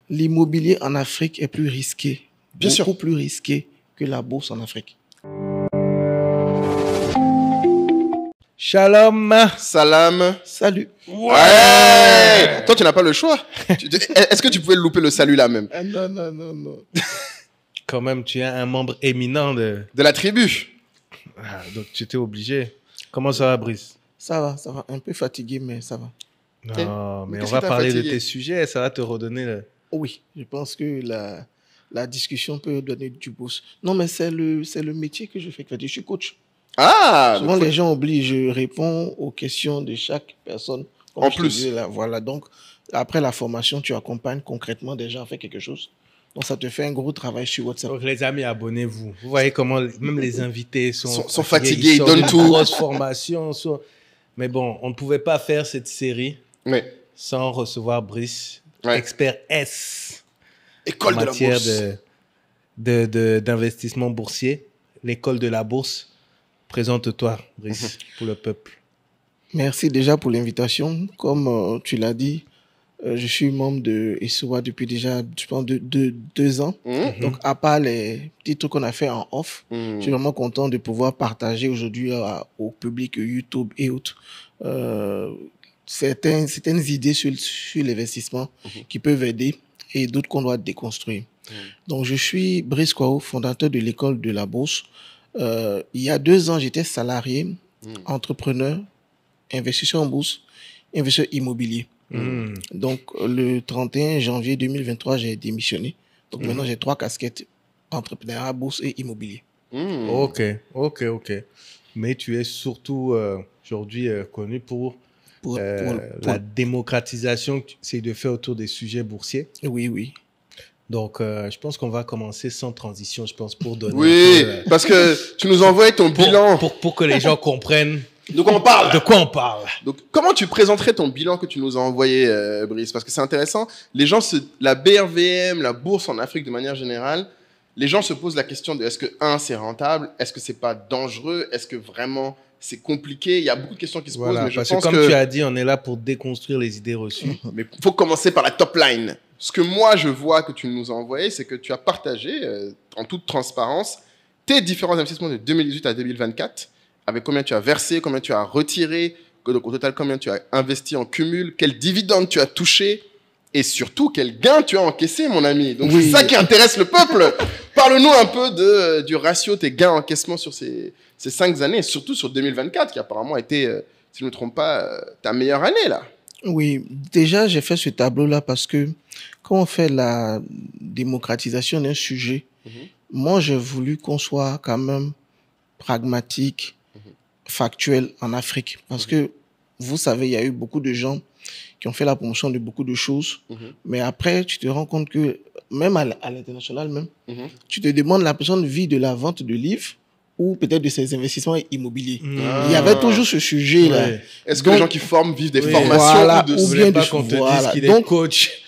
L'immobilier en Afrique est plus risqué. Bien sûr. Beaucoup plus risqué que la bourse en Afrique. Shalom. Salam. Salut. Ouais. Toi, tu n'as pas le choix. Est-ce que tu pouvais louper le salut là même? Non. Quand même, tu es un membre éminent de la tribu. Ah, donc tu étais obligé. Comment ça va, Brice? Ça va. Un peu fatigué, mais ça va. Non, mais on qu'est-ce va qui t'a parler fatigué? de tes sujets. Ça va te redonner le... Oui, je pense que la discussion peut donner du boost. Non, mais c'est le métier que je fais. Je suis coach. Ah. Souvent, les gens oublient. Je réponds aux questions de chaque personne. Comme En je te plus. disais là, voilà. Donc, après la formation, tu accompagnes concrètement des gens à faire quelque chose. Donc, ça te fait un gros travail sur WhatsApp. Donc, les amis, abonnez-vous. Vous voyez comment même les invités sont fatigués, ils sortent donnent de tout. grosses formations. Mais bon, on ne pouvait pas faire cette série Oui. sans recevoir Brice, Ouais. expert S École en de la matière bourse. d'investissement boursier. L'école de la bourse. Présente-toi, Brice, pour le peuple. Merci déjà pour l'invitation. Comme tu l'as dit, je suis membre de ESOA depuis déjà, je pense, 2 ans. Donc, à part les petits trucs qu'on a fait en off, je suis vraiment content de pouvoir partager aujourd'hui au public YouTube et autres certaines idées sur l'investissement qui peuvent aider et d'autres qu'on doit déconstruire. Donc, je suis Brice Kwao, fondateur de l'école de la bourse. Il y a 2 ans, j'étais salarié, entrepreneur, investisseur en bourse, investisseur immobilier. Donc, le 31 janvier 2023, j'ai démissionné. Donc, maintenant, j'ai 3 casquettes, entrepreneuriat, bourse et immobilier. Ok. Mais tu es surtout aujourd'hui connu pour la démocratisation que tu essaies de faire autour des sujets boursiers. Oui. Donc, je pense qu'on va commencer sans transition, je pense, pour donner Oui, un peu, parce que tu nous envoies ton bilan. pour que les gens comprennent De quoi on parle? de quoi on parle. Donc, comment tu présenterais ton bilan que tu nous as envoyé, Brice? Parce que c'est intéressant. Les gens, la BRVM, la bourse en Afrique de manière générale, les gens se posent la question de est-ce que, c'est rentable? Est-ce que c'est pas dangereux? Est-ce que vraiment c'est compliqué? Il y a beaucoup de questions qui se posent, mais je parce pense que comme tu as dit, on est là pour déconstruire les idées reçues. Mais il faut commencer par la top line. Ce que moi, je vois que tu nous as envoyé, c'est que tu as partagé, en toute transparence, tes différents investissements de 2018 à 2024, avec combien tu as versé, combien tu as retiré, donc au total, combien tu as investi en cumul, quel dividende tu as touché, et surtout, quel gain tu as encaissé, mon ami. Donc, c'est ça qui intéresse le peuple. Parle-nous un peu du ratio, tes gains encaissement sur ces 5 années, et surtout sur 2024, qui apparemment a été, si je ne me trompe pas, ta meilleure année, là. Oui, déjà, j'ai fait ce tableau-là parce que quand on fait la démocratisation d'un sujet, moi, j'ai voulu qu'on soit quand même pragmatique, factuel en Afrique. Parce que, vous savez, il y a eu beaucoup de gens qui ont fait la promotion de beaucoup de choses. Mais après, tu te rends compte que, même à l'international, même, tu te demandes la personne vit de la vente de livres ou peut-être de ses investissements immobiliers. Il y avait toujours ce sujet-là. Ouais. Est-ce que les gens qui forment vivent des formations voilà, ou bien pas qu'on te dise qu'il est coach?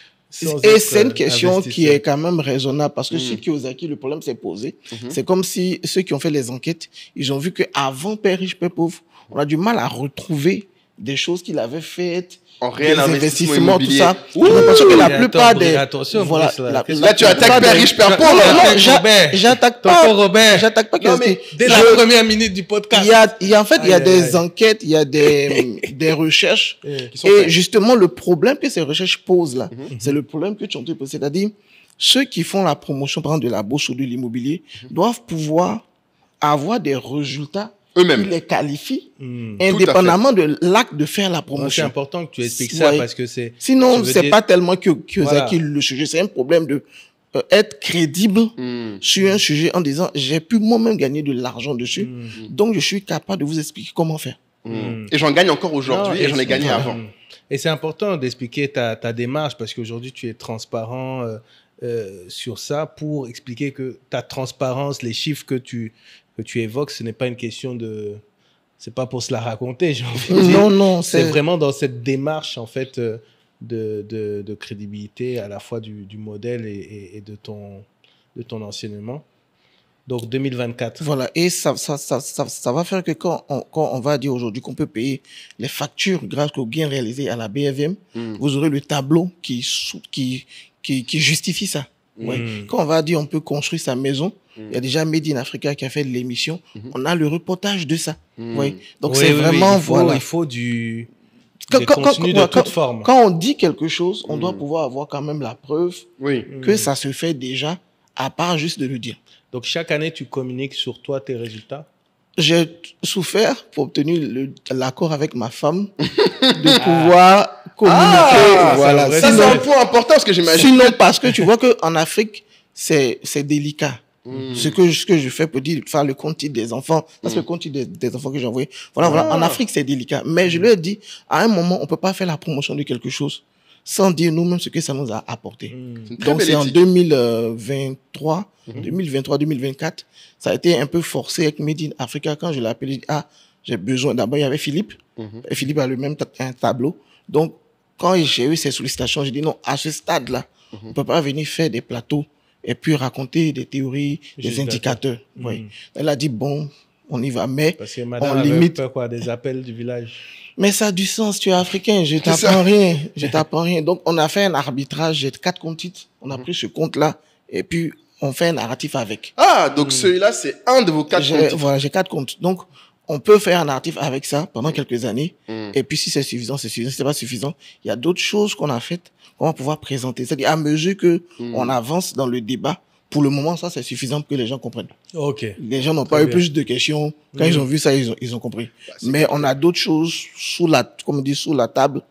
Et c'est une question qui est quand même raisonnable parce que ceux qui ont acquis, le problème s'est posé. C'est comme si ceux qui ont fait les enquêtes, ils ont vu qu'avant Père riche, Père pauvre, on a du mal à retrouver des choses qu'il avait faites. En réel investissement tout immobilier. ça. J'ai l'impression que la plupart des... Attention, voilà, là, tu attaques Père riche, Père pauvre. Non, j'attaque pas. Robert. J'attaque pas. Non, mais dès la première minute du podcast. Il y a des enquêtes, il y a des recherches. Et justement, le problème que ces recherches posent là, c'est le problème que tu as posé. C'est-à-dire, ceux qui font la promotion, par exemple, de la bourse ou de l'immobilier, doivent pouvoir avoir des résultats eux-mêmes. Qui les qualifient, indépendamment de l'acte de faire la promotion. C'est important que tu expliques ça parce que c'est... Sinon, c'est pas tellement que le sujet, c'est un problème de être crédible sur un sujet en disant j'ai pu moi-même gagner de l'argent dessus, donc je suis capable de vous expliquer comment faire. Et j'en gagne encore aujourd'hui et j'en ai gagné avant. Et c'est important d'expliquer ta démarche parce qu'aujourd'hui tu es transparent sur ça pour expliquer que ta transparence, les chiffres que tu évoques, ce n'est pas une question de... C'est pas pour se la raconter, j'ai envie de dire. Non, c'est vraiment dans cette démarche, en fait, de crédibilité à la fois du modèle et de ton enseignement. Donc, 2024. Voilà, et ça va faire que quand on va dire aujourd'hui qu'on peut payer les factures grâce aux gains réalisés à la BFM, vous aurez le tableau qui qui justifie ça. Ouais. Quand on va dire on peut construire sa maison, il y a déjà Made in Africa qui a fait de l'émission. On a le reportage de ça. Ouais. Donc c'est vraiment il faut des contenus de toute forme. Quand on dit quelque chose, on doit pouvoir avoir quand même la preuve que ça se fait déjà, à part juste de le dire. Donc chaque année, tu communiques sur toi tes résultats? J'ai souffert pour obtenir l'accord avec ma femme de pouvoir communiquer. Voilà. Ça, c'est un point important parce que j'imagine. Sinon, parce que tu vois qu'en Afrique, c'est délicat. Ce que je fais pour dire, faire le compte-titre des enfants, parce que le compte-titre des enfants que j'ai envoyé. Voilà. En Afrique, c'est délicat. Mais je lui ai dit, à un moment, on peut pas faire la promotion de quelque chose sans dire nous-mêmes ce que ça nous a apporté. Donc, c'est en 2023, 2024, ça a été un peu forcé avec Made in Africa. Quand je l'ai appelé, j'ai dit, j'ai besoin. D'abord, il y avait Philippe. Et Philippe a le même un tableau. Donc, quand j'ai eu ces sollicitations, j'ai dit non, à ce stade-là, on peut pas venir faire des plateaux et puis raconter des théories, des indicateurs. Elle a dit, bon, on y va, mais parce que madame on limite. Peur, quoi, des appels du village. Mais ça a du sens, tu es africain, je t'apprends rien. Je t'apprends rien. Donc, on a fait un arbitrage, j'ai 4 comptes titres. On a pris ce compte-là et puis on fait un narratif avec. Donc celui-là, c'est un de vos 4 comptes. Voilà, j'ai 4 comptes. Donc, on peut faire un narratif avec ça pendant quelques années. Et puis, si c'est suffisant, c'est suffisant. Si c'est pas suffisant, il y a d'autres choses qu'on a faites qu'on va pouvoir présenter. C'est-à-dire, à mesure que on avance dans le débat, pour le moment, ça, c'est suffisant pour que les gens comprennent. Ok. Les gens n'ont pas eu plus de questions. Quand ils ont vu ça, ils ont compris. Mais on a d'autres choses comme on dit, sous la table.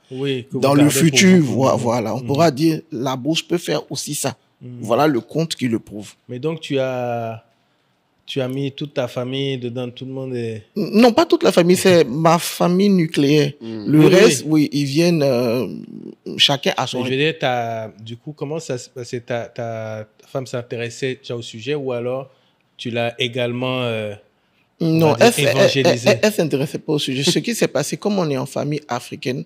Dans le futur, voilà. On pourra dire, la bourse peut faire aussi ça. Voilà le compte qui le prouve. Mais donc, tu as mis toute ta famille dedans, tout le monde est... Non, pas toute la famille, c'est ma famille nucléaire. Le reste, ils viennent chacun à son... Je veux dire, du coup, comment ça se passe? Ta femme s'intéressait déjà au sujet ou alors tu l'as également non, évangélisée? Elle s'intéressait pas au sujet. Ce qui s'est passé, comme on est en famille africaine,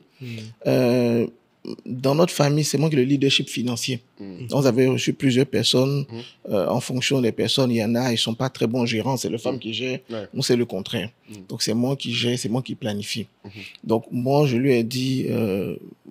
dans notre famille, c'est moi qui ai le leadership financier. Donc, vous avez reçu plusieurs personnes. En fonction des personnes, il y en a, ils sont pas très bons gérants. C'est le femme qui gère. Nous, c'est le contraire. Donc, c'est moi qui gère, c'est moi qui planifie. Donc, moi, je lui ai dit,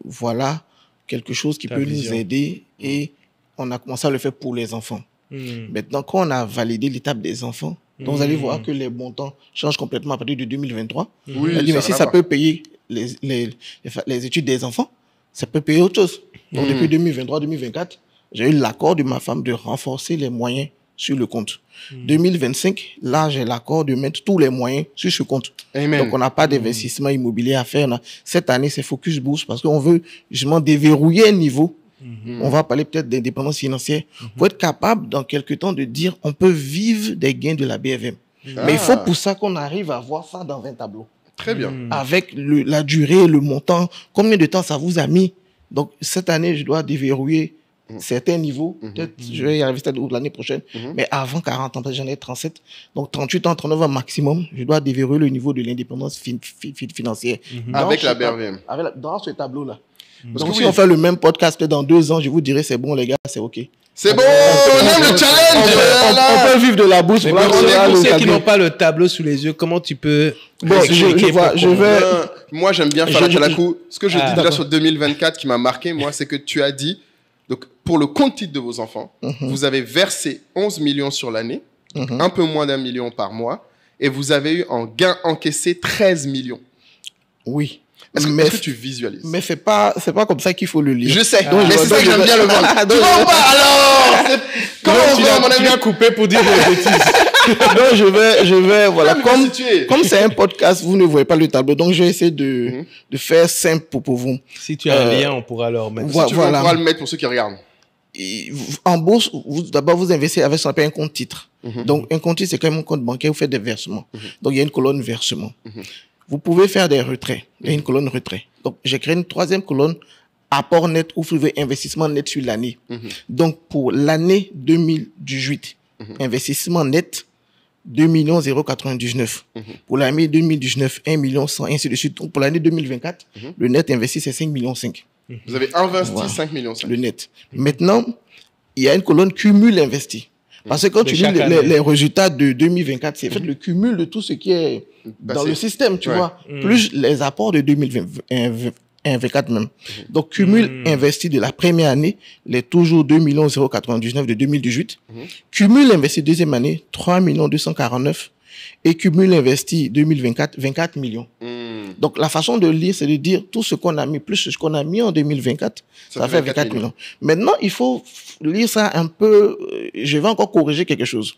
voilà quelque chose qui peut nous aider. Et on a commencé à le faire pour les enfants. Maintenant, quand on a validé l'étape des enfants, donc vous allez voir que les montants changent complètement à partir de 2023. Elle dit, mais si ça peut payer les études des enfants, ça peut payer autre chose. Donc, depuis 2023-2024, j'ai eu l'accord de ma femme de renforcer les moyens sur le compte. 2025, là, j'ai l'accord de mettre tous les moyens sur ce compte. Amen. Donc, on n'a pas d'investissement immobilier à faire. Là. Cette année, c'est Focus Bourse parce qu'on veut justement déverrouiller un niveau. On va parler peut-être d'indépendance financière pour être capable, dans quelques temps, de dire on peut vivre des gains de la BFM. Mais il faut pour ça qu'on arrive à voir ça dans un tableau. Très bien. Avec la durée, le montant, combien de temps ça vous a mis. Donc, cette année, je dois déverrouiller certains niveaux. Peut-être je vais y arriver l'année prochaine. Mais avant 40 ans, parce que j'en ai 37. Donc, 38 ans, 39 ans maximum, je dois déverrouiller le niveau de l'indépendance financière. Avec la BRVM. Dans ce tableau-là. Donc, si on fait le même podcast dans 2 ans, je vous dirai c'est bon, les gars, c'est OK. C'est bon, on aime le challenge. On peut vivre de la bourse. Mais pour ceux qui n'ont pas le tableau sous les yeux, comment tu peux... Moi, j'aime bien faire la chalakou. Ce que je dis déjà sur 2024 qui m'a marqué, moi, c'est que tu as dit, donc, pour le compte titre de vos enfants, vous avez versé 11 millions sur l'année, un peu moins d'1 million par mois, et vous avez eu en gain encaissé 13 millions. Oui. Est-ce que tu visualises? Mais c'est pas comme ça qu'il faut le lire. Je sais, mais c'est ça que j'aime bien le vendre. Tu vas ou pas alors? Comment tu l'as coupé pour dire des bêtises? Donc je vais, voilà. Comme c'est un podcast, vous ne voyez pas le tableau, donc je vais essayer de faire simple pour vous. Si tu as un lien, on pourra le remettre. Si tu veux, on pourra le mettre pour ceux qui regardent. En bourse, d'abord, vous investissez avec ce qu'on appelle un compte titre. Donc, un compte titre, c'est quand même un compte bancaire, vous faites des versements. Donc, il y a une colonne versement. Vous pouvez faire des retraits. Il y a une colonne retrait. Donc, j'ai créé une 3e colonne, apport net ou investissement net sur l'année. Donc, pour l'année 2018, investissement net, 2 099 000. Pour l'année 2019, 1 100 000, ainsi de suite. Donc, pour l'année 2024, le net investi, c'est 5 500 000. Vous avez investi 5 millions. Le net. Maintenant, il y a une colonne cumul investi. Parce que quand tu lis les résultats de 2024, c'est en fait le cumul de tout ce qui est dans le système, tu vois. Plus les apports de 1,24 même. Donc, cumul investi de la première année, il est toujours 2 099 de 2018. Cumul investi deuxième année, 3 249. Et cumul investi 2024, 24 millions. Donc, la façon de lire, c'est de dire tout ce qu'on a mis, plus ce qu'on a mis en 2024, ça fait 24 millions. Maintenant, il faut lire ça un peu, je vais encore corriger quelque chose.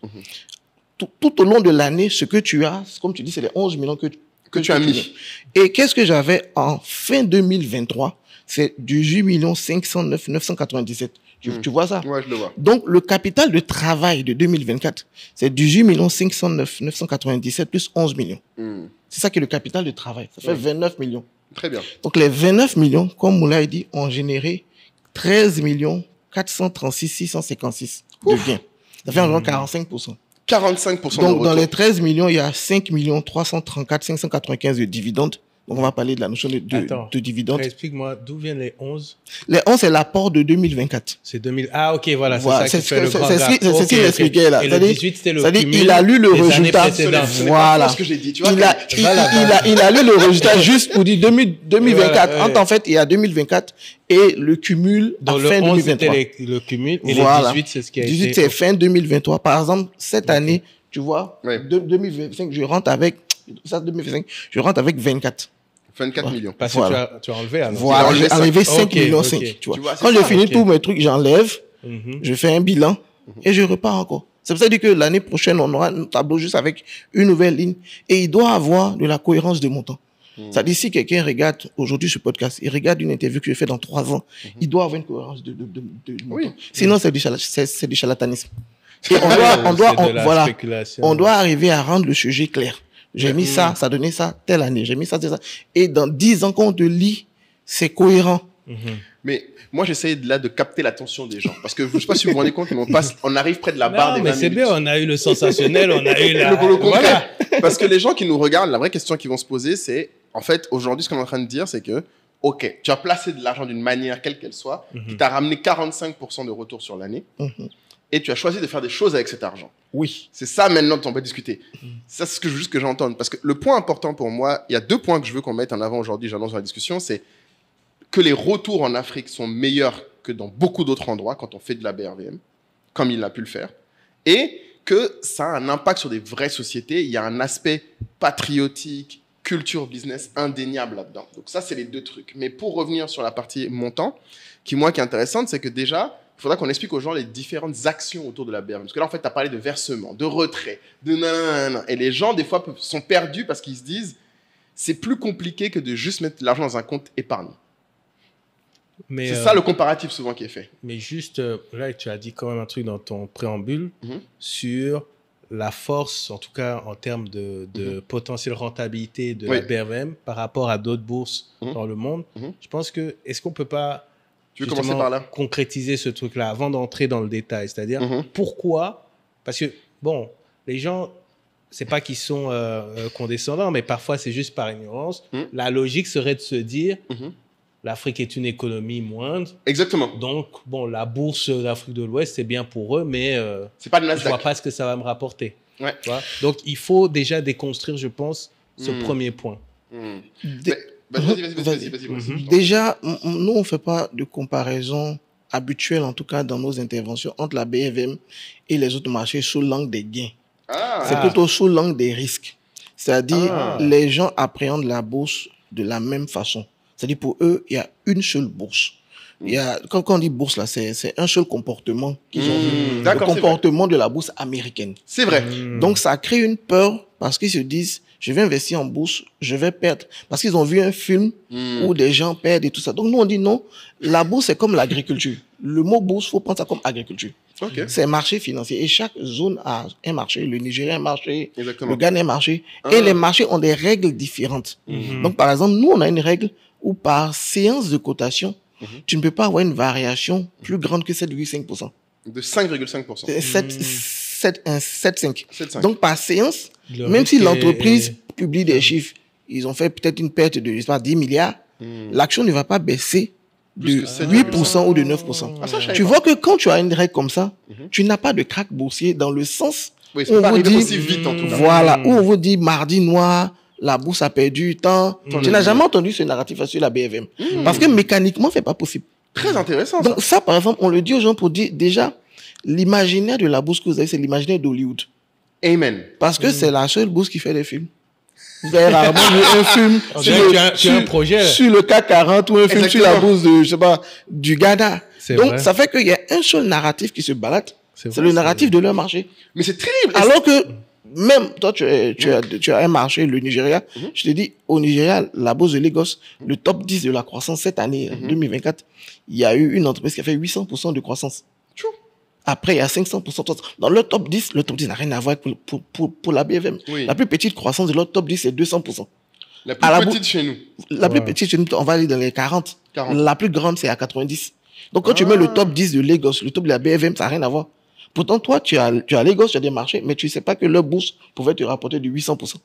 Tout au long de l'année, ce que tu as, comme tu dis, c'est les 11 millions que tu as mis. Et qu'est-ce que j'avais en fin 2023? C'est 18 509 997. Tu vois ça? Ouais, je le vois. Donc, le capital de travail de 2024, c'est 18 509 997 plus 11 millions. C'est ça qui est le capital de travail. Ça fait 29 millions. Très bien. Donc, les 29 millions, comme Moulay dit, ont généré 13 436 656 de gains. Ça fait environ 45%. 45% Donc, dans les 13 millions, il y a 5 334 595 de dividendes. Donc, on va parler de la notion de dividendes. Explique-moi, d'où viennent les 11? Les 11, c'est l'apport de 2024. C'est 2000. Ah, ok, voilà, c'est ça qui fait le grand gap. C'est ce qu'il expliquait là. Et le 18, c'était le cumul. Il a lu le résultat. Voilà. C'est ce que j'ai dit, tu vois. Il a lu le résultat juste pour dire 2024. En fait, il y a 2024 et le cumul à fin 2023. C'était le cumul et le 18, c'est ce qui a été... 18, c'est fin 2023. Par exemple, cette année, tu vois, 2025, je rentre avec 24. 24 millions. Parce que tu as enlevé alors. Voilà, j'ai enlevé 5 millions 5. Tu vois. Quand je finis tous mes trucs, j'enlève, je fais un bilan et je repars encore. C'est pour ça que l'année prochaine, on aura un tableau juste avec une nouvelle ligne et il doit avoir de la cohérence de montant. C'est-à-dire, si quelqu'un regarde aujourd'hui ce podcast, il regarde une interview que j'ai fait dans 3 ans, il doit avoir une cohérence de montant. Sinon, c'est du charlatanisme. Et on doit arriver à rendre le sujet clair. J'ai mis ça, ça donnait ça, telle année. J'ai mis ça, ça. Et dans 10 ans, quand on te lit, c'est cohérent. Mais moi, j'essaie là de capter l'attention des gens. Parce que je ne sais pas si vous vous rendez compte, mais on arrive près de la barre des 20 minutes. Mais c'est bien, on a eu le sensationnel, on a eu le concret. Voilà. Parce que les gens qui nous regardent, la vraie question qu'ils vont se poser, c'est, en fait, aujourd'hui, ce qu'on est en train de dire, c'est que, OK, tu as placé de l'argent d'une manière, quelle qu'elle soit, qui t'a ramené 45% de retour sur l'année. Et tu as choisi de faire des choses avec cet argent. Oui. C'est ça maintenant dont on va discuter. Ça, c'est ce que je veux juste que j'entende. Parce que le point important pour moi, il y a 2 points que je veux qu'on mette en avant aujourd'hui, j'annonce dans la discussion, c'est que les retours en Afrique sont meilleurs que dans beaucoup d'autres endroits quand on fait de la BRVM, comme il a pu le faire, et que ça a un impact sur des vraies sociétés. Il y a un aspect patriotique, culture, business indéniable là-dedans. Donc ça, c'est les 2 trucs. Mais pour revenir sur la partie montant, qui est intéressante, c'est que déjà, il faudra qu'on explique aux gens les différentes actions autour de la BRVM. Parce que là, en fait, tu as parlé de versement, de retrait, de nanana. Et les gens, des fois, sont perdus parce qu'ils se disent c'est plus compliqué que de juste mettre l'argent dans un compte épargne. C'est ça le comparatif souvent qui est fait. Mais juste, là, tu as dit quand même un truc dans ton préambule sur la force, en tout cas en termes de potentielle rentabilité de la BRVM par rapport à d'autres bourses dans le monde. Je pense que, est-ce qu'on ne peut pas... Tu veux commencer par là? Concrétiser ce truc-là avant d'entrer dans le détail. C'est-à-dire, pourquoi? Parce que, bon, les gens, c'est pas qu'ils sont condescendants, mais parfois c'est juste par ignorance. La logique serait de se dire, l'Afrique est une économie moindre. Exactement. Donc, bon, la bourse d'Afrique de l'Ouest, c'est bien pour eux, mais c'est pas de Nasdaq. Je vois pas ce que ça va me rapporter. Ouais. Tu vois? Donc, il faut déjà déconstruire, je pense, ce premier point. Vas-y. Déjà, nous, on ne fait pas de comparaison habituelle, en tout cas dans nos interventions, entre la BRVM et les autres marchés sous l'angle des gains. C'est plutôt sous l'angle des risques. C'est-à-dire, les gens appréhendent la bourse de la même façon. C'est-à-dire, pour eux, il y a une seule bourse. Quand on dit bourse, là, c'est un seul comportement qu'ils ont vu. Le comportement de la bourse américaine. C'est vrai. Donc, ça crée une peur parce qu'ils se disent, je vais investir en bourse, je vais perdre. Parce qu'ils ont vu un film où des gens perdent et tout ça. Donc, nous, on dit non, la bourse, c'est comme l'agriculture. Le mot bourse, il faut prendre ça comme agriculture. C'est un marché financier. Et chaque zone a un marché. Le Nigeria a un marché, le Ghana a un marché. Et les marchés ont des règles différentes. Donc, par exemple, nous, on a une règle où par séance de cotation, tu ne peux pas avoir une variation plus grande que 7,5%. De 5,5%. 7,5. Donc, par séance, même si l'entreprise publie des chiffres, ils ont fait peut-être une perte de, je sais pas, 10 milliards, l'action ne va pas baisser de 8% ou de 9%. Tu vois que quand tu as une règle comme ça, tu n'as pas de crack boursier dans le sens où on vous dit, aussi vite, en tout cas. Voilà, où on vous dit mardi noir, la bourse a perdu tant. Tu n'as jamais entendu ce narratif sur la BFM. Parce que mécaniquement, c'est pas possible. Très intéressant. Donc ça, par exemple, on le dit aux gens pour dire, déjà, l'imaginaire de la bourse que vous avez, c'est l'imaginaire d'Hollywood. Amen. Parce que c'est la seule bourse qui fait des films. Vous avez rarement vu un film tu as un projet sur le CAC 40 ou un film sur la bourse de, je sais pas, du Ghana. Donc, vrai. ça fait qu'il y a un seul narratif qui se balade. C'est le narratif de leur marché. Mais c'est terrible. Alors que, même toi, tu as un marché, le Nigeria. Je te dis, au Nigeria, la bourse de Lagos, le top 10 de la croissance cette année, 2024, il y a eu une entreprise qui a fait 800% de croissance. Après, il y a 500%. Dans le top 10 n'a rien à voir avec pour la BFM. Oui. La plus petite croissance de leur top 10, c'est 200%. La plus petite chez nous. La plus petite chez nous, on va aller dans les 40. 40. La plus grande, c'est à 90. Donc, quand tu mets le top 10 de Lagos, le top de la BFM, ça n'a rien à voir. Pourtant, toi, tu as Lagos, tu as des marchés, mais tu ne sais pas que leur bourse pouvait te rapporter du 800%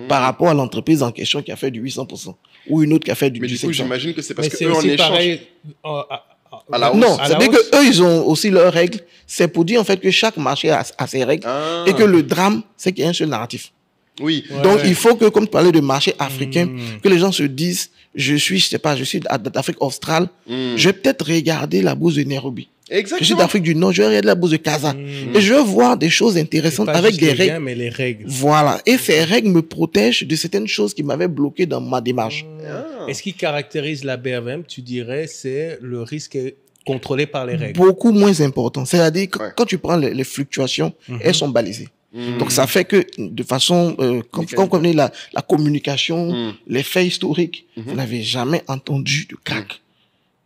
par rapport à l'entreprise en question qui a fait du 800%. Ou une autre qui a fait du 800%. Mais du coup, j'imagine que c'est parce Mais que c'est eux, en aussi échange... pareil, à la hausse. Non, À la c'est-à-dire hausse. qu'eux, ils ont aussi leurs règles. C'est pour dire, en fait, que chaque marché a ses règles. Et que le drame, c'est qu'il y a un seul narratif. Oui. Donc, il faut que, comme tu parlais de marché africain, que les gens se disent, je suis d'Afrique australe, je vais peut-être regarder la bourse de Nairobi. Exactement. Je suis d'Afrique du Nord, je vais regarder la bourse de Casa. Et je veux voir des choses intéressantes pas avec juste des les règles. gains, mais les règles. Voilà. Et ces règles me protègent de certaines choses qui m'avaient bloqué dans ma démarche. Et ce qui caractérise la BFM, tu dirais, c'est le risque est contrôlé par les règles. Beaucoup moins important. C'est-à-dire que quand tu prends les fluctuations, elles sont balisées. Donc, ça fait que, de façon, comme on connaît la communication, les faits historiques, vous n'avez jamais entendu de crack.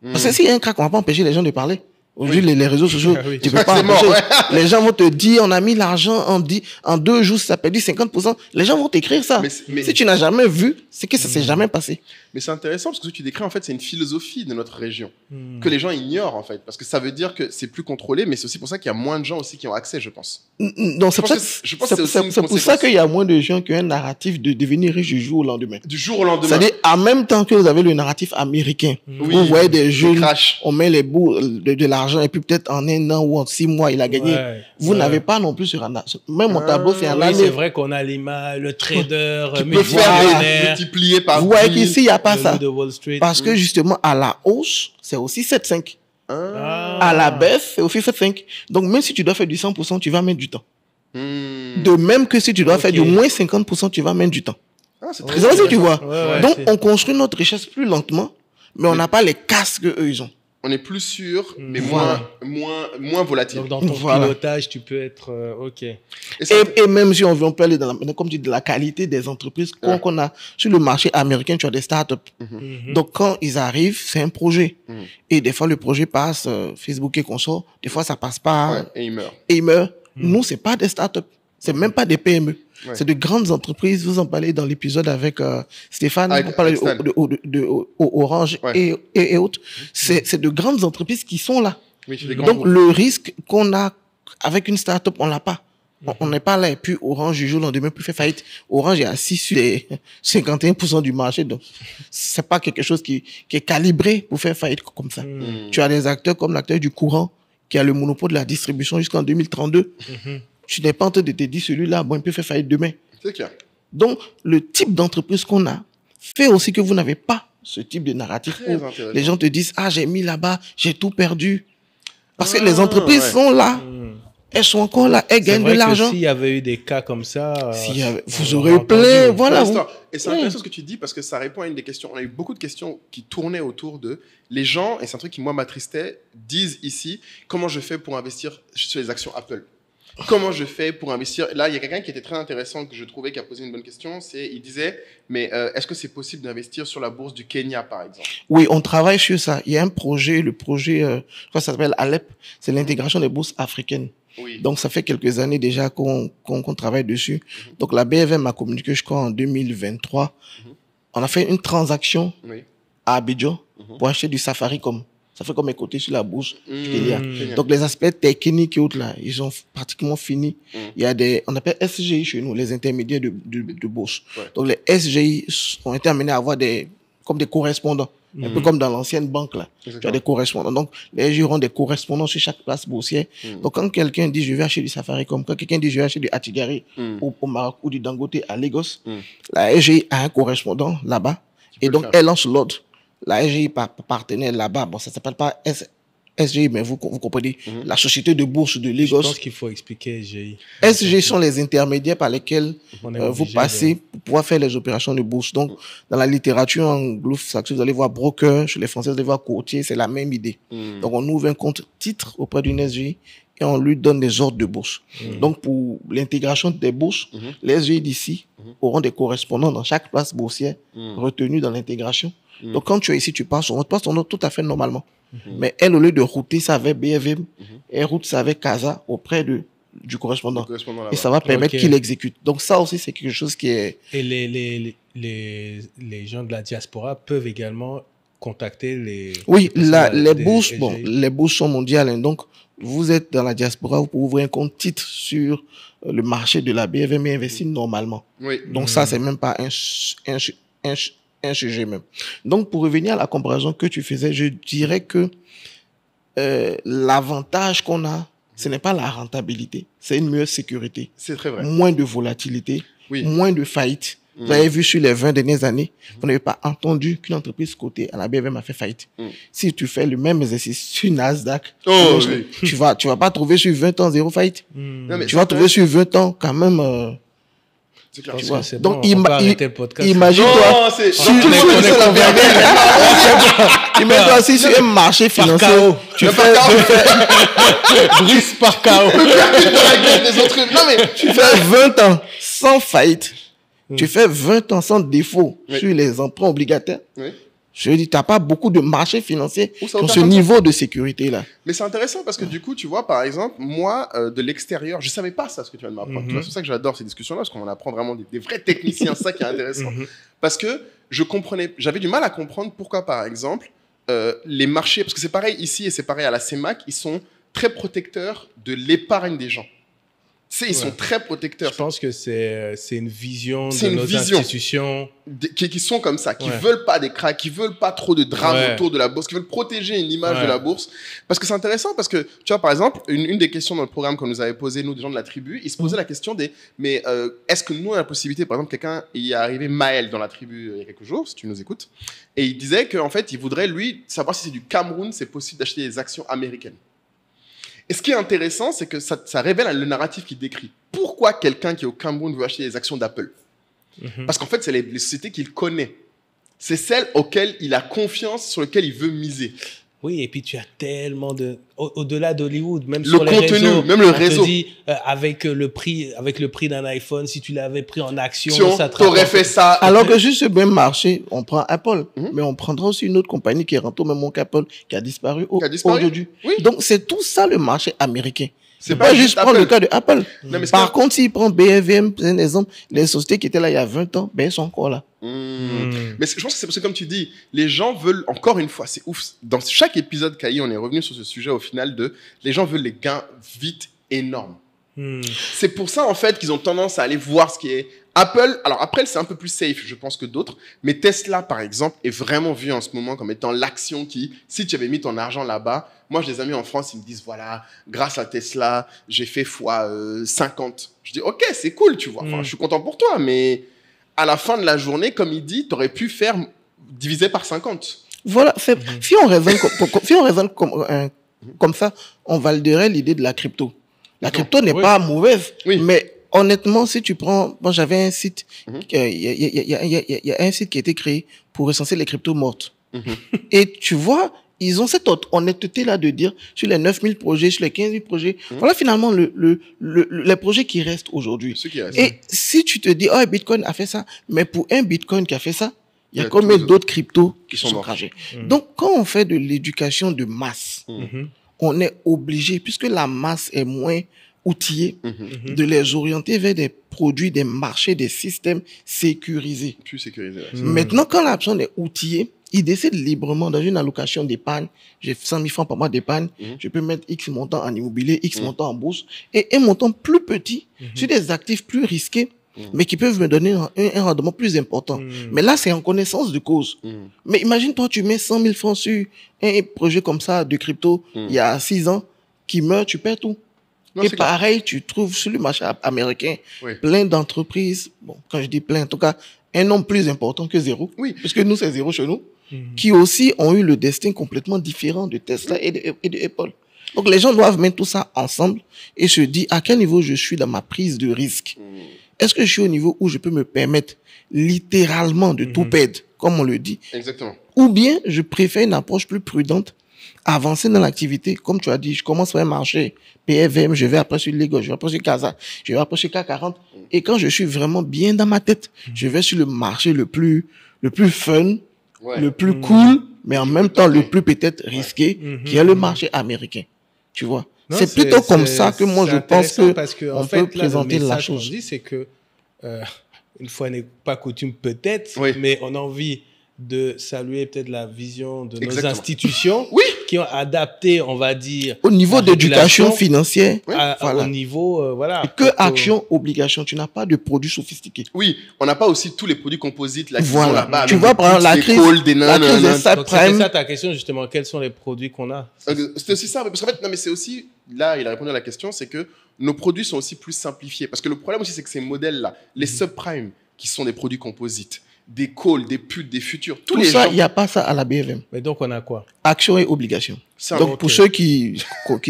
Parce que s'il y a un crack, on ne va pas empêcher les gens de parler. Aujourd'hui, les réseaux sociaux, tu peux pas empêcher. Les gens vont te dire, on a mis l'argent en 2 jours, ça a perdu 50%. Les gens vont t'écrire ça. Mais si tu n'as jamais vu, c'est que ça s'est jamais passé. Mais c'est intéressant parce que ce que tu décris, en fait, c'est une philosophie de notre région que les gens ignorent, en fait. Parce que ça veut dire que c'est plus contrôlé, mais c'est aussi pour ça qu'il y a moins de gens aussi qui ont accès, je pense. Donc, c'est pour ça qu'il y a moins de gens qui ont un narratif de devenir riche du jour au lendemain. Du jour au lendemain. C'est-à-dire, en même temps que vous avez le narratif américain, vous voyez des jeunes, on met les bouts de l'argent et puis peut-être en 1 an ou en 6 mois, il a gagné. Vous n'avez pas non plus sur un... Même mon tableau, c'est un année. C'est vrai qu'on a l'image, le trader, qui peut faire multiplier par... Vous voyez qu'ici, il n'y a pas ça. de Wall Street. Parce que justement, à la hausse, c'est aussi 7,5. À la baisse, c'est aussi 7,5. Donc, même si tu dois faire du 100%, tu vas mettre du temps. De même que si tu dois faire du moins 50%, tu vas mettre du temps. C'est très intéressant, tu vois. Donc, on construit notre richesse plus lentement, mais on n'a pas les casques qu'eux, ils ont. On est plus sûr, mais moins volatile. Donc, dans ton pilotage, tu peux être... OK. Et même si on peut aller dans comme tu dis, de la qualité des entreprises qu'on a sur le marché américain, tu as des startups. Donc, quand ils arrivent, c'est un projet. Et des fois, le projet passe, Facebook et consort. Des fois, ça passe pas. Et il meurt. Et il meurt. Nous, c'est pas des startups. C'est même pas des PME. C'est de grandes entreprises. Vous en parlez dans l'épisode avec Stéphane. Vous parlez de Orange et autres. C'est de grandes entreprises qui sont là. Donc, le risque qu'on a avec une startup, on l'a pas. On n'est pas là. Et puis, Orange, du jour au lendemain, peut faire faillite. Orange est assis sur les 51% du marché. Donc, c'est pas quelque chose qui est calibré pour faire faillite comme ça. Tu as des acteurs comme l'acteur du courant qui a le monopole de la distribution jusqu'en 2032. Tu n'es pas en train de te dire, celui-là, bon, il peut faire faillite demain. C'est clair. Donc, le type d'entreprise qu'on a fait aussi que vous n'avez pas ce type de narratif où les gens te disent, ah, j'ai mis là-bas, j'ai tout perdu. Parce que les entreprises sont là. Elles sont encore là, elles gagnent de l'argent. S'il y avait eu des cas comme ça, vous aurez eu plein, voilà. Et c'est intéressant ce que tu dis parce que ça répond à une des questions. On a eu beaucoup de questions qui tournaient autour de les gens, et c'est un truc qui, moi, m'attristait, disent ici, comment je fais pour investir sur les actions Apple? Comment je fais pour investir? Là, il y a quelqu'un qui était très intéressant, que je trouvais, qui a posé une bonne question. Il disait, mais est-ce que c'est possible d'investir sur la bourse du Kenya, par exemple? Oui, on travaille sur ça. Il y a un projet, le projet, je crois que ça s'appelle ALEP, c'est l'intégration des bourses africaines. Donc, ça fait quelques années déjà qu'on travaille dessus. Donc, la BFM a communiqué, je crois, en 2023. On a fait une transaction à Abidjan pour acheter du Safaricom. Ça fait comme un côté sur la bourse Kenya. Donc, les aspects techniques et autres, là, ils ont pratiquement fini. Il y a on appelle SGI chez nous, les intermédiaires de bourse. Donc, les SGI ont été amenés à avoir comme des correspondants. Un peu comme dans l'ancienne banque, là. Tu as Exactement. des correspondants. Donc, les SG auront des correspondants sur chaque place boursière. Donc, quand quelqu'un dit je vais acheter du Safaricom, quand quelqu'un dit je vais acheter du Atigari au Maroc ou du Dangote à Lagos, la SGI a un correspondant là-bas. Et peux donc, le faire. elle lance l'ordre. La SGI partenaire là-bas, bon, ça s'appelle pas SGI, mais vous comprenez, la société de bourse de Je Lagos. pense qu'il faut expliquer SGI. SG sont les intermédiaires par lesquels On est vous obligé passez pour pouvoir faire les opérations de bourse. Donc, dans la littérature anglo-saxonne, vous allez voir broker, chez les Français, vous allez voir courtier, c'est la même idée. Donc, on ouvre un compte titre auprès d'une SGI et on lui donne des ordres de bourse. Donc, pour l'intégration des bourses, les SGI d'ici auront des correspondants dans chaque place boursière retenus dans l'intégration. Donc, quand tu es ici, tu passes ton ordre tout à fait normalement. Mais elle, au lieu de router ça avec BFM, elle route ça avec CASA auprès du correspondant. Et ça va permettre Ok. qu'il exécute. Donc ça aussi, c'est quelque chose qui est... Et les gens de la diaspora peuvent également contacter les... Oui, les des bourses, SGI. bon, les bourses sont mondiales. Hein. Donc, vous êtes dans la diaspora, vous pouvez ouvrir un compte titre sur le marché de la BFM et investir normalement. Oui. Donc ça, c'est même pas un sujet même. Donc, pour revenir à la comparaison que tu faisais, je dirais que l'avantage qu'on a, ce n'est pas la rentabilité, c'est une meilleure sécurité, C'est très vrai. moins de volatilité, Oui. moins de faillite. Vous avez vu sur les 20 dernières années, vous n'avez pas entendu qu'une entreprise cotée à la BFM a fait faillite. Si tu fais le même exercice sur Nasdaq, Oh, tu oui. vas pas trouver sur 20 ans zéro faillite. Non, mais Tu vas trouver sur 20 ans quand même... c'est clair. Je pense vois. que c'est Donc, bon, on peut arrêter le podcast. imagine-toi... Non, c'est. Si Tout le tu monde fais sait la vérité. Imagine-toi aussi sur un marché financier, KO. tu Mais fais, par contre, Brice par KO. dans la gueule des autres. Non, mais tu fais 20 ans sans faillite, tu fais 20 ans sans défaut Oui. sur les emprunts obligataires. Oui. Je dis, tu n'as pas beaucoup de marchés financiers Où qui ça ont opère ce comme ça. niveau de sécurité-là. Mais c'est intéressant parce que du coup, tu vois, par exemple, moi, de l'extérieur, je savais pas ça, ce que tu viens de m'apprendre. Tu vois, C'est pour ça que j'adore ces discussions-là, parce qu'on apprend vraiment des vrais techniciens, c'est ça qui est intéressant. Parce que j'avais du mal à comprendre pourquoi, par exemple, les marchés, parce que c'est pareil ici et c'est pareil à la CEMAC, ils sont très protecteurs de l'épargne des gens. Ils sont très protecteurs. Je pense que c'est une vision C'est de une nos vision. institutions. Qui sont comme ça, qui Ouais. veulent pas des cracks, qui veulent pas trop de drame Ouais. autour de la bourse, qui veulent protéger une image Ouais. de la bourse. Parce que c'est intéressant, parce que, tu vois, par exemple, une des questions dans le programme qu'on nous avait posé, nous, des gens de la tribu, ils se posaient la question mais est-ce que nous, on a la possibilité, par exemple, quelqu'un, il y est arrivé Maël dans la tribu il y a quelques jours, si tu nous écoutes, et il disait qu'en fait, il voudrait, lui, savoir si c'est du Cameroun, c'est possible d'acheter des actions américaines. Et ce qui est intéressant, c'est que ça révèle le narratif qu'il décrit. Pourquoi quelqu'un qui est au Cameroun veut acheter des actions d'Apple? Parce qu'en fait, c'est les sociétés qu'il connaît. C'est celles auxquelles il a confiance, sur lesquelles il veut miser. Oui, et puis tu as tellement de... Au-delà d'Hollywood, même Le sur les contenu, réseaux. même le on réseau. te dit, avec le prix d'un iPhone, si tu l'avais pris en action, ça te T'aurais rapporte- fait ça. Alors que sur ce même marché, on prend Apple, mais on prendra aussi une autre compagnie qui est rentée au même moment qu'Apple, qui a disparu Qui a disparu. aujourd'hui. Oui. Donc, c'est tout ça le marché américain. C'est C'est pas juste prendre Apple. le cas de Apple. Non, mais c'est Par pas- contre, s'il prend BFM, c'est un exemple, les sociétés qui étaient là il y a 20 ans, ben, elles sont encore là. Mais je pense que c'est parce que, comme tu dis, les gens veulent, encore une fois, c'est ouf. Dans chaque épisode, Kaï, on est revenu sur ce sujet au final les gens veulent les gains vite énormes. C'est pour ça, en fait, qu'ils ont tendance à aller voir ce qui est Apple. Alors, Apple, c'est un peu plus safe, je pense, que d'autres. Mais Tesla, par exemple, est vraiment vu en ce moment comme étant l'action qui, si tu avais mis ton argent là-bas, moi, j'ai des amis en France, ils me disent, voilà, grâce à Tesla, j'ai fait fois 50. Je dis, ok, c'est cool, tu vois. Enfin, je suis content pour toi, mais à la fin de la journée, comme il dit, tu aurais pu faire diviser par 50. Voilà, si on raisonne, si on raisonne comme ça, on validerait l'idée de la crypto. La crypto n'est pas mauvaise, Oui. mais honnêtement, si tu prends, moi j'avais un site, il y a un site qui a été créé pour recenser les cryptos mortes. Et tu vois, ils ont cette honnêteté-là de dire, sur les 9000 projets, sur les 15 000 projets, voilà finalement les projets qui restent aujourd'hui. Ce qui reste. Et si tu te dis, oh, Bitcoin a fait ça, mais pour un Bitcoin qui a fait ça, il y a tous combien les d'autres cryptos qui sont sont morts. crachés. Donc, quand on fait de l'éducation de masse, on est obligé, puisque la masse est moins outillée, de les orienter vers des produits, des marchés, des systèmes sécurisés. Plus sécurisé. ouais. Maintenant, quand la personne est outillée, il décide librement dans une allocation d'épargne. J'ai 100 000 francs par mois d'épargne. Je peux mettre X montant en immobilier, X montant en bourse et un montant plus petit sur des actifs plus risqués. mais qui peuvent me donner un rendement plus important. Mais là, c'est en connaissance de cause. Mais imagine-toi, tu mets 100 000 francs sur un projet comme ça de crypto il y a 6 ans, qui meurt, tu perds tout. Non, Et c'est clair. pareil, tu trouves sur le marché américain Oui. plein d'entreprises, bon, quand je dis plein, en tout cas, un nombre plus important que zéro, Oui. puisque nous, c'est zéro chez nous, qui aussi ont eu le destin complètement différent de Tesla et de Apple. Donc, les gens doivent mettre tout ça ensemble et se dire à quel niveau je suis dans ma prise de risque. Est-ce que je suis au niveau où je peux me permettre littéralement de tout perdre, comme on le dit, Exactement. ou bien je préfère une approche plus prudente, avancer dans l'activité. Comme tu as dit, je commence par un marché PFM, je vais après sur Lagos, je vais après sur Casa, je vais après sur K40. Et quand je suis vraiment bien dans ma tête, je vais sur le marché le plus fun, Ouais. le plus cool, mais en même temps le tenter. plus peut-être risqué, qui est le marché américain. Tu vois? Non, C'est plutôt comme c'est- ça que moi c'est je pense intéressant que parce que, on en peut fait, là, présenter le la message qu'on chose. dit, c'est que une fois n'est pas coutume peut-être, Oui. mais on a envie de saluer peut-être la vision de nos Exactement. institutions Oui. qui ont adapté, on va dire, Au niveau la d'éducation régulation financière, voilà. au niveau, voilà. Que pour action, obligation, tu n'as pas de produits sophistiqués. Oui, on n'a pas aussi tous les produits composites là qui sont Voilà. là-bas. Tu avec vois, des par exemple, la puts, des crise, calls, des la crise des nanas. Donc, c'était subprimes. ça ta question, justement. Quels sont les produits qu'on a? C'était aussi ça, parce qu'en fait, non, mais c'est aussi, là, il a répondu à la question, c'est que nos produits sont aussi plus simplifiés. Parce que le problème aussi, c'est que ces modèles-là, les subprimes, qui sont des produits composites, des calls, des puts, des futurs, tous Tout les ça, gens, il n'y a pas ça à la BFM. Mais donc, on a quoi? Action et obligation. c'est un- Donc, ok. pour ceux qui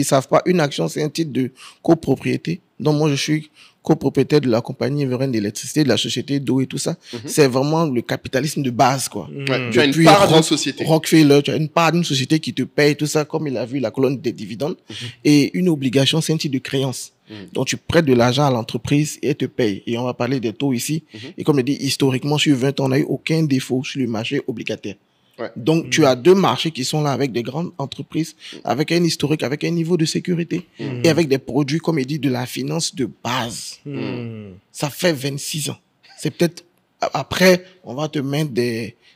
savent pas, une action, c'est un titre de copropriété. Donc, moi, je suis copropriétaire de la compagnie Everend d'électricité, de la société d'eau et tout ça. C'est vraiment le capitalisme de base, quoi. ouais, tu as une Depuis part d'une société. Rockefeller, tu as une part d'une société qui te paye tout ça, comme il a vu la colonne des dividendes. Et une obligation, c'est un titre de créance. Donc, tu prêtes de l'argent à l'entreprise et elle te paye. Et on va parler des taux ici. Et comme je dis, historiquement, sur 20 ans, on n'a eu aucun défaut sur le marché obligataire. Ouais. Donc, tu as deux marchés qui sont là avec des grandes entreprises, avec un historique, avec un niveau de sécurité et avec des produits, comme il dit, de la finance de base. Ça fait 26 ans. C'est peut-être après, on va te mettre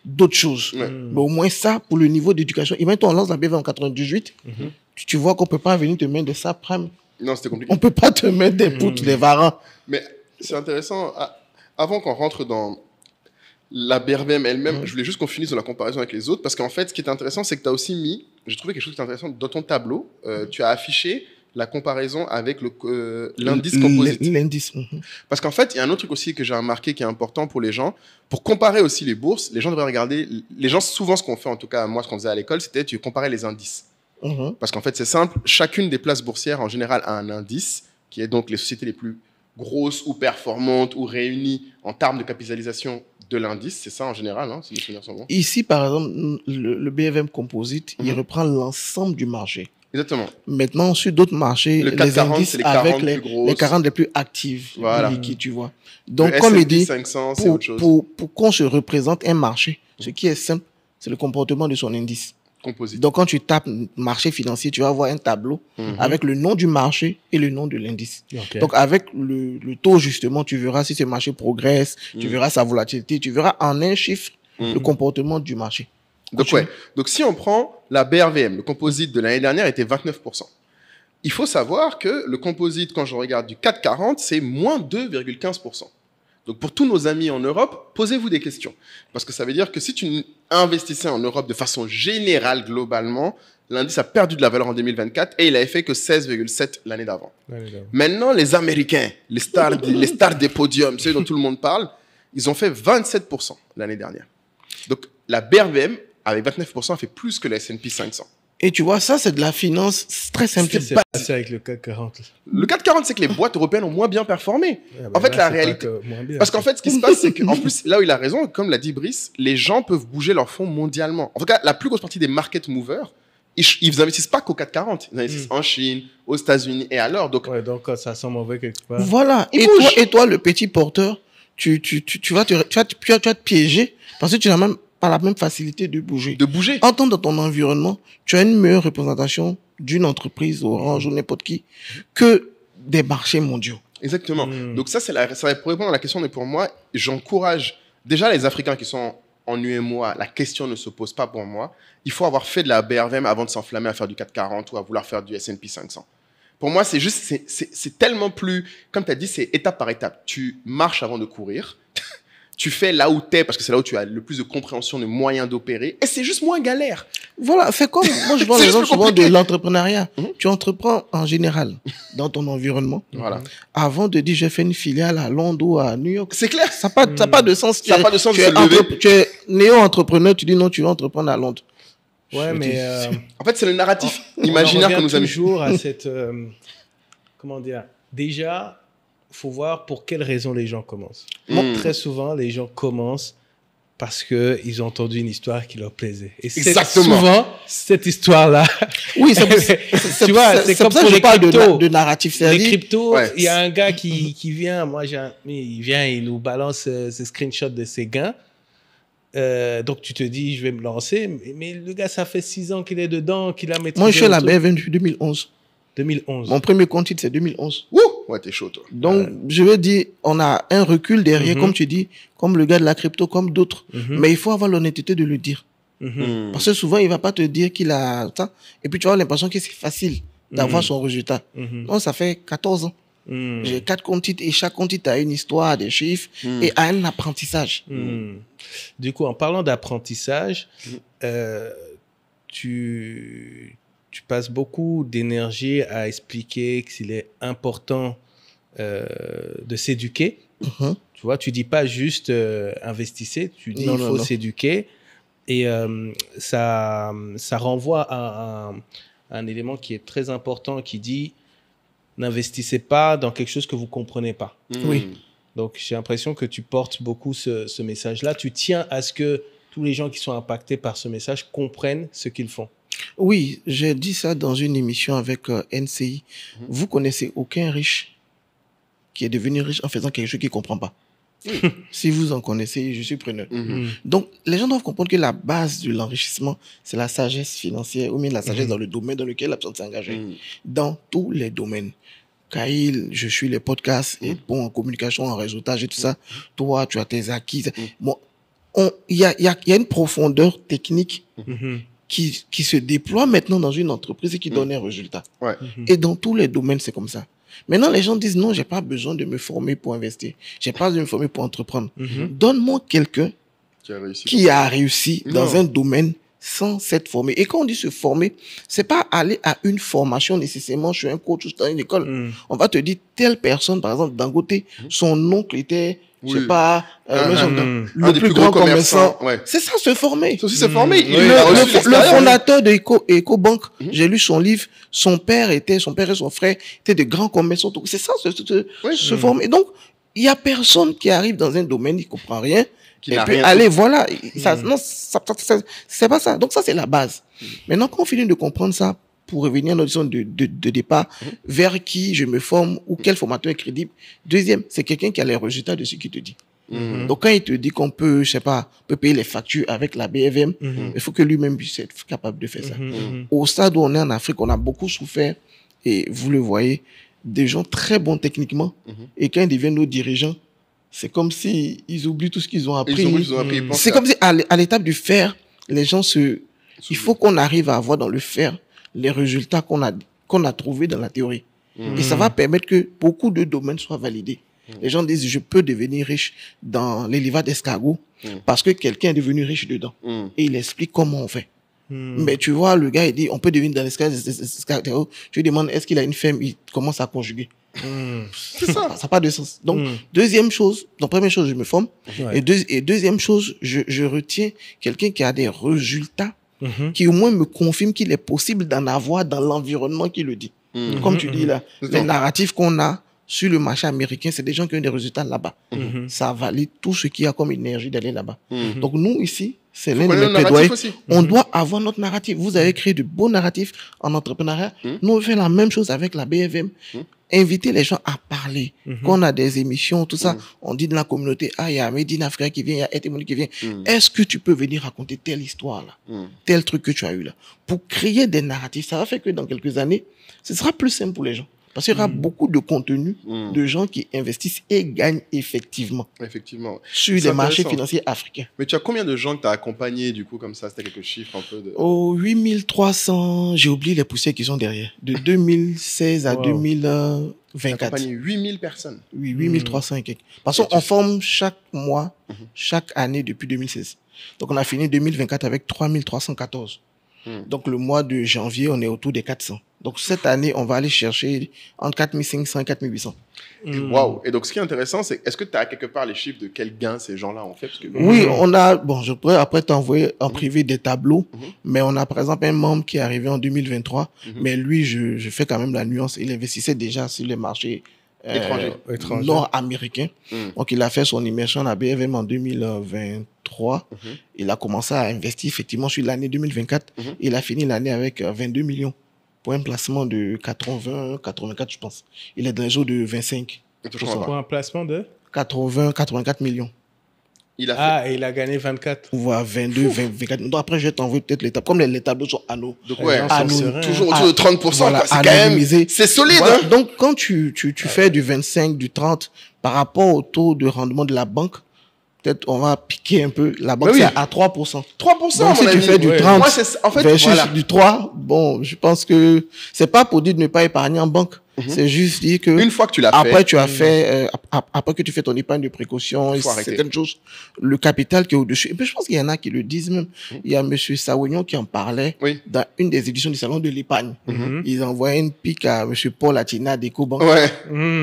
d'autres choses. Ouais. Mais au moins ça, pour le niveau d'éducation. Imagine, on lance la BV en 98. Tu vois qu'on peut pas venir te mettre des subprimes. Non, c'était compliqué. On peut pas te mettre des poutres, des varans. Mais c'est intéressant. Avant qu'on rentre dans la BRVM elle-même, je voulais juste qu'on finisse dans la comparaison avec les autres. Parce qu'en fait, ce qui est intéressant, c'est que tu as aussi mis, j'ai trouvé quelque chose qui est intéressant, dans ton tableau, tu as affiché la comparaison avec l'indice composite. L'indice. Parce qu'en fait, il y a un autre truc aussi que j'ai remarqué qui est important pour les gens. Pour comparer aussi les bourses, les gens devraient regarder. Les gens, souvent, ce qu'on fait, en tout cas, moi, ce qu'on faisait à l'école, c'était tu comparais les indices. Parce qu'en fait, c'est simple. Chacune des places boursières, en général, a un indice, qui est donc les sociétés les plus grosses ou performantes ou réunies en termes de capitalisation de l'indice. C'est ça, en général, hein, si mes souvenirs sont bons. Ici, par exemple, le BFM Composite, il reprend l'ensemble du marché. Exactement. Maintenant, sur d'autres marchés, Le CAC les 40, indices c'est les 40 avec plus grosses. les 40 les plus actifs, Voilà. liquides, tu vois. Donc, Le comme il S&P dit, 500, c'est pour, autre chose. pour qu'on se représente un marché, ce qui est simple, c'est le comportement de son indice. Composite. Donc, quand tu tapes marché financier, tu vas voir un tableau avec le nom du marché et le nom de l'indice. Ok. Donc, avec le taux, justement, tu verras si ce marché progresse, tu verras sa volatilité, tu verras en un chiffre le comportement du marché. Donc, Continue. ouais. Donc, si on prend la BRVM, le composite de l'année dernière était 29%. Il faut savoir que le composite, quand je regarde du 440, c'est moins 2,15%. Donc, pour tous nos amis en Europe, posez-vous des questions. Parce que ça veut dire que si tu investissais en Europe de façon générale, globalement, l'indice a perdu de la valeur en 2024 et il avait fait que 16,7 l'année d'avant. Maintenant, les Américains, les stars des podiums, ceux dont tout le monde parle, ils ont fait 27% l'année dernière. Donc, la BRVM, avec 29%, a fait plus que la S&P 500. Et tu vois, ça, c'est de la finance très simple. Qu'est-ce qui s'est passé avec le CAC 40? Le 440, c'est que les boîtes européennes ont moins bien performé. En fait, la réalité... Parce Parce qu'en fait, ce qui se passe, c'est qu'en plus, là où il a raison, comme l'a dit Brice, les gens peuvent bouger leurs fonds mondialement. En tout cas, la plus grosse partie des market movers, ils n'investissent pas qu'au 440. Ils investissent en Chine, aux États-Unis et alors. Donc, ouais, donc ça sent mauvais quelque part. Voilà. bouge. Et toi, le petit porteur, tu vas te piéger parce que tu n'as même pas la même facilité de bouger. de bouger. En tant dans ton environnement, tu as une meilleure représentation d'une entreprise, Orange ou n'importe qui, que des marchés mondiaux. Exactement. Donc ça pour répondre à la question, mais pour moi, j'encourage déjà les Africains qui sont en UMOA, la question ne se pose pas pour moi. Il faut avoir fait de la BRVM avant de s'enflammer à faire du 440 ou à vouloir faire du S&P 500. Pour moi, c'est juste, c'est tellement plus, comme tu as dit, c'est étape par étape. Tu marches avant de courir. Tu fais là où t'es, parce que c'est là où tu as le plus de compréhension, de moyens d'opérer. Et c'est juste moins galère. Voilà, fais comme, moi je vois les gens souvent de l'entrepreneuriat. Tu entreprends en général dans ton environnement. Voilà. Avant de dire, j'ai fait une filiale à Londres ou à New York. C'est clair. Ça n'a pas de sens. Ça n'a pas de sens de se lever. Tu es néo-entrepreneur, tu dis non, tu vas entreprendre à Londres. Ouais, mais En fait, c'est le narratif on imaginaire en que nous a mis. toujours à cette... comment dire? Déjà, il faut voir pour quelles raisons les gens commencent. Très souvent, les gens commencent parce qu'ils ont entendu une histoire qui leur plaisait. Et c'est Exactement. souvent cette histoire-là. Oui, Tu vois, c'est comme ça pour que je les parle cryptos. de narratif. Les C'est-à-dire, cryptos, Ouais. il y a un gars qui vient, moi j'ai un ami, il vient, il nous balance ses screenshots de ses gains. Donc tu te dis, je vais me lancer. Mais le gars, ça fait 6 ans qu'il est dedans, qu'il a maîtrisé. moi, je suis à la le truc. BFM depuis 2011. 2011. Mon premier compte titre, c'est 2011. Ouh, ouais, t'es chaud, toi. Donc, je veux dire, on a un recul derrière, comme tu dis, comme le gars de la crypto, comme d'autres. Mais il faut avoir l'honnêteté de le dire. Parce que souvent, il va pas te dire qu'il a ça. Et puis, tu as l'impression que c'est facile d'avoir son résultat. Non, ça fait 14 ans. J'ai 4 comptes titres et chaque compte titre a une histoire, des chiffres et a un apprentissage. Du coup, en parlant d'apprentissage, tu passes beaucoup d'énergie à expliquer qu'il est important de s'éduquer. Tu vois, tu dis pas juste investissez, tu dis il faut s'éduquer. Et ça renvoie à un élément qui est très important qui dit n'investissez pas dans quelque chose que vous comprenez pas. Oui. Donc, j'ai l'impression que tu portes beaucoup ce message-là. Tu tiens à ce que tous les gens qui sont impactés par ce message comprennent ce qu'ils font. Oui, j'ai dit ça dans une émission avec NCI. Vous connaissez aucun riche qui est devenu riche en faisant quelque chose qu'il ne comprend pas. Si vous en connaissez, je suis preneur. Donc, les gens doivent comprendre que la base de l'enrichissement, c'est la sagesse financière ou bien la sagesse dans le domaine dans lequel la personne s'est engagée. Dans tous les domaines. Kyle, je suis les podcasts et bon, en communication, en réseautage et tout ça. Toi, tu as tes acquis. Bon, il y a une profondeur technique qui se déploie maintenant dans une entreprise et qui donne un résultat. Ouais. Et dans tous les domaines, c'est comme ça. Maintenant, les gens disent non, j'ai pas besoin de me former pour investir. J'ai pas besoin de me former pour entreprendre. Donne-moi quelqu'un qui a réussi dans un domaine sans s'être formé. Et quand on dit se former, c'est pas aller à une formation nécessairement chez un coach ou dans une école. On va te dire telle personne, par exemple, Dangote, son oncle était, je sais pas, le plus grand commerçant. Ouais. C'est ça, se former. C'est aussi se former. Le fondateur de EcoBank, j'ai lu son livre, son père et son frère étaient de grands commerçants. C'est ça, se former. Donc, il y a personne qui arrive dans un domaine, il comprend rien. Et puis, allez, voilà. Non, c'est pas ça. Donc, ça, c'est la base. Maintenant, quand on finit de comprendre ça, pour revenir à notre notion de départ, vers qui je me forme ou quel formateur est crédible. Deuxième, c'est quelqu'un qui a les résultats de ce qu'il te dit. Donc, quand il te dit qu'on peut, je sais pas, peut payer les factures avec la BFM, il faut que lui-même puisse être capable de faire ça. Au stade où on est en Afrique, on a beaucoup souffert, et vous le voyez, des gens très bons techniquement, et quand ils deviennent nos dirigeants, c'est comme si ils oublient tout ce qu'ils ont appris. C'est comme si à l'étape du faire, les gens il faut qu'on arrive à avoir dans le faire les résultats qu'on a trouvés dans la théorie. Et ça va permettre que beaucoup de domaines soient validés. Les gens disent, je peux devenir riche dans l'élevage d'escargots parce que quelqu'un est devenu riche dedans. Et il explique comment on fait. Mais tu vois, le gars, il dit, on peut devenir dans l'escargot. Tu lui demandes, est-ce qu'il a une femme? Il commence à conjuguer. C'est ça, ça n'a pas de sens. Donc, première chose, je me forme. Et deuxième chose, je retiens quelqu'un qui a des résultats qui au moins me confirme qu'il est possible d'en avoir dans l'environnement qui le dit. Comme tu dis là, les narratifs qu'on a sur le marché américain, c'est des gens qui ont des résultats là-bas. Ça valide tout ce qu'il y a comme énergie d'aller là-bas. Donc nous, ici, c'est l'un de mes plaidoyers. On doit avoir notre narratif. Vous avez créé de beaux narratifs en entrepreneuriat. Nous, on fait la même chose avec la BFM. Inviter les gens à parler. Quand on a des émissions, tout ça, on dit de la communauté, il y a Medine Africa qui vient, il y a Etemoni qui vient. Est-ce que tu peux venir raconter telle histoire là, tel truc que tu as eu là, pour créer des narratifs? Ça va faire que dans quelques années, ce sera plus simple pour les gens. Parce qu'il y aura beaucoup de contenu de gens qui investissent et gagnent effectivement Effectivement. sur les marchés financiers africains. Mais tu as combien de gens que tu as accompagné, du coup, comme ça? C'était quelques chiffres un peu de... Oh, 8300, j'ai oublié les poussières qui sont derrière. De 2016 à 2024. accompagné 8000 personnes. Oui, 8300 et quelques. Parce qu'on forme chaque mois, chaque année depuis 2016. Donc, on a fini 2024 avec 3314. Donc, le mois de janvier, on est autour des 400. Donc, cette année, on va aller chercher entre 4500 et 4800. Waouh! Et donc, ce qui est intéressant, c'est est-ce que tu as quelque part les chiffres de quel gain ces gens-là ont fait? Parce que... Oui, on a, bon, je pourrais après t'envoyer en privé des tableaux, mais on a par exemple un membre qui est arrivé en 2023, mais lui, je fais quand même la nuance, il investissait déjà sur les marchés étrangers. nord-américains. Donc, il a fait son immersion à BFM en 2023. Il a commencé à investir effectivement sur l'année 2024. Il a fini l'année avec 22 millions pour un placement de 80, 84, je pense. Il est dans les eaux de 25. Pour un placement de 80, 84 millions. Il a fait... et il a gagné 24. Voire 22, 24. Donc après, je vais t'envoyer peut-être les tableaux. Comme les tableaux sont anneaux. Donc, ouais, toujours à, autour de 30%. Voilà, c'est quand même... C'est solide, voilà. hein? Donc, quand tu fais du 25, du 30, par rapport au taux de rendement de la banque, peut-être on va piquer un peu. La banque, c'est à 3%. 3%, donc, si tu fais du 30 moi, en fait, versus voilà. du 3, bon, je pense que c'est pas pour dire de ne pas épargner en banque. C'est juste dire que une fois que tu l'as après fait, tu as fait après que tu fais ton épargne de précaution et certaines choses, le capital qui est au-dessus. Et puis je pense qu'il y en a qui le disent même. Il y a monsieur Sawignon qui en parlait dans une des éditions du salon de l'épargne. Ils envoyaient une pique à monsieur Paul Atina d'EcoBank.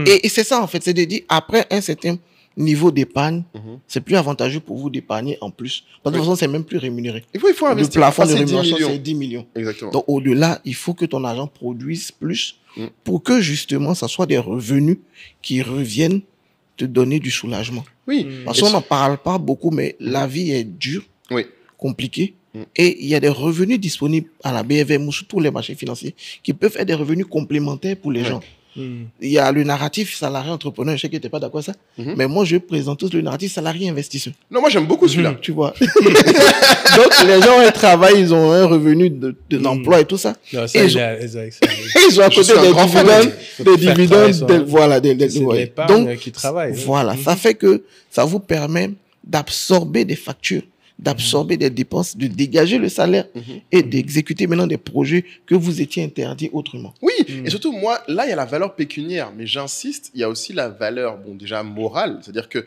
Et c'est ça en fait, c'est de dire après un certain niveau d'épargne, c'est plus avantageux pour vous d'épargner en plus. Parce que de toute façon, c'est même plus rémunéré. Il faut investir. Le plafond de rémunération, 10 c'est 10 millions. Exactement. Donc, au-delà, il faut que ton argent produise plus pour que, justement, ça soit des revenus qui reviennent te donner du soulagement. Oui. Parce qu'on n'en parle pas beaucoup, mais la vie est dure, compliquée. Et il y a des revenus disponibles à la BFM ou sur tous les marchés financiers qui peuvent être des revenus complémentaires pour les gens. Il y a le narratif salarié-entrepreneur, je sais que tu n'es pas d'accord avec ça, mais moi je présente tous le narratif salarié-investisseur. Non, moi j'aime beaucoup celui-là. Tu vois. Donc les gens, ils travaillent, ils ont un revenu d'emploi et tout ça. Non, et ils ont à côté des dividendes, voilà. C'est l'épargne qui travaille. Voilà, ça fait que ça vous permet d'absorber des factures, d'absorber des dépenses, de dégager le salaire et d'exécuter maintenant des projets que vous étiez interdits autrement. Oui, et surtout, moi, là, il y a la valeur pécuniaire, mais j'insiste, il y a aussi la valeur, bon, déjà morale, c'est-à-dire que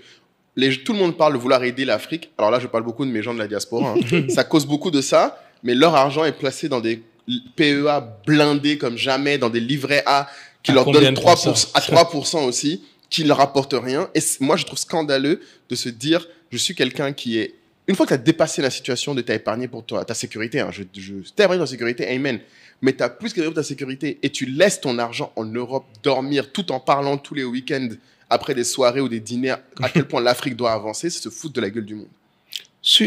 tout le monde parle de vouloir aider l'Afrique. Alors là, je parle beaucoup de mes gens de la diaspora. Ça cause beaucoup de ça, mais leur argent est placé dans des PEA blindés comme jamais, dans des livrets A qui leur donnent 3%, à 3% aussi, qui ne leur apportent rien. Et moi, je trouve scandaleux de se dire, je suis quelqu'un qui est... Une fois que tu as dépassé la situation de t'as épargné pour toi, ta sécurité, hein, t'as épargné ta sécurité, amen, mais tu as plus qu'épargné pour ta sécurité et tu laisses ton argent en Europe dormir tout en parlant tous les week-ends après des soirées ou des dîners à quel point l'Afrique doit avancer, c'est se foutre de la gueule du monde.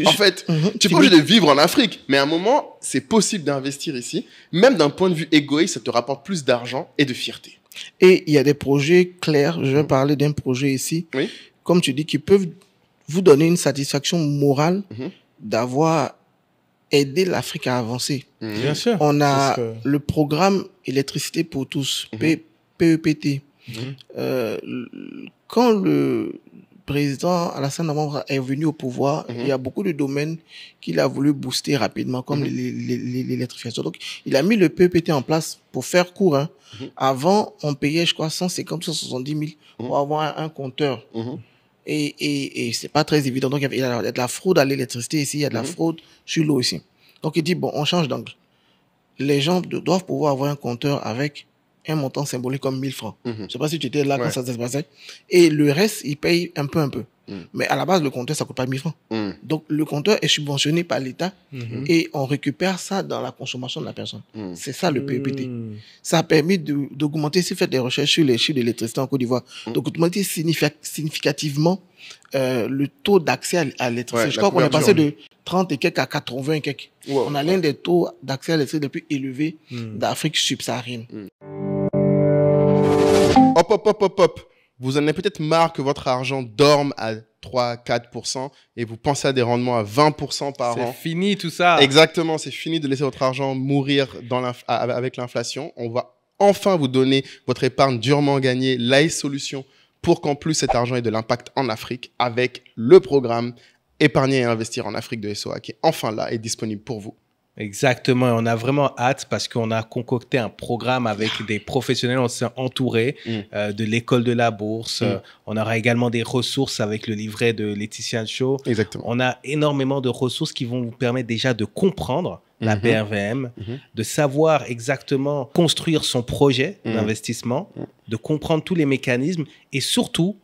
En fait, tu n'es pas obligé de vivre en Afrique, mais à un moment, c'est possible d'investir ici. Même d'un point de vue égoïste, ça te rapporte plus d'argent et de fierté. Et il y a des projets clairs, je vais parler d'un projet ici, comme tu dis, qui peuvent vous donner une satisfaction morale d'avoir aidé l'Afrique à avancer. Bien sûr. On a le programme Électricité pour tous, PEPT. Quand le président Alassane Ouattara est venu au pouvoir, il y a beaucoup de domaines qu'il a voulu booster rapidement, comme l'électrification. Donc, il a mis le PEPT en place pour faire court. Avant, on payait, je crois, 150 ou 170 000 pour avoir un compteur. Et c'est pas très évident. Donc, il y a de la fraude à l'électricité ici, il y a de la fraude sur l'eau ici. Donc, il dit, bon, on change d'angle. Les gens doivent pouvoir avoir un compteur avec un montant symbolique comme 1000 francs. Je sais pas si tu étais là quand ça se passait. Et le reste, ils payent un peu. Mais à la base, le compteur, ça coûte pas 1000 francs. Donc, le compteur est subventionné par l'État et on récupère ça dans la consommation de la personne. C'est ça le PEPT. Ça a permis d'augmenter, si vous faites des recherches sur les chiffres de l'électricité en Côte d'Ivoire, d'augmenter significativement le taux d'accès à l'électricité. Je crois qu'on est passé de 30 et quelques à 80 et quelques. On a l'un des taux d'accès à l'électricité les plus élevés d'Afrique subsaharienne. Hop. Vous en avez peut-être marre que votre argent dorme à 3-4% et vous pensez à des rendements à 20% par an. C'est fini tout ça. Exactement, c'est fini de laisser votre argent mourir avec l'inflation. On va enfin vous donner votre épargne durement gagnée, l'AS Solutions, pour qu'en plus cet argent ait de l'impact en Afrique avec le programme Épargner et investir en Afrique de SOA qui est enfin là et disponible pour vous. Exactement, on a vraiment hâte parce qu'on a concocté un programme avec des professionnels, on s'est entouré de l'école de la bourse, on aura également des ressources avec le livret de Laetitia Cho. Exactement. On a énormément de ressources qui vont vous permettre déjà de comprendre la BRVM, de savoir exactement construire son projet d'investissement, de comprendre tous les mécanismes et surtout,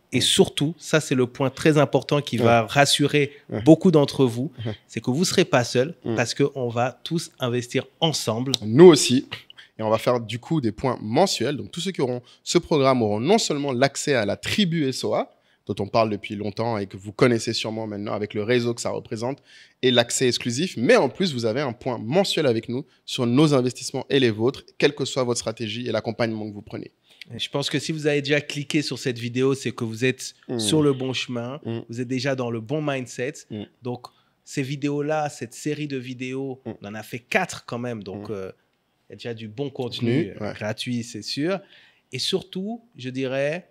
ça c'est le point très important qui va rassurer beaucoup d'entre vous, c'est que vous ne serez pas seul parce qu'on va tous investir ensemble. Nous aussi. Et on va faire du coup des points mensuels. Donc tous ceux qui auront ce programme auront non seulement l'accès à la tribu SOA, dont on parle depuis longtemps et que vous connaissez sûrement maintenant avec le réseau que ça représente et l'accès exclusif, mais en plus, vous avez un point mensuel avec nous sur nos investissements et les vôtres, quelle que soit votre stratégie et l'accompagnement que vous prenez. Et je pense que si vous avez déjà cliqué sur cette vidéo, c'est que vous êtes sur le bon chemin, vous êtes déjà dans le bon mindset. Donc, ces vidéos-là, cette série de vidéos, on en a fait 4 quand même, donc il y a déjà du bon contenu gratuit, c'est sûr. Et surtout, je dirais...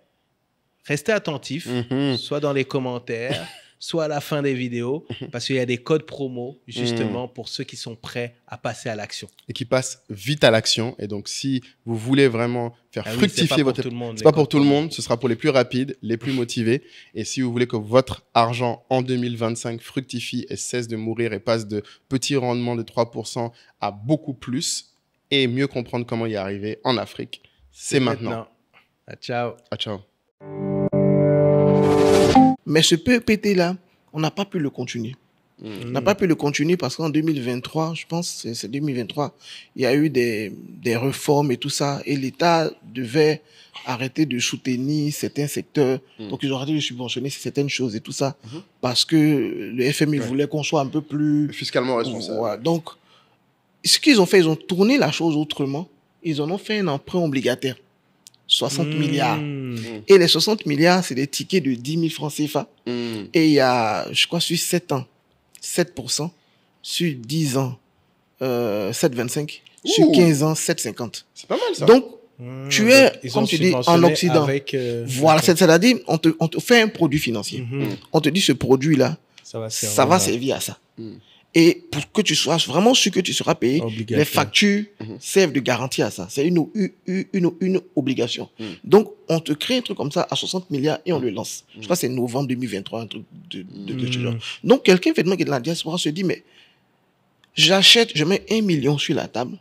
Restez attentifs, soit dans les commentaires, soit à la fin des vidéos, parce qu'il y a des codes promo, justement, pour ceux qui sont prêts à passer à l'action. Et qui passent vite à l'action. Et donc, si vous voulez vraiment faire fructifier votre... C'est pas pour tout le monde, ce sera pour les plus rapides, les plus motivés. Et si vous voulez que votre argent en 2025 fructifie et cesse de mourir et passe de petits rendements de 3% à beaucoup plus, et mieux comprendre comment y arriver en Afrique, c'est maintenant. Ciao. Ciao. Mais ce PEPT-là, on n'a pas pu le continuer. On n'a pas pu le continuer parce qu'en 2023, je pense, c'est 2023, il y a eu des réformes et tout ça, et l'État devait arrêter de soutenir certains secteurs. Donc, ils ont arrêté de subventionner certaines choses et tout ça, parce que le FMI voulait qu'on soit un peu plus... fiscalement responsable. Voilà. Donc, ce qu'ils ont fait, ils ont tourné la chose autrement. Ils en ont fait un emprunt obligataire. 60 milliards. Et les 60 milliards, c'est des tickets de 10 000 francs CFA. Et il y a, je crois, sur 7 ans, 7%. Sur 10 ans, 7,25. Sur 15 ans, 7,50. C'est pas mal, ça. Donc, tu es, comme tu dis, en Occident. Voilà, c'est-à-dire, on te fait un produit financier. On te dit, ce produit-là, ça va servir à ça. Et pour que tu sois vraiment sûr que tu seras payé, les factures servent de garantie à ça. C'est une obligation. Donc, on te crée un truc comme ça à 60 milliards et on le lance. Je crois que c'est novembre 2023, un truc de ce genre. Donc, quelqu'un, effectivement, qui est dans la diaspora se dit, mais j'achète, je mets 1 million sur la table.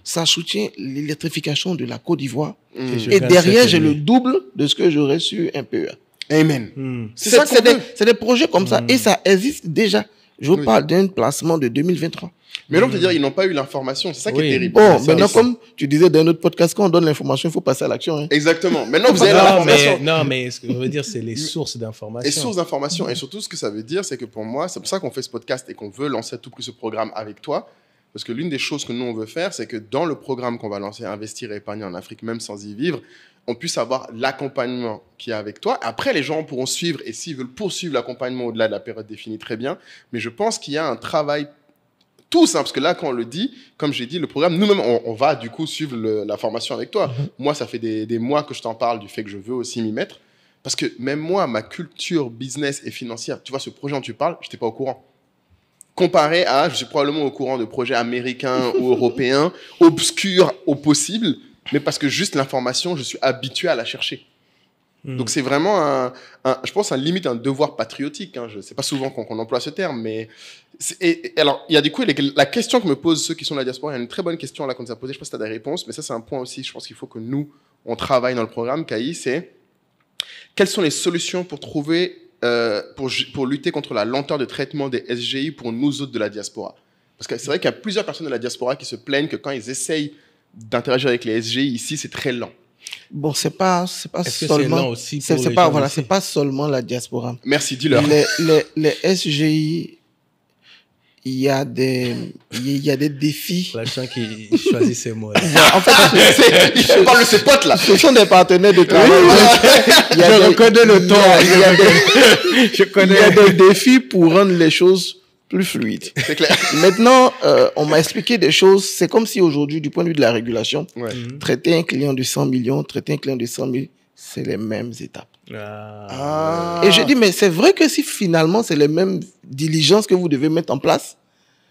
Ça soutient l'électrification de la Côte d'Ivoire. Et derrière, j'ai le double de ce que j'aurais sur un PEA. Amen. C'est des projets comme ça et ça existe déjà. Je vous parle d'un placement de 2023. Mais donc, c'est-à-dire, ils n'ont pas eu l'information. C'est ça qui est terrible. Bon, maintenant, comme tu disais dans notre podcast, quand on donne l'information, il faut passer à l'action. Hein. Exactement. Maintenant, vous avez l'information. Non, mais ce que je veux dire, c'est les sources d'information. Les sources d'information. Et surtout, ce que ça veut dire, c'est que pour moi, c'est pour ça qu'on fait ce podcast et qu'on veut lancer à tout prix ce programme avec toi. Parce que l'une des choses que nous, on veut faire, c'est que dans le programme qu'on va lancer, Investir et épargner en Afrique, même sans y vivre, on puisse avoir l'accompagnement qui est avec toi. Après, les gens pourront suivre, et s'ils veulent poursuivre l'accompagnement au-delà de la période définie, très bien. Mais je pense qu'il y a un travail, tous, parce que là, quand on le dit, comme j'ai dit, le programme, nous-mêmes, on va du coup suivre la formation avec toi. Moi, ça fait des mois que je t'en parle du fait que je veux aussi m'y mettre. Parce que même moi, ma culture business et financière, tu vois, ce projet dont tu parles, je n'étais pas au courant. Comparé à, je suis probablement au courant de projets américains ou européens, obscurs au possible, mais parce que juste l'information, je suis habitué à la chercher. Donc c'est vraiment je pense, limite un devoir patriotique. Hein. C'est pas souvent qu'on emploie ce terme, mais alors il y a du coup la question que me posent ceux qui sont de la diaspora. Il y a une très bonne question là qu'on nous a posée. Je sais pas si tu as des réponses, mais ça c'est un point aussi. Je pense qu'il faut que nous on travaille dans le programme KI. C'est quelles sont les solutions pour trouver pour lutter contre la lenteur de traitement des SGI pour nous autres de la diaspora. Parce que c'est vrai qu'il y a plusieurs personnes de la diaspora qui se plaignent que quand ils essayent d'interagir avec les SGI ici, c'est très lent. Bon, c'est pas seulement c'est pas seulement la diaspora. Merci, dis-leur. Les SGI, il y a des défis. La gens qui choisissent ces mots. En fait, je parle de ses potes là. Ce sont des partenaires de travail. Je reconnais le ton. Il y a des défis pour rendre les choses plus fluide. C'est clair. Maintenant, on m'a expliqué des choses. C'est comme si aujourd'hui, du point de vue de la régulation, Ouais. traiter un client de 100 millions, traiter un client de 100 000, c'est les mêmes étapes. Ah. Et je dis, mais c'est vrai que si finalement c'est les mêmes diligences que vous devez mettre en place,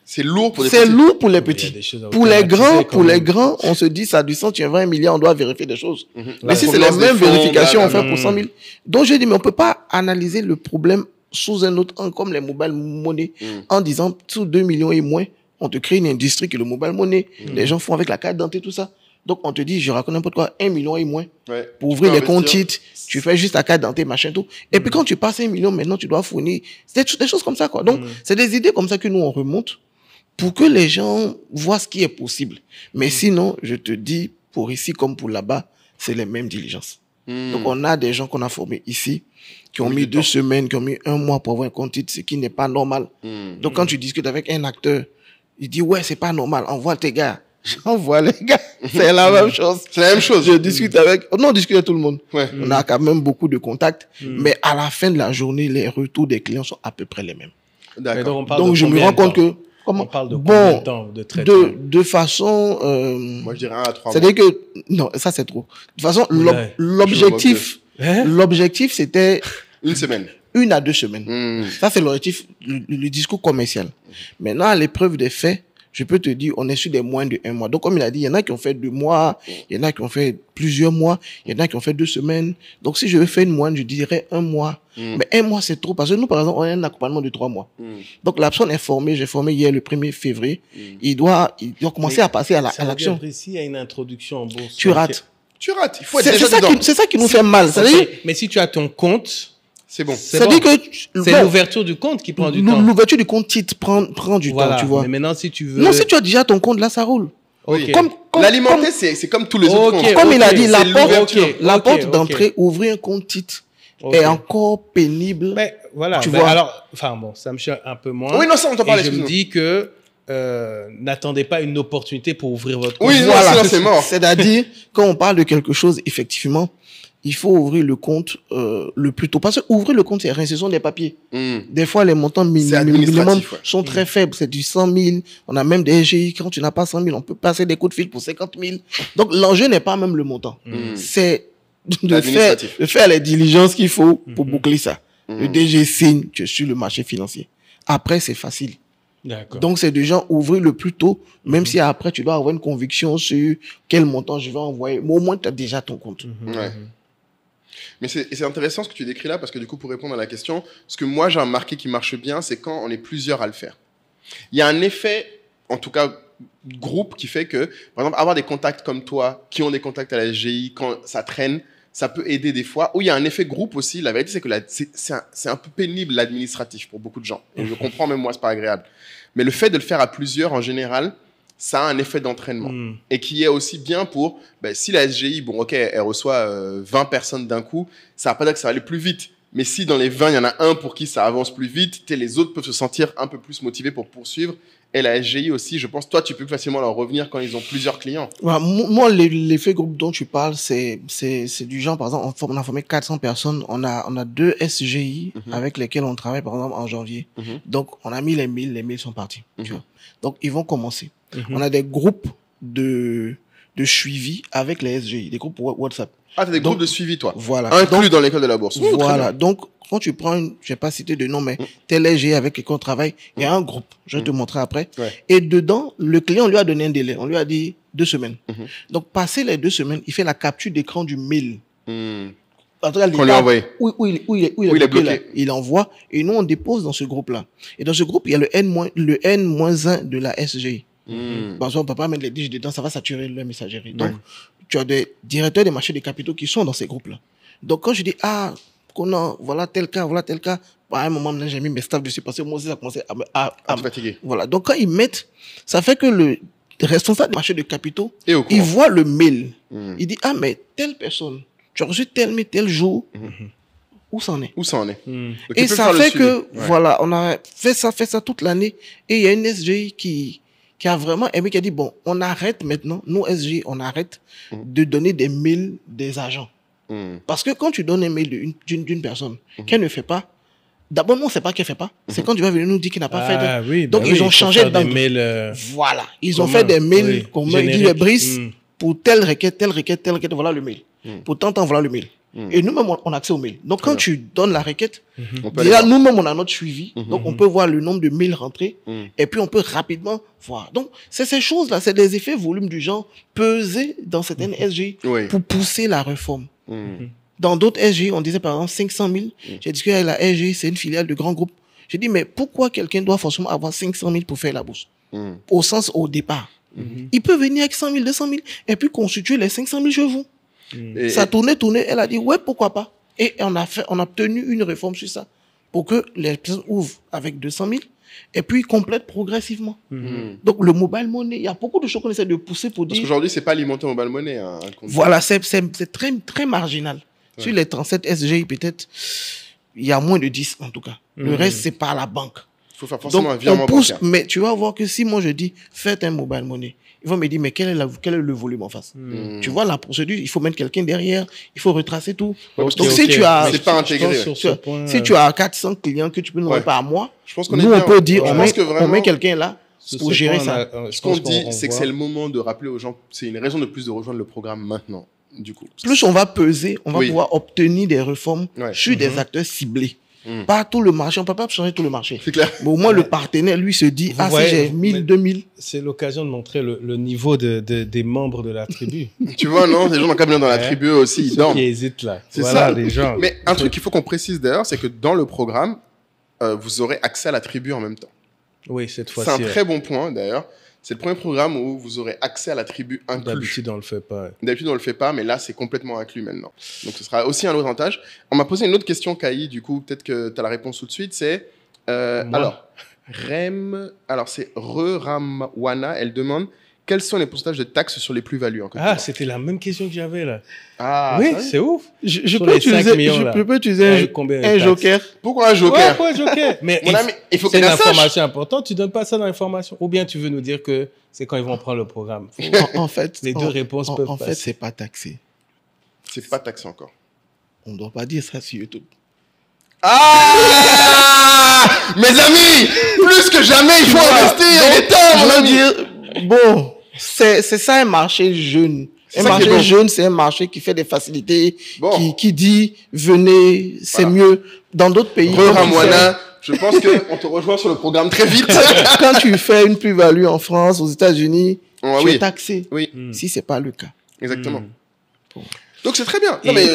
C'est lourd pour des c'est petits. lourd pour les Il y a petits. des choses à Pour les automatiser quand même. grands, on se dit, ça a du sens, tu investis 1 milliard, on doit vérifier des choses. Mhm. Mais si c'est les provenance des mêmes fonds, vérifications, on fait blablabla. pour 100 000. Donc j'ai dit, mais on peut pas analyser le problème sous un autre angle, comme les mobile money, en disant, sous 2 millions et moins, on te crée une industrie qui est le mobile money. Les gens font avec la carte d'identité, tout ça. Donc on te dit, je raconte n'importe quoi, 1 million et moins. Ouais. Pour Tu ouvrir peux les comptes investir. titres, tu fais juste la carte d'identité, machin, tout. Et puis quand tu passes 1 million, maintenant, tu dois fournir des choses comme ça, quoi. Donc, c'est des idées comme ça que nous, on remonte pour que les gens voient ce qui est possible. Mais sinon, je te dis, pour ici comme pour là-bas, c'est les mêmes diligences. Donc, on a des gens qu'on a formés ici, qui ont mis 2 semaines, qui ont mis 1 mois pour avoir un compte titre, ce qui n'est pas normal. Donc, quand tu discutes avec un acteur, il dit, ouais, c'est pas normal, envoie tes gars. J'envoie les gars. C'est la même chose. C'est la même chose. Je discute avec, non, on discute avec tout le monde. Ouais. On a quand même beaucoup de contacts, mais à la fin de la journée, les retours des clients sont à peu près les mêmes. Mais D'accord. on parle Donc, de je me combien rends de compte temps? que, comment, On parle de combien de temps de traitement? de façon, Moi, je dirais 1 à 3 mois. c'est-à-dire que, non, ça c'est trop. De toute façon, Ouais. l'objectif, Hein? l'objectif, c'était 1 semaine. 1 à 2 semaines. Hmm. Ça, c'est l'objectif, le discours commercial. Maintenant, à l'épreuve des faits, je peux te dire, on est sur des moins de 1 mois. Donc, comme il a dit, il y en a qui ont fait 2 mois, il y en a qui ont fait plusieurs mois, il y en a qui ont fait 2 semaines. Donc, si je veux faire une moyenne, je dirais 1 mois. Mais 1 mois, c'est trop. Parce que nous, par exemple, on a un accompagnement de 3 mois. Donc, la personne est formée, j'ai formé hier le 1er février. Il doit commencer Mais à passer à Ça veut l'action. dire ici, il y a une introduction en bourse. Tu rates. Tu rates. Il faut être C'est déjà ça, dedans. c'est ça qui nous fait mal. Ok, C'est-à-dire, mais si tu as ton compte, C'est bon. c'est c'est-à-dire bon. que C'est bon, l'ouverture du compte qui prend du temps. l'ouverture du compte titre prend du Voilà. temps, tu vois. Mais maintenant, si tu veux. Non, si tu as déjà ton compte, là, ça roule. Ok. Comme L'alimenter, c'est comme tous les autres Ok. comptes. comme il a dit, c'est la l'ouverture. porte Ok. d'entrée, ouvrir un compte titre Ok. est encore pénible. Mais voilà. Tu Ben vois. alors, enfin bon, ça me choque un peu moins. Oui, non, ça, on t'en Et parle, je me excuse-nous. dis que n'attendez pas une opportunité pour ouvrir votre compte. Oui, non, sinon c'est mort. C'est-à-dire, quand on parle de quelque chose, effectivement, il faut ouvrir le compte le plus tôt. Parce que ouvrir le compte, c'est rien, ce sont des papiers. Hmm. Des fois, les montants C'est minimum administratif, ouais. sont très faibles. C'est du 100 000. On a même des SGI. Quand tu n'as pas 100 000, on peut passer des coups de fil pour 50 000. Donc, l'enjeu n'est pas même le montant. C'est L'administratif. de faire les diligences qu'il faut pour boucler ça. Le DG signe, tu es sur le marché financier. Après, c'est facile. D'accord. Donc, c'est de gens ouvrir le plus tôt, même si après, tu dois avoir une conviction sur quel montant je vais envoyer. Mais au moins, tu as déjà ton compte. Ouais. Mais c'est intéressant ce que tu décris là, parce que du coup, pour répondre à la question, ce que moi j'ai remarqué qui marche bien, c'est quand on est plusieurs à le faire. Il y a un effet, en tout cas, groupe qui fait que, par exemple, avoir des contacts comme toi, qui ont des contacts à la SGI, quand ça traîne, ça peut aider des fois. Ou il y a un effet groupe aussi. La vérité, c'est que c'est un peu pénible l'administratif pour beaucoup de gens. Et je comprends, même moi, c'est pas agréable. Mais le fait de le faire à plusieurs, en général, ça a un effet d'entraînement. Et qui est aussi bien pour, ben, si la SGI, bon, ok, elle reçoit 20 personnes d'un coup, ça ne va pas dire que ça va aller plus vite. Mais si dans les 20, il y en a un pour qui ça avance plus vite, les autres peuvent se sentir un peu plus motivés pour poursuivre. Et la SGI aussi, je pense, toi, tu peux facilement leur revenir quand ils ont plusieurs clients. Voilà, moi, l'effet groupe dont tu parles, c'est du genre, par exemple, on a formé 400 personnes, on a 2 SGI avec lesquels on travaille, par exemple, en janvier. Donc, on a mis les 1000 sont partis. Tu vois. Donc, ils vont commencer. On a des groupes de suivi avec les SGI, des groupes WhatsApp. Ah, tu as des Donc, groupes de suivi, toi. Voilà. Inclus Donc, dans l'école de la bourse. Très voilà. bien. Donc, quand tu prends une, je vais pas citer de nom, mais tel SGI avec lequel on travaille, il y a un groupe. Je vais te montrer après. Ouais. Et dedans, le client lui a donné un délai. On lui a dit 2 semaines. Donc, passé les 2 semaines, il fait la capture d'écran du mail. En tout cas, Qu'on lui a envoyé. où il est il est bloqué. là. Il envoie et nous on dépose dans ce groupe-là. Et dans ce groupe, il y a le N-1 de la SGI. Parce qu'on ne peut pas mettre les digits dedans, ça va saturer leur messagerie. Donc, tu as des directeurs des marchés des capitaux qui sont dans ces groupes-là. Donc, quand je dis, Conan, voilà tel cas, à un moment, j'ai mis mes staffs dessus parce que moi aussi, ça commençait à me fatiguer. Voilà. Donc, quand ils mettent, ça fait que le responsable des marchés de capitaux, Et au il courant. voit le mail. Il dit, mais telle personne, tu as reçu tel mail, tel jour, où ça en est? Où ça en est? Donc, Et ils peuvent ça faire le fait suivi. que, Ouais. voilà, on a fait ça toute l'année. Et il y a une SGI qui a vraiment aimé, qui a dit, bon, on arrête maintenant, nous SGI, on arrête de donner des mails des agents. Parce que quand tu donnes un mail d'une personne qu'elle ne fait pas, D'abord, non, c'est pas qu'elle fait pas. C'est quand tu vas venir nous dire qu'il n'a pas fait. Ah oui, Donc, bah ils oui, ont pour changé faire des d'angle. mails, Voilà. Ils ont communs. fait des mails Oui, communs. Ils disent, génériques. Brice, pour telle requête, voilà le mail. Pour tant, voilà le mail. Et nous-mêmes, on a accès au mail. Donc, quand tu donnes la requête, On peut aller déjà, voir. nous-mêmes, on a notre suivi. Donc, on peut voir le nombre de mails rentrés. Et puis, on peut rapidement voir. Donc, c'est ces choses-là, c'est des effets volume du genre peser dans certaines SGI Oui. pour pousser la réforme. Dans d'autres SGI, on disait par exemple 500 000. J'ai discuté avec la SGI, c'est une filiale de grands groupes. J'ai dit, mais pourquoi quelqu'un doit forcément avoir 500 000 pour faire la bourse? Au sens, au départ. Il peut venir avec 100 000, 200 000 et puis constituer les 500 000 chevaux. Et- Ça tournait. Elle a dit, ouais, pourquoi pas? Et on a obtenu une réforme sur ça pour que les personnes ouvrent avec 200 000 et puis complètent progressivement. Donc, le mobile money, il y a beaucoup de choses qu'on essaie de pousser pour Parce dire, qu'aujourd'hui, c'est pas alimenté en mobile money. Un compte. voilà, c'est très, très marginal. Sur les 37 SGI, peut-être, il y a moins de 10 en tout cas. Le reste, c'est par la banque. Il faut faire forcément un Donc, virement on pousse, bancaire. mais tu vas voir que si moi je dis, faites un mobile money, ils vont me dire, mais quel est le volume en face? Tu vois la procédure, il faut mettre quelqu'un derrière, il faut retracer tout. parce Donc, que si tu as, c'est pas intégré. Sur tu ce vois, point, si tu as 400 clients que tu peux nous envoyer Ouais. par mois, Je pense qu'on nous, est bien. on peut dire, Je on pense met, que vraiment- on met quelqu'un là sur pour ce gérer point, ça. je Ce qu'on pense dit, on c'est que voit- c'est le moment de rappeler aux gens, c'est une raison de plus de rejoindre le programme maintenant, du coup. Plus on va peser, on va Oui. pouvoir obtenir des réformes Ouais. sur des acteurs ciblés. Pas tout le marché, on ne peut pas changer tout le marché. C'est clair. Mais au moins, le partenaire, lui, se dit, Vous ah, voyez, si j'ai 1000, mais- 2000. C'est l'occasion de montrer le niveau des membres de la tribu. Tu vois, non, les gens n'ont qu'à venir dans la Ouais. tribu eux aussi, ils Ceux dorment. qui hésitent là. C'est Voilà, ça. les gens. Mais un truc qu'il faut qu'on précise d'ailleurs, c'est que dans le programme, vous aurez accès à la tribu en même temps. Oui, cette C'est fois-ci. un très bon point d'ailleurs. C'est le premier programme où vous aurez accès à la tribu inclus. D'habitude, on le fait pas. D'habitude, on ne le fait pas, mais là, c'est complètement inclus maintenant. Donc, ce sera aussi un autre avantage. On m'a posé une autre question, Kai, du coup, peut-être que tu as la réponse tout de suite. C'est. Alors, c'est Ramawana, elle demande quels sont les pourcentages de taxes sur les plus-values en Côte Ah, d'Ivoire. c'était la même question que j'avais là. Ah, Oui, ça, c'est ouf. Je Sur peux les 5 utiliser, millions, là. je peux utiliser Combien de un taxes joker. pourquoi un joker Ouais, joker. Mais Mon ami, il faut c'est que une tu sache. information importante. Tu donnes pas ça dans l'information. Ou bien tu veux nous dire que c'est quand ils vont prendre le programme. En fait, Les deux réponses peuvent En fait, passer. c'est pas taxé. C'est pas taxé encore. On ne doit pas dire ça sur YouTube. Ah mes amis, plus que jamais, il faut investir. Il est temps, mon Je veux ami. dire, bon, c'est ça un marché jeune. C'est Un ça qui est marché bon. jeune, c'est un marché qui fait des facilités, Bon. qui dit venez, c'est Voilà. mieux. Dans d'autres pays, Ramwana, je pense qu'on te rejoint sur le programme très vite. quand tu fais une plus-value en France, aux États-Unis, Ouais, tu oui. es taxé. Oui, Si c'est pas le cas. exactement. Donc c'est très bien. Non, mais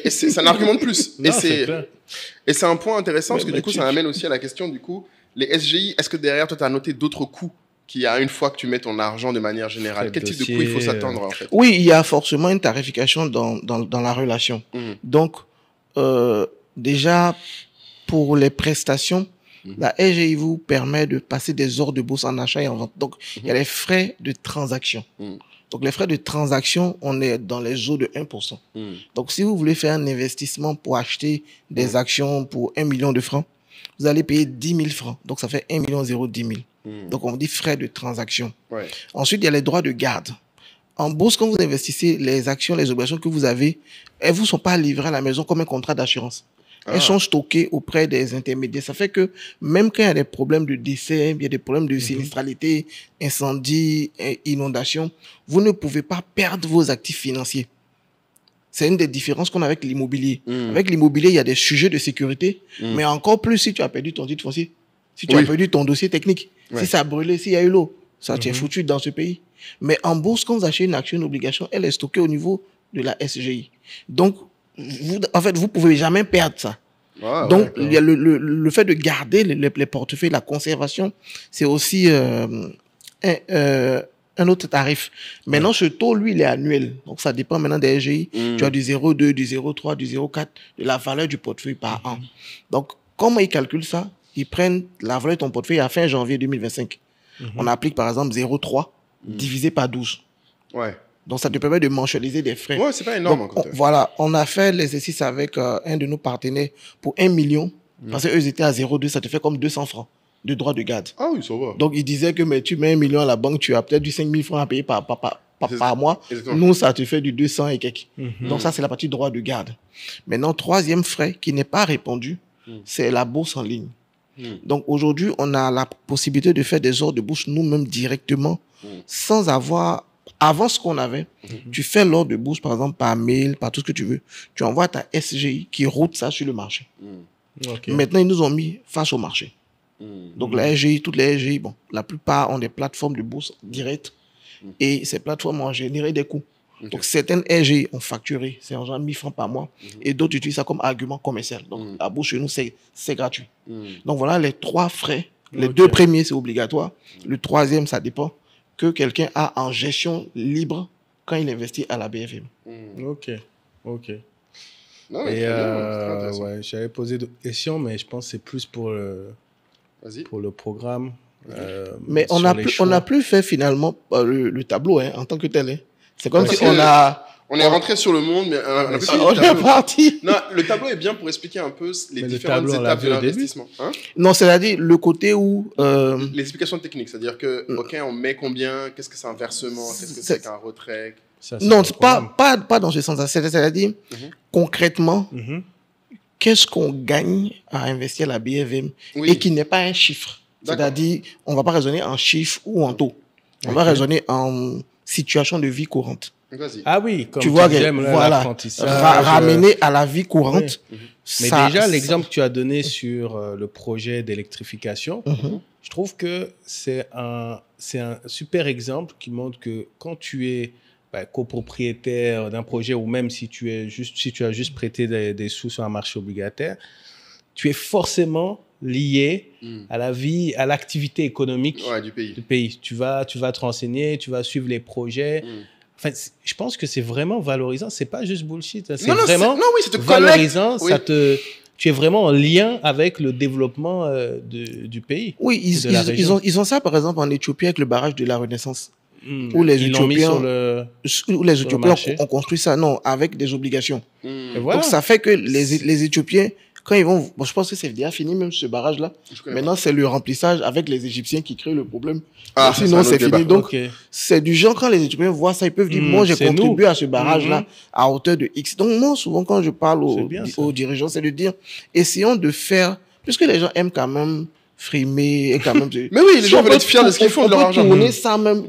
c'est un argument de plus. Non, c'est clair. Et c'est un point intéressant parce que Mais du coup, ça amène aussi à la question du coup, les SGI, est-ce que derrière toi, tu as noté d'autres coûts qu'il y a une fois que tu mets ton argent de manière générale? Frais de Quel type de dossier, coûts il faut s'attendre en fait? Oui, il y a forcément une tarification dans la relation. Mhm. Donc, déjà, pour les prestations, la SGI vous permet de passer des ordres de bourse en achat et en vente. Donc, il y a les frais de transaction. Donc, les frais de transaction, on est dans les eaux de 1%. Donc, si vous voulez faire un investissement pour acheter des actions pour 1 million de francs, vous allez payer 10 000 francs. Donc, ça fait 1 million 010 000. Donc, on dit frais de transaction. Ouais. Ensuite, il y a les droits de garde. En bourse, quand vous investissez, les actions, les obligations que vous avez, elles ne vous sont pas livrées à la maison comme un contrat d'assurance. Elles sont stockées auprès des intermédiaires. Ça fait que même quand il y a des problèmes de décès, il y a des problèmes de sinistralité, incendie, inondation, vous ne pouvez pas perdre vos actifs financiers. C'est une des différences qu'on a avec l'immobilier. Avec l'immobilier, il y a des sujets de sécurité, mais encore plus si tu as perdu ton titre foncier, si tu as perdu ton dossier technique, si ça a brûlé, s'il y a eu l'eau, ça tu es foutu dans ce pays. Mais en bourse, quand vous achetez une action, une obligation, elle est stockée au niveau de la SGI. Donc, en fait, vous ne pouvez jamais perdre ça. Ah, ouais, Donc, d'accord. il y a le fait de garder les portefeuilles, la conservation, c'est aussi un autre tarif. Maintenant, ce taux, lui, il est annuel. Donc, ça dépend maintenant des SGI. Tu as du 0,2, du 0,3, du 0,4, de la valeur du portefeuille par an. Donc, comment ils calculent ça? Ils prennent la valeur de ton portefeuille à fin janvier 2025. On applique, par exemple, 0,3 divisé par 12. Ouais. Donc, ça te permet de mensualiser des frais. Ouais, c'est pas énorme Donc, encore. voilà, on a fait l'exercice avec un de nos partenaires pour 1 million. Parce qu'eux étaient à 0,2, ça te fait comme 200 francs de droits de garde. Ah oui, ça va. Donc, il disait que mais tu mets 1 million à la banque, tu as peut-être du 5 000 francs à payer par mois. Exactement. Nous, ça te fait du 200 et quelques. Donc, ça, c'est la partie droit de garde. Maintenant, troisième frais qui n'est pas répondu, c'est la bourse en ligne. Donc aujourd'hui, on a la possibilité de faire des ordres de bourse nous-mêmes directement, sans avoir... Avant ce qu'on avait, tu fais l'ordre de bourse, par exemple, par mail, par tout ce que tu veux. Tu envoies ta SGI qui route ça sur le marché. Okay. Maintenant, ils nous ont mis face au marché. Donc, la SGI, toutes les SGI, bon, la plupart ont des plateformes de bourse directes et ces plateformes ont généré des coûts. Donc, certaines SGI ont facturé, c'est en genre 1000 francs par mois et d'autres utilisent ça comme argument commercial. Donc, la bourse chez nous, c'est gratuit. Donc, voilà les 3 frais. Les 2 premiers, c'est obligatoire. Le 3e, ça dépend que quelqu'un a en gestion libre quand il investit à la BFM. Ok. Non, Et ouais, j'avais posé d'autres questions, mais je pense que c'est plus pour le programme. Mais on n'a plus fait finalement le tableau en tant que tel. C'est comme si on est rentré sur le monde, mais on est parti. Non, le tableau est bien pour expliquer un peu les différentes étapes de l'investissement. Non, c'est-à-dire le côté où... Les explications techniques, c'est-à-dire que, OK, on met combien, qu'est-ce que c'est un versement, qu'est-ce que c'est qu'un retrait. Non, pas dans ce sens-là. C'est-à-dire, concrètement, qu'est-ce qu'on gagne à investir à la BFM et qui n'est pas un chiffre. C'est-à-dire, on ne va pas raisonner en chiffre ou en taux. On va raisonner en situation de vie courante. Ah oui, comme tu vois, voilà, ramener à la vie courante. Mais déjà, l'exemple que tu as donné sur le projet d'électrification, je trouve que c'est un super exemple qui montre que quand tu es copropriétaire d'un projet ou même si tu as juste prêté des sous sur un marché obligataire, tu es forcément lié à la vie, à l'activité économique du pays. Tu vas te renseigner, tu vas suivre les projets. Enfin, je pense que c'est vraiment valorisant. C'est pas juste bullshit. C'est vraiment valorisant. Tu es vraiment en lien avec le développement du pays. Oui, ils ont ça, par exemple, en Éthiopie avec le barrage de la Renaissance. Où les Éthiopiens ont construit ça, avec des obligations. Donc, ça fait que les Éthiopiens, quand ils vont... Bon, je pense que c'est déjà fini, même ce barrage-là. Maintenant, c'est le remplissage avec les Égyptiens qui créent le problème. Sinon, c'est fini. Donc, c'est du genre, quand les Éthiopiens voient ça, ils peuvent dire, moi, j'ai contribué à ce barrage-là à hauteur de X. Donc, moi, souvent, quand je parle aux dirigeants, c'est de dire, essayons de faire... Puisque les gens aiment quand même frimer et quand même... Mais oui, les gens veulent être fiers de ce qu'ils font de leur argent. On peut tourner ça même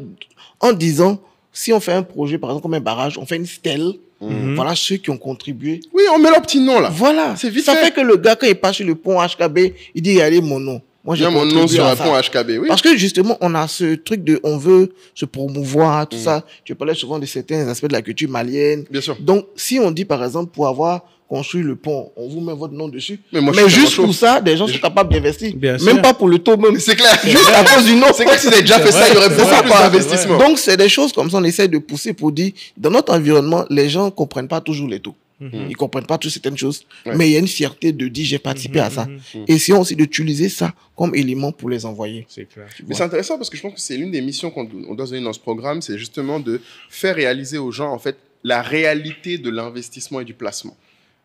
en disant, si on fait un projet, par exemple, comme un barrage, on fait une stèle. Voilà ceux qui ont contribué. Oui, on met leur petit nom là. Voilà. C'est vite ça fait que le gars, quand il passe sur le pont HKB, il dit, allez, mon nom. Moi, j'ai mon nom sur un pont HKB, oui. Parce que justement, on a ce truc de, on veut se promouvoir, tout ça. Tu parlais souvent de certains aspects de la culture malienne. Bien sûr. Donc, si on dit, par exemple, pour avoir construit le pont, on vous met votre nom dessus. Mais juste pour ça, des gens sont capables d'investir. Même pas pour le taux même. C'est clair. Juste à cause du nom. C'est clair que si vous avez déjà fait ça, il y aurait beaucoup plus d'investissement. Donc, c'est des choses comme ça, on essaie de pousser pour dire, dans notre environnement, les gens ne comprennent pas toujours les taux. Ils ne comprennent pas toutes certaines choses. Mais il y a une fierté de dire, j'ai participé à ça. Essayons aussi d'utiliser ça comme élément pour les envoyer. C'est clair. Mais c'est intéressant parce que je pense que c'est l'une des missions qu'on doit donner dans ce programme, c'est justement de faire réaliser aux gens, en fait, la réalité de l'investissement et du placement.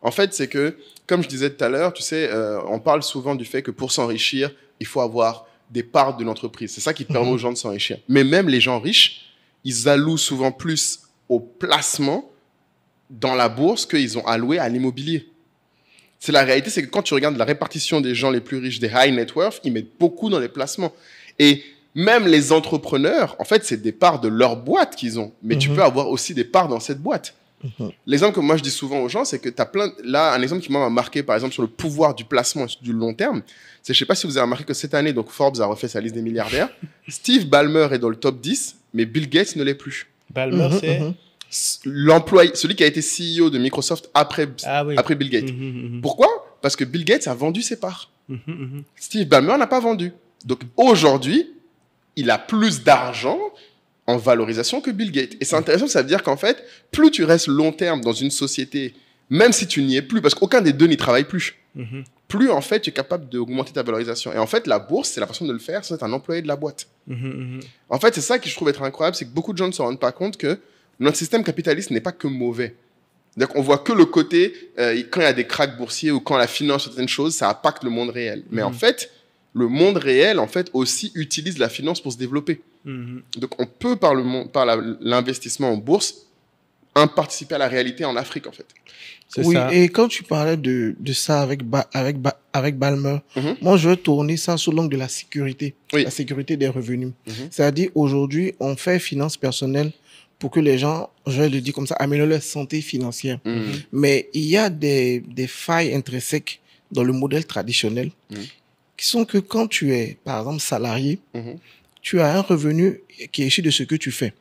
En fait, c'est que, comme je disais tout à l'heure, tu sais, on parle souvent du fait que pour s'enrichir, il faut avoir des parts de l'entreprise. C'est ça qui permet aux gens de s'enrichir. Mais même les gens riches, ils allouent souvent plus au placement dans la bourse qu'ils ont alloué à l'immobilier. C'est la réalité, c'est que quand tu regardes la répartition des gens les plus riches, des high net worth, ils mettent beaucoup dans les placements. Et même les entrepreneurs, en fait, c'est des parts de leur boîte qu'ils ont. Mais tu peux avoir aussi des parts dans cette boîte. L'exemple que moi je dis souvent aux gens, c'est que tu as plein... Là, un exemple qui m'a marqué, par exemple, sur le pouvoir du placement du long terme, c'est, je ne sais pas si vous avez remarqué que cette année, donc Forbes a refait sa liste des milliardaires. Steve Ballmer est dans le top 10, mais Bill Gates ne l'est plus. Ballmer, c'est l'employé, celui qui a été CEO de Microsoft après Bill Gates. Pourquoi? Parce que Bill Gates a vendu ses parts. Steve Ballmer n'a pas vendu. Donc aujourd'hui, il a plus d'argent en valorisation que Bill Gates. Et c'est intéressant, ça veut dire qu'en fait, plus tu restes long terme dans une société, même si tu n'y es plus, parce qu'aucun des deux n'y travaille plus, plus en fait tu es capable d'augmenter ta valorisation. Et en fait, la bourse, c'est la façon de le faire, c'est un employé de la boîte. En fait, c'est ça que je trouve être incroyable, c'est que beaucoup de gens ne se rendent pas compte que notre système capitaliste n'est pas que mauvais. Donc, on voit que le côté, quand il y a des cracks boursiers ou quand la finance, certaines choses, ça impacte le monde réel. Mais en fait, le monde réel, en fait, aussi utilise la finance pour se développer. Donc, on peut, par l'investissement en bourse, participer à la réalité en Afrique, en fait. Oui, ça. et quand tu parlais de ça avec Balmer, moi, je veux tourner ça sous l'angle de la sécurité, Oui. la sécurité des revenus. C'est-à-dire, aujourd'hui, on fait finance personnelle pour que les gens, je le dis comme ça, améliorent leur santé financière. Mais il y a des failles intrinsèques dans le modèle traditionnel qui sont que quand tu es, par exemple, salarié, tu as un revenu qui est issu de ce que tu fais.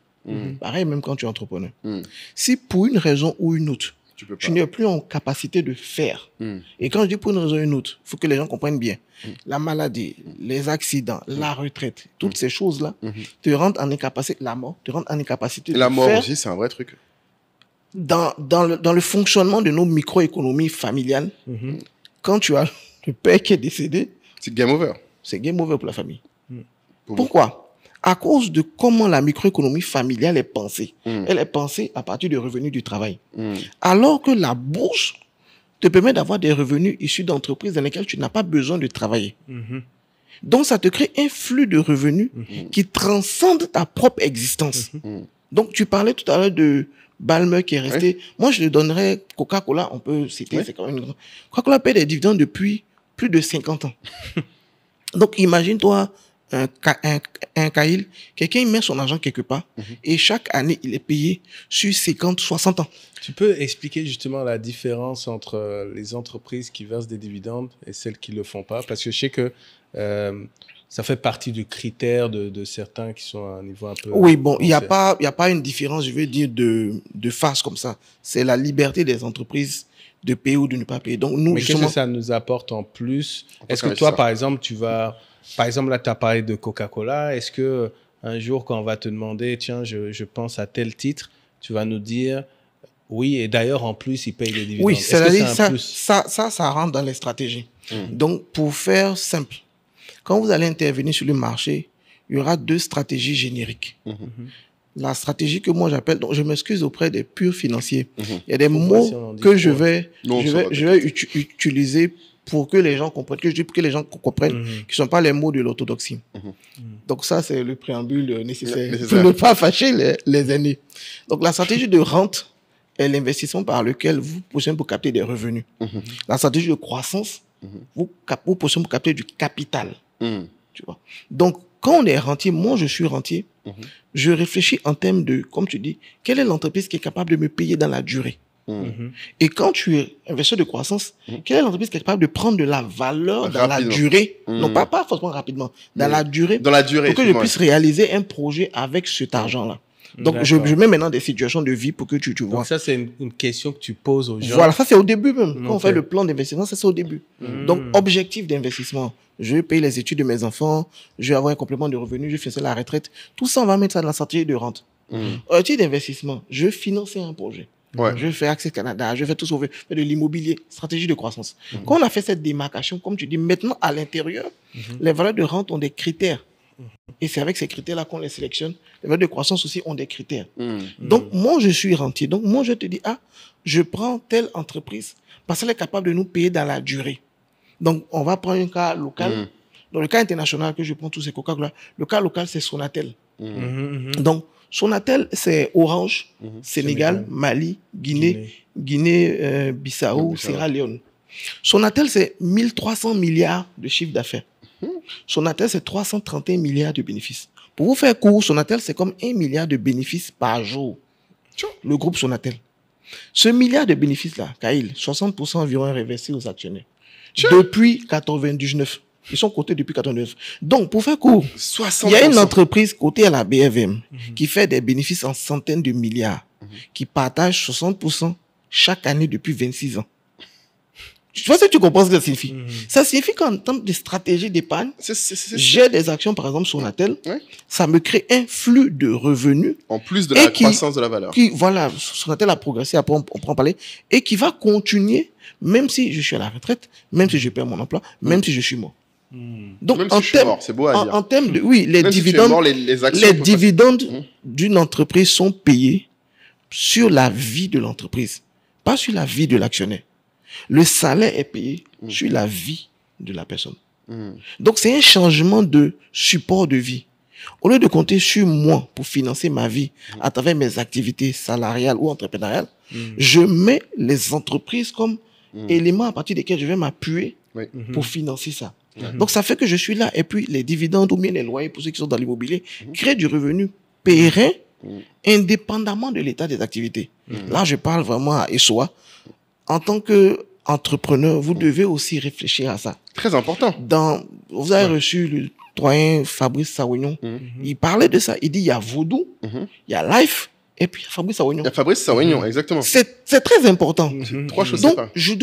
Pareil, même quand tu es entrepreneur. Si pour une raison ou une autre, tu n'es plus en capacité de faire. Et quand je dis pour une raison ou une autre, il faut que les gens comprennent bien. La maladie, les accidents, la retraite, toutes ces choses-là te rendent en incapacité, la mort, te rendent en incapacité de La mort faire aussi, c'est un vrai truc. dans le fonctionnement de nos microéconomies familiales. Quand tu as le père qui est décédé, C'est game over. c'est game over pour la famille. Pourquoi? À cause de comment la microéconomie familiale est pensée. Elle est pensée à partir du revenu du travail. Alors que la bourse te permet d'avoir des revenus issus d'entreprises dans lesquelles tu n'as pas besoin de travailler. Donc, ça te crée un flux de revenus qui transcende ta propre existence. Donc, tu parlais tout à l'heure de Balmer qui est resté. Moi, je le donnerais Coca-Cola, on peut citer, c'est quand même une grande. Coca-Cola paie des dividendes depuis plus de 50 ans. Donc, imagine-toi un Kyle, quelqu'un met son argent quelque part et chaque année, il est payé sur 50, 60 ans. Tu peux expliquer justement la différence entre les entreprises qui versent des dividendes et celles qui ne le font pas? Parce que je sais que ça fait partie du critère de certains qui sont à un niveau un peu... Oui, bon, il n'y a pas une différence, je veux dire, de face comme ça. C'est la liberté des entreprises de payer ou de ne pas payer. Donc, nous, mais qu'est-ce que ça nous apporte en plus? Est-ce que toi, par exemple, tu vas... Par exemple, là, tu as parlé de Coca-Cola. Est-ce que un jour, quand on va te demander, tiens, je pense à tel titre, tu vas nous dire, oui, et d'ailleurs, en plus, ils payent les dividendes. Oui, c'est-à-dire ça rentre dans les stratégies. Donc, pour faire simple, quand vous allez intervenir sur le marché, il y aura 2 stratégies génériques. La stratégie que moi j'appelle, donc je m'excuse auprès des purs financiers, il y a des mots que je vais utiliser pour que les gens comprennent, que je dis pour que les gens comprennent, qui ne sont pas les mots de l'orthodoxie. Donc ça, c'est le préambule nécessaire pour ne pas fâcher les aînés. Donc la stratégie de rente est l'investissement par lequel vous positionnez pour capter des revenus. La stratégie de croissance, vous positionnez pour capter du capital. Tu vois. Donc, quand on est rentier, moi je suis rentier, je réfléchis en termes de, comme tu dis, quelle est l'entreprise qui est capable de me payer dans la durée? Et quand tu es investisseur de croissance, quelle est l'entreprise qui est capable de prendre de la valeur dans la durée? Non, pas forcément rapidement, dans la durée. Dans la durée. Pour que je puisse réaliser un projet avec cet argent-là. Donc, je mets maintenant des situations de vie pour que tu vois. Donc, ça, c'est une question que tu poses aux gens. Voilà, ça, c'est au début même. Quand on fait le plan d'investissement, ça, c'est au début. Donc, objectif d'investissement. Je vais payer les études de mes enfants, je vais avoir un complément de revenus, je vais financer la retraite. Tout ça, on va mettre ça dans la stratégie de rente. Objectif d'investissement, je vais financer un projet. Je vais faire Access Canada, je vais faire tout ça, je vais faire de l'immobilier, stratégie de croissance. Quand on a fait cette démarcation, comme tu dis, maintenant, à l'intérieur, les valeurs de rente ont des critères. Et c'est avec ces critères-là qu'on les sélectionne. Les valeurs de croissance aussi ont des critères. Donc, moi, je suis rentier. Donc, moi, je te dis, je prends telle entreprise parce qu'elle est capable de nous payer dans la durée. Donc, on va prendre un cas local. Dans le cas international que je prends tous ces Coca-Cola, le cas local, c'est Sonatel. Donc, Sonatel, c'est Orange, Sénégal, Mali, Guinée, Bissau, Sierra Leone. Sonatel, c'est 1300 milliards de chiffre d'affaires. Sonatel, c'est 331 milliards de bénéfices. Pour vous faire court, Sonatel, c'est comme 1 milliard de bénéfices par jour. Le groupe Sonatel. Ce milliard de bénéfices-là, Kyle, 60% environ est reversé aux actionnaires. Depuis 1999. Ils sont cotés depuis 1999. Donc, pour faire court, il y a une entreprise cotée à la BFM qui fait des bénéfices en centaines de milliards, qui partage 60% chaque année depuis 26 ans. Je sais pas si tu comprends ce que ça signifie. Ça signifie qu'en termes de stratégie d'épargne, j'ai des actions, par exemple, sur Sonatel, ça me crée un flux de revenus. En plus de la croissance de la valeur. Voilà, Sonatel a progressé, après on pourra en parler, et qui va continuer, même si je suis à la retraite, même si je perds mon emploi, même si je suis mort. Donc, même si je suis mort, c'est beau à dire. En termes de, oui, les même dividendes, si mort, les actions, les dividendes d'une entreprise sont payés sur la vie de l'entreprise, pas sur la vie de l'actionnaire. Le salaire est payé sur la vie de la personne. Donc, c'est un changement de support de vie. Au lieu de compter sur moi pour financer ma vie à travers mes activités salariales ou entrepreneuriales, je mets les entreprises comme éléments à partir desquels je vais m'appuyer pour financer ça. Donc, ça fait que je suis là. Et puis, les dividendes ou bien les loyers, pour ceux qui sont dans l'immobilier, créent du revenu pérenne, indépendamment de l'état des activités. Là, je parle vraiment à Essoa. En tant qu'entrepreneur, vous devez aussi réfléchir à ça. Très important. Vous avez reçu le doyen Fabrice Sawignon. Il parlait de ça. Il dit, il y a Voodoo, il y a Life, et puis Fabrice Sawignon. Il y a Fabrice Sawignon, exactement. C'est très important. Trois choses Donc, séparées. je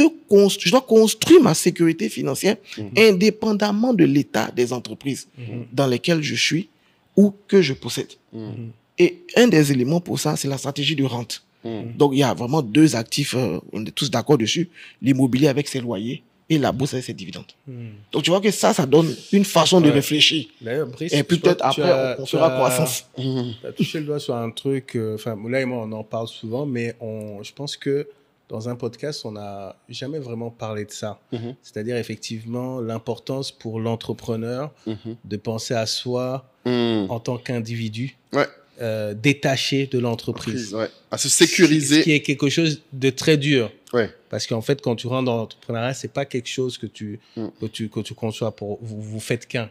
dois construire ma sécurité financière indépendamment de l'état des entreprises dans lesquelles je suis ou que je possède. Et un des éléments pour ça, c'est la stratégie de rente. Donc, il y a vraiment deux actifs, on est tous d'accord dessus, l'immobilier avec ses loyers et la bourse avec ses dividendes. Donc, tu vois que ça donne une façon de réfléchir. Brice, et puis peut-être après, on fera croissance. Tu as touché le doigt sur un truc, enfin, Moula et moi, on en parle souvent, mais je pense que dans un podcast, on n'a jamais vraiment parlé de ça. C'est-à-dire, effectivement, l'importance pour l'entrepreneur de penser à soi en tant qu'individu. Détaché de l'entreprise. À se sécuriser. Ce qui est quelque chose de très dur. Ouais. Parce qu'en fait, quand tu rentres dans l'entrepreneuriat, c'est pas quelque chose que tu conçois pour... Vous faites qu'un.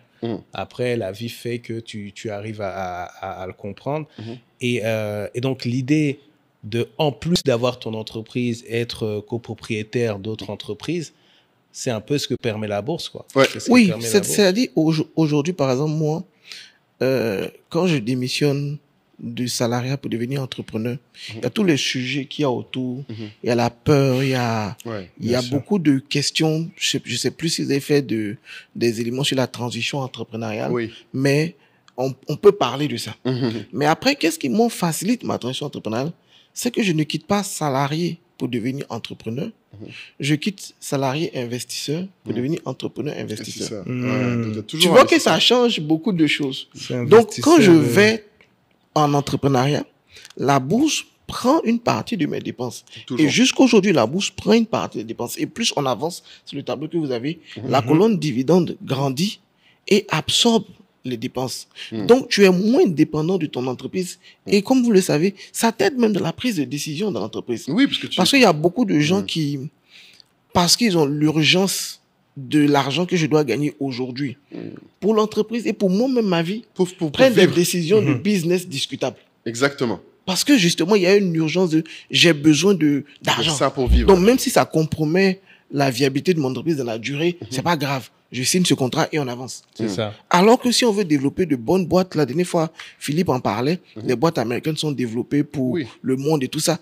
Après, la vie fait que tu arrives à le comprendre. Et donc, l'idée de, en plus d'avoir ton entreprise, être copropriétaire d'autres entreprises, c'est un peu ce que permet la bourse, quoi. Oui, c'est-à-dire, aujourd'hui, par exemple, moi, quand je démissionne du salariat pour devenir entrepreneur, il y a tous les sujets qu'il y a autour, il y a la peur, il y a beaucoup de questions. Je sais plus si vous avez fait des éléments sur la transition entrepreneuriale, mais on peut parler de ça. Mais après, qu'est-ce qui me facilite ma transition entrepreneuriale? C'est que je ne quitte pas salarié pour devenir entrepreneur. Je quitte salarié investisseur pour devenir entrepreneur investisseur. Tu vois que ça change beaucoup de choses. Donc, quand je vais en entrepreneuriat, la bourse prend une partie de mes dépenses. Et jusqu'aujourd'hui, la bourse prend une partie des dépenses. Et plus on avance sur le tableau que vous avez, la colonne dividende grandit et absorbe les dépenses. Donc, tu es moins dépendant de ton entreprise. Et comme vous le savez, ça t'aide même dans la prise de décision dans l'entreprise. Oui, parce qu'il y a beaucoup de gens qui, parce qu'ils ont l'urgence de l'argent que je dois gagner aujourd'hui pour l'entreprise et pour moi-même ma vie, pour prendre des décisions de business discutables. Exactement. Parce que justement, il y a une urgence j'ai besoin d'argent. Ça pour vivre. Donc, même si ça compromet la viabilité de mon entreprise dans la durée, c'est pas grave. Je signe ce contrat et on avance. C'est ça. Alors que si on veut développer de bonnes boîtes, la dernière fois, Philippe en parlait, les boîtes américaines sont développées pour le monde et tout ça.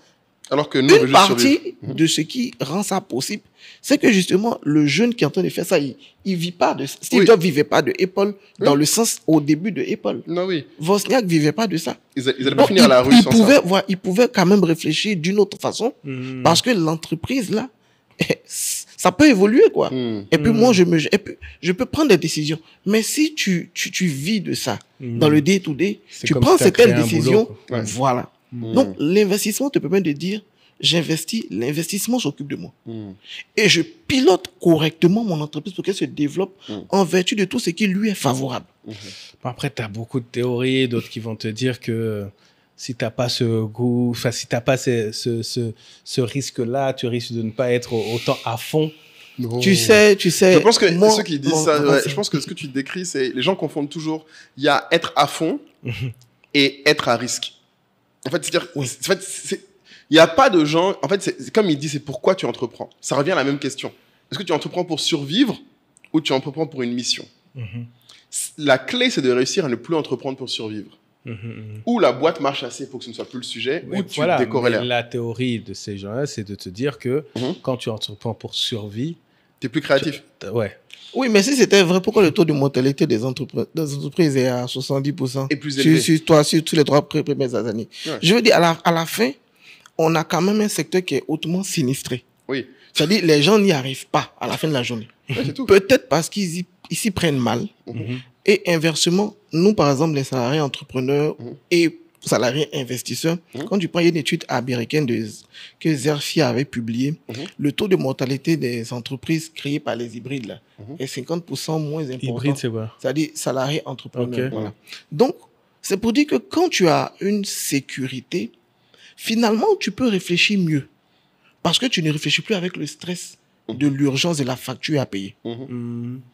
Alors que nous, une partie de ce qui rend ça possible, c'est que justement, le jeune qui est en train de faire ça, il vit pas de ça. Steve Jobs vivait pas de Apple dans le sens au début de Apple. Non, Wozniak vivait pas de ça. Ils allaient pas finir à la rue sans ça. Il pouvait quand même réfléchir d'une autre façon parce que l'entreprise, là, ça peut évoluer, quoi. Et puis moi, je peux prendre des décisions. Mais si tu vis de ça dans le day-to-day, tu prends certaines décisions. Voilà. Donc, l'investissement te permet de dire, j'investis, l'investissement s'occupe de moi. Et je pilote correctement mon entreprise pour qu'elle se développe en vertu de tout ce qui lui est favorable. Après, tu as beaucoup de théories, d'autres qui vont te dire que si tu n'as pas ce goût, enfin, si tu n'as pas ce risque-là, tu risques de ne pas être autant à fond. Non. Tu sais. Je pense que ceux qui disent ça, je pense que ce que tu décris, c'est les gens confondent toujours. Il y a être à fond et être à risque. En fait, c'est-à-dire, il n'y a pas de gens. En fait, c'est comme il dit, c'est pourquoi tu entreprends. Ça revient à la même question. Est-ce que tu entreprends pour survivre ou tu entreprends pour une mission? La clé, c'est de réussir à ne plus entreprendre pour survivre. Ou la boîte marche assez pour que ce ne soit plus le sujet, ou tu décorrèles. La théorie de ces gens-là, c'est de te dire que quand tu entreprends pour survie, tu es plus créatif. Oui, mais si c'était vrai, pourquoi le taux de mortalité des entreprises est à 70% et plus élevé sur tous les 3 premières années? Je veux dire, à la fin, on a quand même un secteur qui est hautement sinistré. Oui. C'est-à-dire, les gens n'y arrivent pas à la fin de la journée. Peut-être parce qu'ils s'y prennent mal. Et inversement, nous, par exemple, les salariés entrepreneurs et salarié investisseur, quand tu prends une étude américaine que Zerfi avait publiée, le taux de mortalité des entreprises créées par les hybrides là, est 50% moins important. Hybride, c'est quoi? C'est-à-dire salarié entrepreneur. Ok. Voilà. Donc, c'est pour dire que quand tu as une sécurité, finalement, tu peux réfléchir mieux. Parce que tu ne réfléchis plus avec le stress de l'urgence et la facture à payer.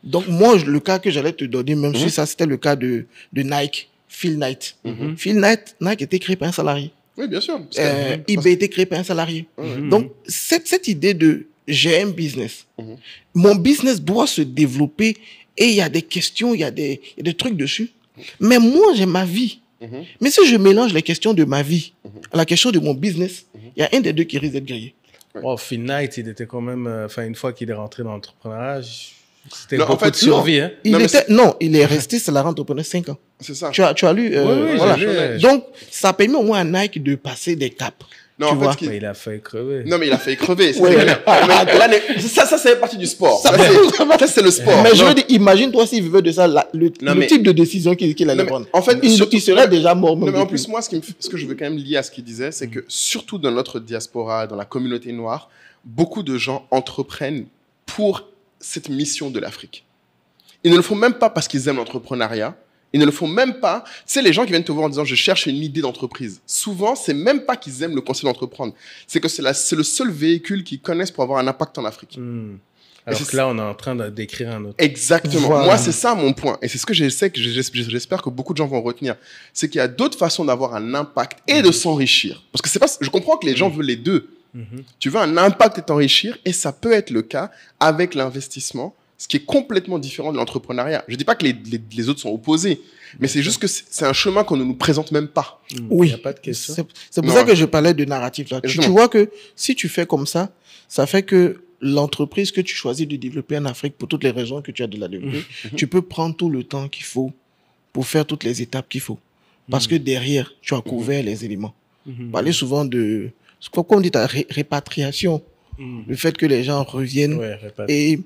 Donc, moi, le cas que j'allais te donner, même si ça, c'était le cas de Nike, Phil Knight. Phil Knight, Nike était créé par un salarié. Oui, bien sûr. eBay était créé par un salarié. Donc, cette idée de j'ai un business, mon business doit se développer et il y a des questions, il y a des trucs dessus. Mais moi, j'ai ma vie. Mais si je mélange les questions de ma vie à la question de mon business, il y a un des deux qui risque d'être grillé. Oh, Phil Knight, il était quand même... une fois qu'il est rentré dans l'entrepreneuriat, c'était Non, en beaucoup fait, de survie. Hein. Il est resté salarié entrepreneur 5 ans. C'est ça. Tu as lu Oui, voilà. j'ai lu. Donc, ça permet au moins à Nike de passer des caps. Non, tu en fait, vois. ce qui- Mais il a failli crever. Non, mais il a fait crever. Ouais. Ça fait partie du sport. Ça, c'est le sport. Mais je Non. veux dire, imagine-toi s'il vivait de ça, le mais- type de décision qu'il allait Non, mais prendre. en fait, il serait déjà mort. Non, même mais en depuis. plus, moi, ce que je veux quand même lier à ce qu'il disait, c'est que surtout dans notre diaspora, dans la communauté noire, beaucoup de gens entreprennent pour cette mission de l'Afrique. Ils ne le font même pas parce qu'ils aiment l'entrepreneuriat. Ils ne le font même pas. Tu sais, les gens qui viennent te voir en disant « je cherche une idée d'entreprise ». Souvent, c'est même pas qu'ils aiment le concept d'entreprendre. C'est que c'est le seul véhicule qu'ils connaissent pour avoir un impact en Afrique. Alors c'est que là, on est en train d'écrire un autre. Exactement. Voilà. Moi, c'est ça mon point. Et c'est ce que j'espère que beaucoup de gens vont retenir. C'est qu'il y a d'autres façons d'avoir un impact et de s'enrichir. Parce que c'est pas, je comprends que les gens veulent les deux. Tu veux un impact et t'enrichir, et ça peut être le cas avec l'investissement, ce qui est complètement différent de l'entrepreneuriat. Je dis pas que les autres sont opposés, mais c'est juste que c'est un chemin qu'on ne nous présente même pas. Oui. Il n'y a pas de question. C'est pour Non. ça que je parlais de narratif là. Tu Exactement. vois que si tu fais comme ça fait que l'entreprise que tu choisis de développer en Afrique, pour toutes les raisons que tu as de la développer, tu peux prendre tout le temps qu'il faut pour faire toutes les étapes qu'il faut. Parce que derrière, tu as couvert les éléments. On parlait souvent de, comme on dit, ta répatriation. Le fait que les gens reviennent. Ouais, répète. Et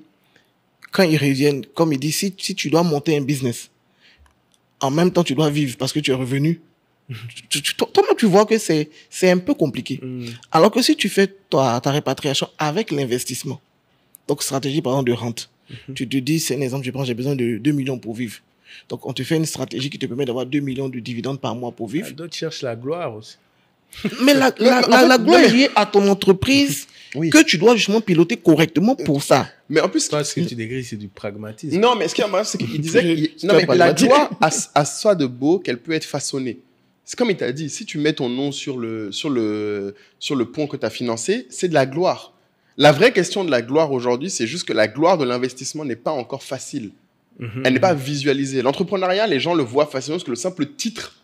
quand ils reviennent, comme il dit, si tu dois monter un business, en même temps, tu dois vivre parce que tu es revenu. Toi-même, tu vois que c'est un peu compliqué. Alors que si tu fais ta répatriation avec l'investissement, donc stratégie par exemple de rente, tu te dis, c'est un exemple, je prends, j'ai besoin de 2 millions pour vivre. Donc on te fait une stratégie qui te permet d'avoir 2 millions de dividendes par mois pour vivre. D'autres cherchent la gloire aussi. Mais la gloire est liée à ton entreprise que tu dois justement piloter correctement pour ça. Mais en plus, Toi, ce que tu décris, c'est du pragmatisme. non, mais ce qui est marrant, c'est qu'il disait C'est non, mais pas la pragmatique. gloire a ça de beau qu'elle peut être façonnée. C'est comme il t'a dit, si tu mets ton nom sur le pont que tu as financé, c'est de la gloire. La vraie question de la gloire aujourd'hui, c'est juste que la gloire de l'investissement n'est pas encore facile. Elle n'est pas visualisée. L'entrepreneuriat, les gens le voient facilement parce que le simple titre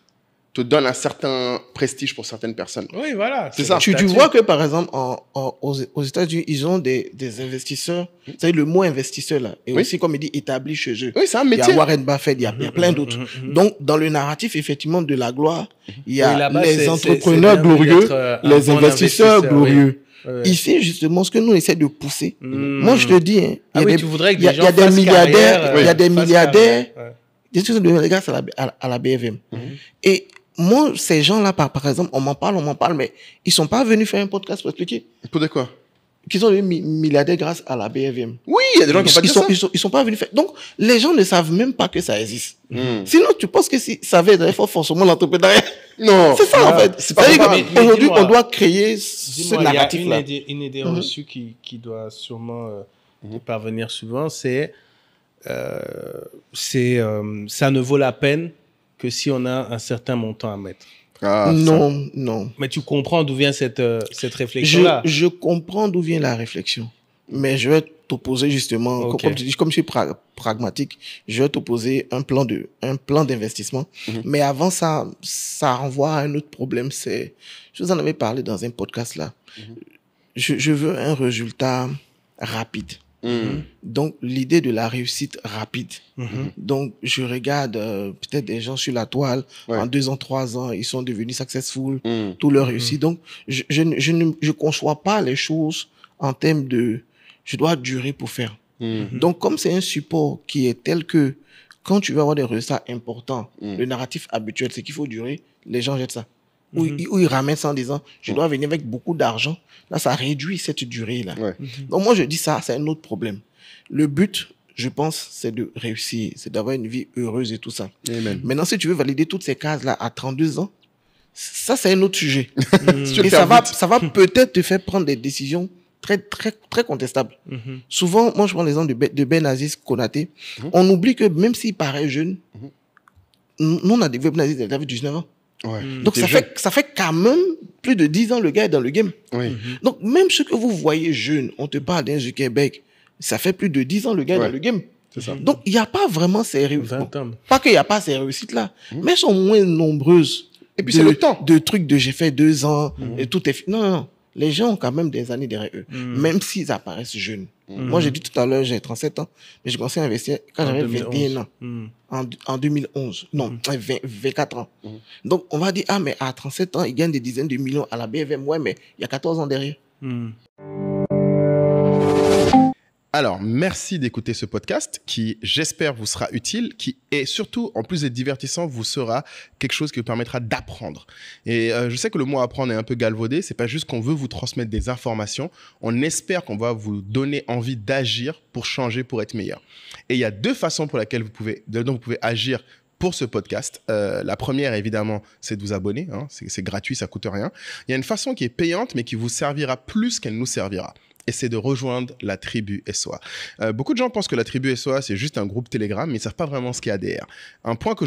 te donne un certain prestige pour certaines personnes. Oui, voilà. C'est ça. le Tu statut. vois que par exemple, aux États-Unis, ils ont des investisseurs, c'est le mot investisseur là, et Oui. aussi comme il dit, établi chez eux. Oui, c'est un Il y métier. a Warren Buffett, il y a plein d'autres. Donc, dans le narratif, effectivement, de la gloire, il y Oui, a là-bas, les c'est entrepreneurs bien glorieux, d'être, un les bon investisseurs investisseur, oui. glorieux. Ouais. Ici, justement, ce que nous, on essaie de pousser. Moi, je te dis, hein, Ah oui, tu voudrais que il y a- des il y a gens des fassent milliardaires, carrière, il y a des fassent milliardaires, carrière. Ouais. des choses de les gars à la BFM. Et moi, ces gens-là, par exemple, on m'en parle, mais ils sont pas venus faire un podcast pour expliquer Pour de quoi? qu'ils sont devenus milliardaires grâce à la BFM. Oui, il y a des gens qui n'ont pas dit ça. Ils sont pas venus faire. Donc, les gens ne savent même pas que ça existe. Hmm. Sinon, tu penses que si ça avait, il faut forcément l'entrepreneuriat. Non. C'est ça, en fait. c'est pas C'est-à-dire comparable. Mais qu'aujourd'hui, dis-moi- on doit créer ce Dis-moi, il y a narratif-là. une idée reçue qui doit sûrement parvenir souvent, c'est ça ne vaut la peine que si on a un certain montant à mettre. Ah, Non. Mais tu comprends d'où vient cette réflexion-là. Je comprends d'où vient la réflexion. Mais je vais t'opposer justement, Ok. comme tu dis, comme je suis pragmatique, je vais t'opposer un plan d'investissement. Mais avant ça renvoie à un autre problème. Je vous en avais parlé dans un podcast là. Je veux un résultat rapide. Donc, l'idée de la réussite rapide. Donc, je regarde peut-être des gens sur la toile, Ouais. en 2 ans, 3 ans, ils sont devenus successful, tout leur réussit. Donc, je conçois pas les choses en termes de je dois durer pour faire. Donc, comme c'est un support qui est tel que quand tu veux avoir des résultats importants, le narratif habituel, c'est qu'il faut durer, les gens jettent ça. Ou ils ramènent ça en disant, je dois venir avec beaucoup d'argent. Là, ça réduit cette durée-là. Ouais. Donc, moi, je dis ça, c'est un autre problème. Le but, je pense, c'est de réussir, c'est d'avoir une vie heureuse et tout ça. Amen. Maintenant, si tu veux valider toutes ces cases-là à 32 ans, ça, c'est un autre sujet. Si tu veux Et le faire vite. ça va peut-être te faire prendre des décisions très, très, très contestables. Souvent, moi, je prends l'exemple de Benaziz Konaté. On oublie que même s'il paraît jeune, nous, on a développé Benaziz, il avait 19 ans. Ouais. Donc, T'es ça fait quand même plus de 10 ans le gars est dans le game. Oui. Donc, même ce que vous voyez jeune, on te parle d'un Zuckerberg, ça fait plus de 10 ans le gars est dans le game. C'est ça. Donc, il n'y a pas vraiment ces 20 ans. Pas qu'il n'y a pas ces réussites-là, mais elles sont moins nombreuses. Et puis, c'est le temps. De trucs de j'ai fait 2 ans et tout est fini. Non, non, non. Les gens ont quand même des années derrière eux, même s'ils apparaissent jeunes. Moi, j'ai dit tout à l'heure, j'ai 37 ans, mais j'ai commencé à investir quand j'avais 21 ans, en 2011. Non, 24 ans. Donc, on va dire, ah, mais à 37 ans, ils gagnent des dizaines de millions à la BFM. Ouais, mais il y a 14 ans derrière. Alors, merci d'écouter ce podcast qui, j'espère, vous sera utile, qui est surtout, en plus d'être divertissant, vous sera quelque chose qui vous permettra d'apprendre. Et je sais que le mot apprendre est un peu galvaudé. C'est pas juste qu'on veut vous transmettre des informations. On espère qu'on va vous donner envie d'agir pour changer, pour être meilleur. Et il y a 2 façons dont vous pouvez agir pour ce podcast. La première, évidemment, c'est de vous abonner. Hein. C'est gratuit, ça coûte rien. Il y a une façon qui est payante, mais qui vous servira plus qu'elle nous servira. Et c'est de rejoindre la tribu SOA. Beaucoup de gens pensent que la tribu SOA, c'est juste un groupe Telegram, mais ils ne savent pas vraiment ce qu'il y a derrière. Un point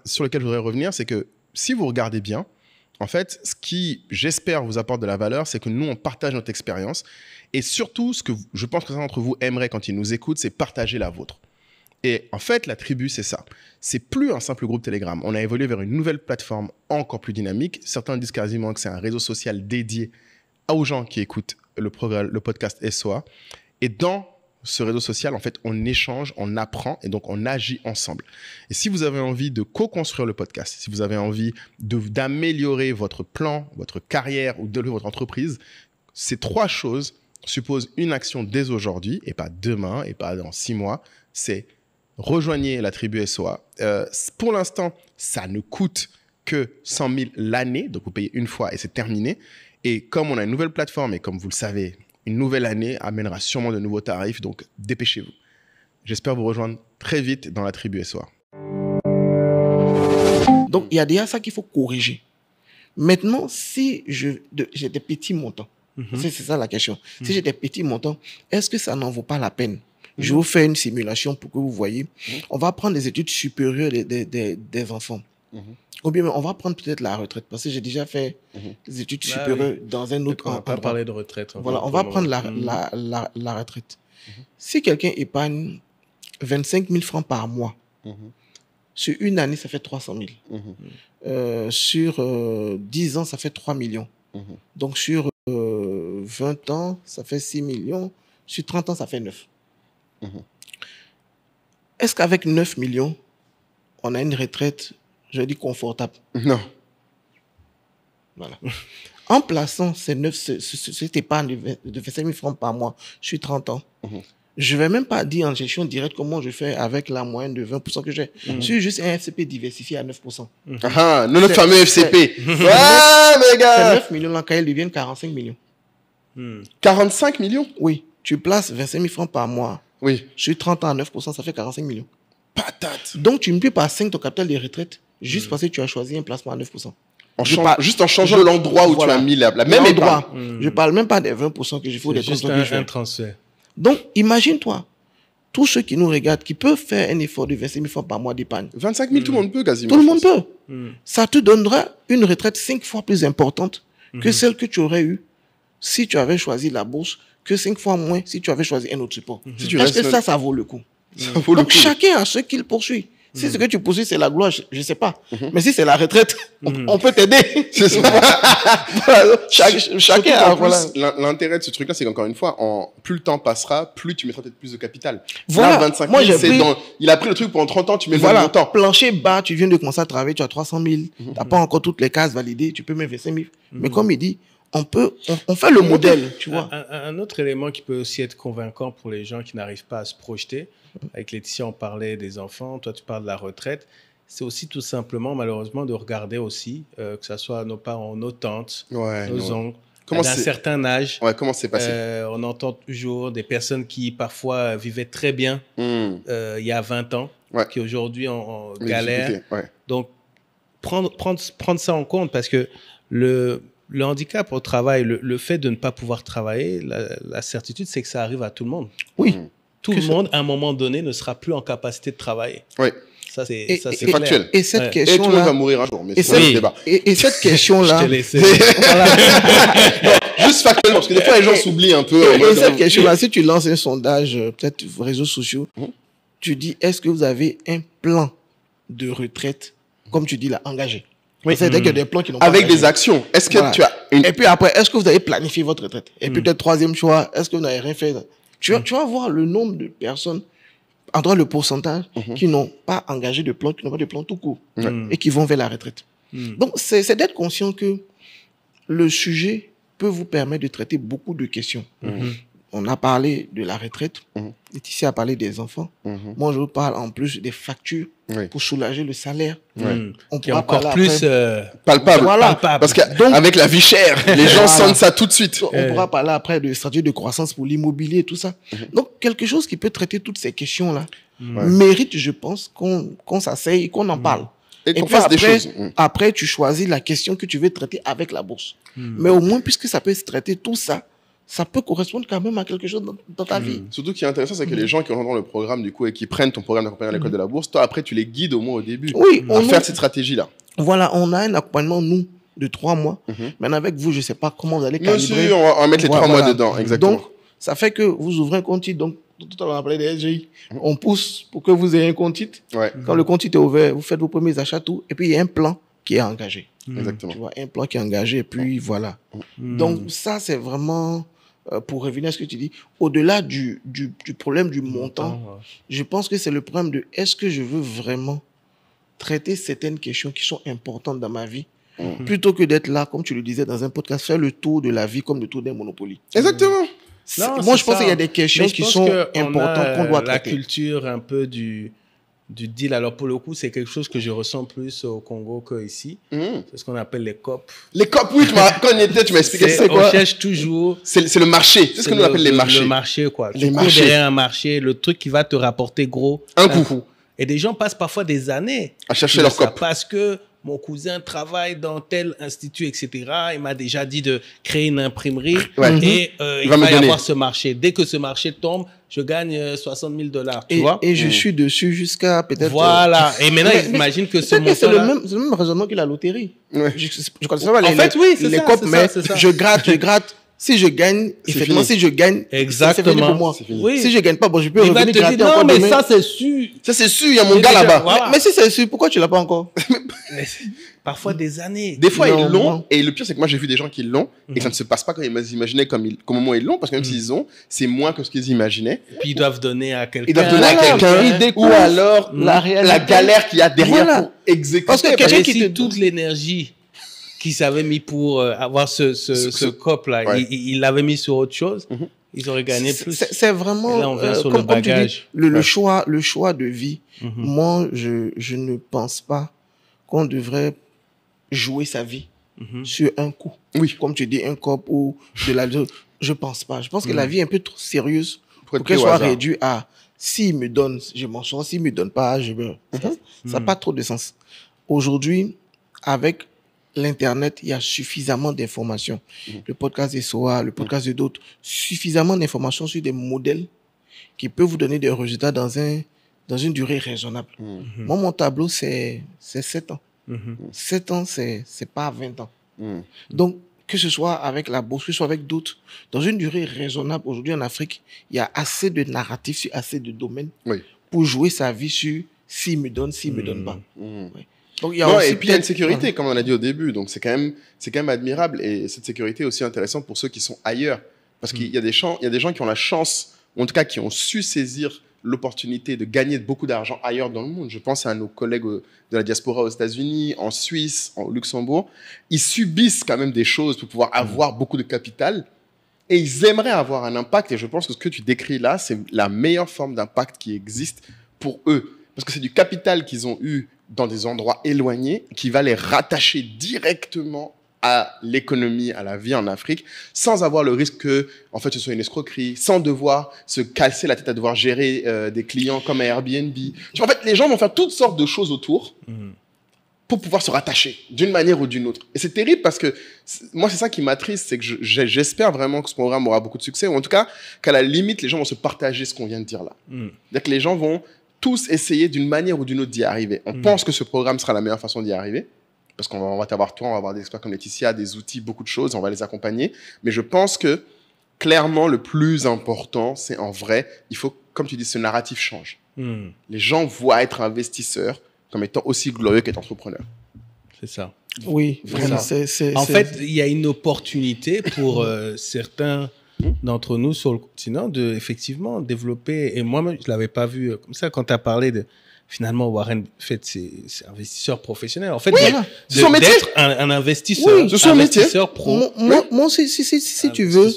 sur lequel je voudrais revenir, c'est que si vous regardez bien, en fait, ce qui, j'espère, vous apporte de la valeur, c'est que nous, on partage notre expérience. Et surtout, ce que je pense que certains d'entre vous aimeraient quand ils nous écoutent, c'est partager la vôtre. Et en fait, la tribu, c'est ça. C'est plus un simple groupe Telegram. On a évolué vers une nouvelle plateforme encore plus dynamique. Certains disent quasiment que c'est un réseau social dédié aux gens qui écoutent le podcast SOA. Et dans ce réseau social, en fait, on échange, on apprend et donc on agit ensemble. Et si vous avez envie de co-construire le podcast, si vous avez envie d'améliorer votre plan, votre carrière ou de votre entreprise, ces 3 choses supposent une action dès aujourd'hui et pas demain et pas dans 6 mois. C'est rejoignez la tribu SOA. Pour l'instant, ça ne coûte que 100 000 l'année, donc vous payez une fois et c'est terminé. Et comme on a une nouvelle plateforme et comme vous le savez, une nouvelle année amènera sûrement de nouveaux tarifs, donc dépêchez-vous. J'espère vous rejoindre très vite dans la tribu SOA. Donc, il y a déjà ça qu'il faut corriger. Maintenant, si j'ai des petits montants, c'est ça la question. Si j'ai des petits montants, est-ce que ça n'en vaut pas la peine? Je vous fais une simulation pour que vous voyez. On va prendre les études supérieures des enfants. Ou bien on va prendre peut-être la retraite, parce que j'ai déjà fait des études supérieures dans un autre endroit. On va pas parler de retraite. Voilà, on va prendre la retraite. Si quelqu'un épargne 25 000 francs par mois, sur une année, ça fait 300 000. Sur 10 ans, ça fait 3 millions. Donc sur 20 ans, ça fait 6 millions. Sur 30 ans, ça fait 9. Est-ce qu'avec 9 millions, on a une retraite, je dis, confortable? Non. Voilà. En plaçant cette épargne de 25 000 francs par mois sur 30 ans, je ne vais même pas dire en gestion directe comment je fais avec la moyenne de 20% que j'ai. C'est juste un FCP diversifié à 9%. Notre fameux FCP. Ah, mes gars! C'est 9 millions là, quand ils deviennent 45 millions. 45 millions? Oui. Tu places 25 000 francs par mois. Oui. Sur 30 ans à 9%, ça fait 45 millions. Patate. Donc, tu ne peux pas 5 ton capital de retraite juste parce que tu as choisi un placement à 9%. Juste en changeant l'endroit où tu as mis la même épargne. Je ne parle même pas des 20% que je fais ou des transferts que je fais. Un transfert. Donc, imagine-toi, tous ceux qui nous regardent, qui peuvent faire un effort de 25 000 francs par mois d'épargne. 25 000, tout le monde peut quasiment. Tout le monde peut. Ça te donnera une retraite 5 fois plus importante que celle que tu aurais eue si tu avais choisi la bourse, que 5 fois moins si tu avais choisi un autre support. Est-ce que ça vaut le coup? Donc, chacun a ce qu'il poursuit. Si ce que tu poursuis, c'est la gloire, je ne sais pas. Mais si c'est la retraite, on peut t'aider. C'est ça. Voilà. Chacun a... Voilà. L'intérêt de ce truc-là, c'est qu'encore une fois, plus le temps passera, plus tu mettras peut-être plus de capital. Voilà. Là, 25 000, il a pris le truc pendant 30 ans, tu mets le même montant. Plancher bas, tu viens de commencer à travailler, tu as 300 000, tu n'as pas encore toutes les cases validées, tu peux mettre 25 000. Mais comme il dit, on fait le modèle, tu vois. Un autre élément qui peut aussi être convaincant pour les gens qui n'arrivent pas à se projeter, avec Laetitia, on parlait des enfants, toi tu parles de la retraite, c'est aussi tout simplement, malheureusement, de regarder aussi, que ce soit nos parents, nos tantes, nos oncles, d'un certain âge. Ouais, comment c'est passé? On entend toujours des personnes qui parfois vivaient très bien il y a 20 ans, qui aujourd'hui en galère. Donc, prendre ça en compte parce que le handicap au travail, le fait de ne pas pouvoir travailler, la certitude, c'est que ça arrive à tout le monde. Oui. Tout le monde, à un moment donné, ne sera plus en capacité de travailler. Oui. Ça, c'est factuel. Et cette question-là... Et tout le monde va mourir un jour, mais c'est le débat. Et cette question-là... Je t'ai laissé. Juste factuellement, parce que des fois, les gens s'oublient un peu. Et cette question-là, si tu lances un sondage, peut-être réseaux sociaux, tu dis, est-ce que vous avez un plan de retraite, comme tu dis là, engagé? C'est-à-dire qu'il y a des plans qui n'ont pas avec engagé. des actions. Est-ce que tu as Et puis après, est-ce que vous avez planifié votre retraite? Et puis peut-être troisième choix, est-ce que vous n'avez rien fait? Tu vas voir le nombre de personnes, en tout cas le pourcentage, qui n'ont pas engagé de plan, qui n'ont pas de plan tout court, et qui vont vers la retraite. Donc, c'est d'être conscient que le sujet peut vous permettre de traiter beaucoup de questions. On a parlé de la retraite. Laetitia a parlé des enfants. Moi, je vous parle en plus des factures pour soulager le salaire. On qui est encore plus palpable. Voilà. Parce qu'avec la vie chère, les gens sentent ça tout de suite. On pourra parler après de stratégie de croissance pour l'immobilier et tout ça. Donc, quelque chose qui peut traiter toutes ces questions-là mérite, je pense, qu'on s'asseye, qu'on en parle. Et qu'on fasse des choses. Après, tu choisis la question que tu veux traiter avec la bourse. Mais au moins, puisque ça peut se traiter tout ça, ça peut correspondre quand même à quelque chose dans ta vie. Surtout, ce qui est intéressant, c'est que les gens qui ont le programme du coup et qui prennent ton programme d'accompagnement à l'école de la bourse, toi, après, tu les guides au moins au début à faire cette stratégie-là. Voilà, on a un accompagnement, nous, de 3 mois. Mais avec vous, je ne sais pas comment vous allez calibrer. Monsieur, on va mettre les 3 mois dedans, exactement. Donc, ça fait que vous ouvrez un compte titre. Donc, tout à l'heure, on a parlé des SGI. On pousse pour que vous ayez un compte titre. Quand le compte titre est ouvert, vous faites vos premiers achats, tout. Et puis, il y a un plan qui est engagé. Exactement. Tu vois, un plan qui est engagé, et puis voilà. Donc, ça, c'est vraiment... pour revenir à ce que tu dis, au-delà du problème du montant, je pense que c'est le problème de est-ce que je veux vraiment traiter certaines questions qui sont importantes dans ma vie, plutôt que d'être là, comme tu le disais dans un podcast, faire le tour de la vie comme le tour d'un Monopoly. Exactement. Moi, je pense qu'il y a des questions qui sont importantes qu'on doit traiter. La culture un peu du deal. Alors, pour le coup, c'est quelque chose que je ressens plus au Congo qu'ici. C'est ce qu'on appelle les COP. Les COP, oui, quand on était, tu m'as expliqué c'est quoi. On cherche toujours... C'est le marché. C'est ce que nous appelle les marchés. Le marché, quoi. Tu cours derrière un marché, le truc qui va te rapporter gros un coup. Et des gens passent parfois des années à chercher leur COP. Parce que mon cousin travaille dans tel institut, etc. Il m'a déjà dit de créer une imprimerie et il va y avoir ce marché. Dès que ce marché tombe, je gagne $60,000, tu vois. Et je suis dessus jusqu'à peut-être... Voilà. Et maintenant, imagine que ce montant-là... C'est le même raisonnement que la loterie. Je connais pas les COP, mais je gratte. Si je gagne, effectivement, si je gagne, c'est fini pour moi. Si je gagne pas, bon, je peux revenir gratter encore demain. Non, mais ça, c'est sûr. Ça, c'est sûr, il y a mon gars là-bas. Voilà. Mais si c'est sûr, pourquoi tu l'as pas encore? Parfois des années. Des fois, ils l'ont. Et le pire, c'est que moi, j'ai vu des gens qui l'ont et que ça ne se passe pas comme ils imaginaient, comme au moment où ils l'ont. Parce que même s'ils ont, c'est moins que ce qu'ils imaginaient. Et puis, ils doivent donner à quelqu'un. Ils doivent donner à quelqu'un. Ou alors, la galère qu'il y a derrière pour exécuter. Parce que quelqu'un qui te toute l'énergie qui s'avait mis pour avoir ce COP-là, il l'avait mis sur autre chose. Ils auraient gagné plus. C'est vraiment, là, on vient sur le bagage. Tu dis, le choix de vie. Moi, je ne pense pas qu'on devrait jouer sa vie sur un coup. Oui. Comme tu dis, un COP ou de la... Je pense pas. Je pense que la vie est un peu trop sérieuse pour qu'elle soit réduite à s'il me donne, je m'en sors. S'il me donne pas, je meurs. Ça n'a pas trop de sens. Aujourd'hui, avec l'Internet, il y a suffisamment d'informations. Le podcast des SOA, le podcast de d'autres, suffisamment d'informations sur des modèles qui peuvent vous donner des résultats dans une durée raisonnable. Moi, mon tableau, c'est 7 ans. 7 ans, c'est pas 20 ans. Donc, que ce soit avec la bourse, que ce soit avec d'autres, dans une durée raisonnable, aujourd'hui en Afrique, il y a assez de narratifs sur assez de domaines pour jouer sa vie sur s'il me donne, s'il me donne pas. Donc, il y a aussi et puis il y a une sécurité, comme on a dit au début. Donc, c'est quand même admirable. Et cette sécurité est aussi intéressante pour ceux qui sont ailleurs. Parce qu'il y a des gens qui ont la chance, ou en tout cas qui ont su saisir l'opportunité de gagner beaucoup d'argent ailleurs dans le monde. Je pense à nos collègues de la diaspora aux États-Unis, en Suisse, au Luxembourg. Ils subissent quand même des choses pour pouvoir avoir beaucoup de capital et ils aimeraient avoir un impact. Et je pense que ce que tu décris là, c'est la meilleure forme d'impact qui existe pour eux. Parce que c'est du capital qu'ils ont eu dans des endroits éloignés qui va les rattacher directement à l'économie, à la vie en Afrique, sans avoir le risque que, en fait, ce soit une escroquerie, sans devoir se casser la tête à devoir gérer des clients comme à Airbnb. En fait, les gens vont faire toutes sortes de choses autour pour pouvoir se rattacher d'une manière ou d'une autre. Et c'est terrible parce que moi, c'est ça qui m'attriste, c'est que j'espère vraiment que ce programme aura beaucoup de succès, ou en tout cas, qu'à la limite, les gens vont se partager ce qu'on vient de dire là. C'est-à-dire que les gens vont tous essayer d'une manière ou d'une autre d'y arriver. On pense que ce programme sera la meilleure façon d'y arriver. Parce qu'on va t'avoir toi, on va avoir des experts comme Laetitia, des outils, beaucoup de choses, on va les accompagner. Mais je pense que, clairement, le plus important, c'est en vrai, il faut, comme tu dis, ce narratif change. Les gens voient être investisseurs comme étant aussi glorieux qu'être entrepreneur. C'est ça. Oui, vraiment. En fait, il y a une opportunité pour certains d'entre nous sur le continent de, effectivement, développer. Et moi, je ne l'avais pas vu comme ça quand tu as parlé de... Finalement, Warren Buffett, c'est investisseur professionnel. En fait, c'est son métier. D'être un investisseur, oui, c'est son investisseur pro. Moi, si tu veux,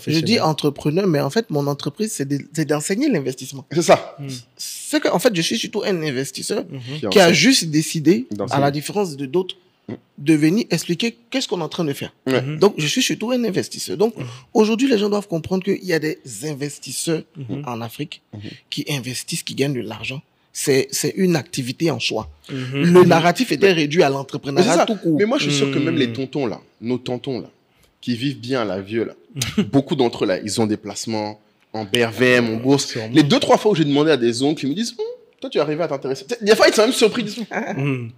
je dis entrepreneur, mais en fait, mon entreprise, c'est d'enseigner l'investissement. C'est ça. C'est qu'en fait, je suis surtout un investisseur qui a juste décidé, à la différence de d'autres, de venir expliquer qu'est-ce qu'on est en train de faire. Donc, je suis surtout un investisseur. Donc, aujourd'hui, les gens doivent comprendre qu'il y a des investisseurs en Afrique qui investissent, qui gagnent de l'argent. C'est une activité en soi. Le narratif était réduit à l'entrepreneuriat tout court. Mais moi, je suis sûr que même les tontons, là, nos tontons, là, qui vivent bien à la vieux, là, beaucoup d'entre eux, là, ils ont des placements en BRVM, en bourse. Les 2-3 fois où j'ai demandé à des oncles, ils me disent, toi, tu es arrivé à t'intéresser. Des fois, ils sont même surpris. Ils disent,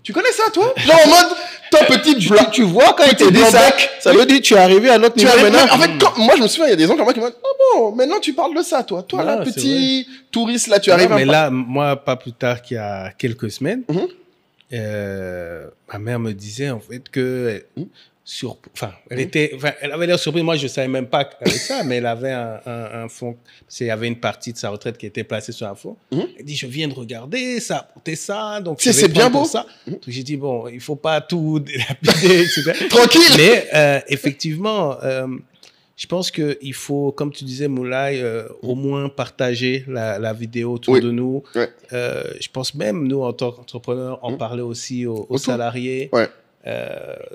tu connais ça, toi? Genre en mode, toi, petit blanc. Tu vois, quand il te dit ça, ça veut dire que tu es arrivé à notre niveau maintenant. En fait, moi, je me souviens, il y a des oncles qui m'ont dit, bon, maintenant, tu parles de ça, toi. Toi, là, petit touriste, là, tu arrives à... Mais là, moi, pas plus tard qu'il y a quelques semaines, ma mère me disait, en fait, que... elle avait l'air surprise. Moi, je savais même pas qu'elle avait ça, mais elle avait un fonds. Il y avait une partie de sa retraite qui était placée sur un fonds. Elle dit, je viens de regarder, ça a apporté ça, donc c'est bien beau. Ça. Donc, j'ai dit, bon, il faut pas tout dilapider, etc. Tranquille. Mais effectivement, je pense qu'il faut, comme tu disais, Moulay, au moins partager la vidéo autour de nous. Je pense même, nous, en tant qu'entrepreneurs, en parler aussi aux salariés.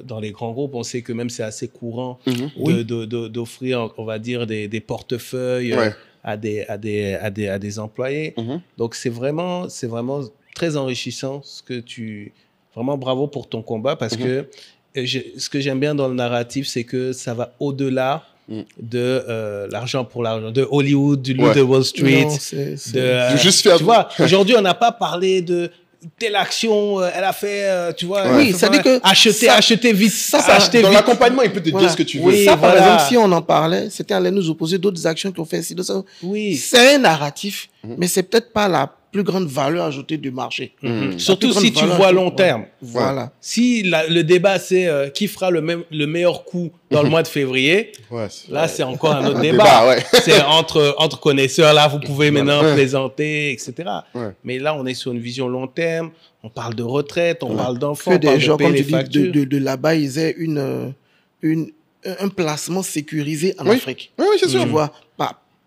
Dans les grands groupes, on sait que même c'est assez courant d'offrir, on va dire, des portefeuilles à des employés. Donc, c'est vraiment très enrichissant ce que tu... Vraiment, bravo pour ton combat parce que ce que j'aime bien dans le narratif, c'est que ça va au-delà de l'argent pour l'argent, de Hollywood, du loup de Wall Street. Non, juste faire... Tu vois, aujourd'hui, on n'a pas parlé de telle action, elle a fait, tu vois, ça dit que acheter vite. Dans l'accompagnement, il peut te dire ce que tu veux. Oui, ça, par exemple, si on en parlait, c'était aller nous opposer d'autres actions qui ont fait ci, de ça. Oui. C'est un narratif, mais c'est peut-être pas la plus grande valeur ajoutée du marché. Surtout si tu vois long terme. Voilà. Si le débat, c'est qui fera le meilleur coup dans le mois de février, là, c'est encore un autre débat. C'est entre connaisseurs, là, vous pouvez maintenant plaisanter, etc. Mais là, on est sur une vision long terme. On parle de retraite, on parle d'enfants, on parle de payer les factures. De là-bas, ils aient un placement sécurisé en Afrique. Oui, c'est sûr. Tu vois,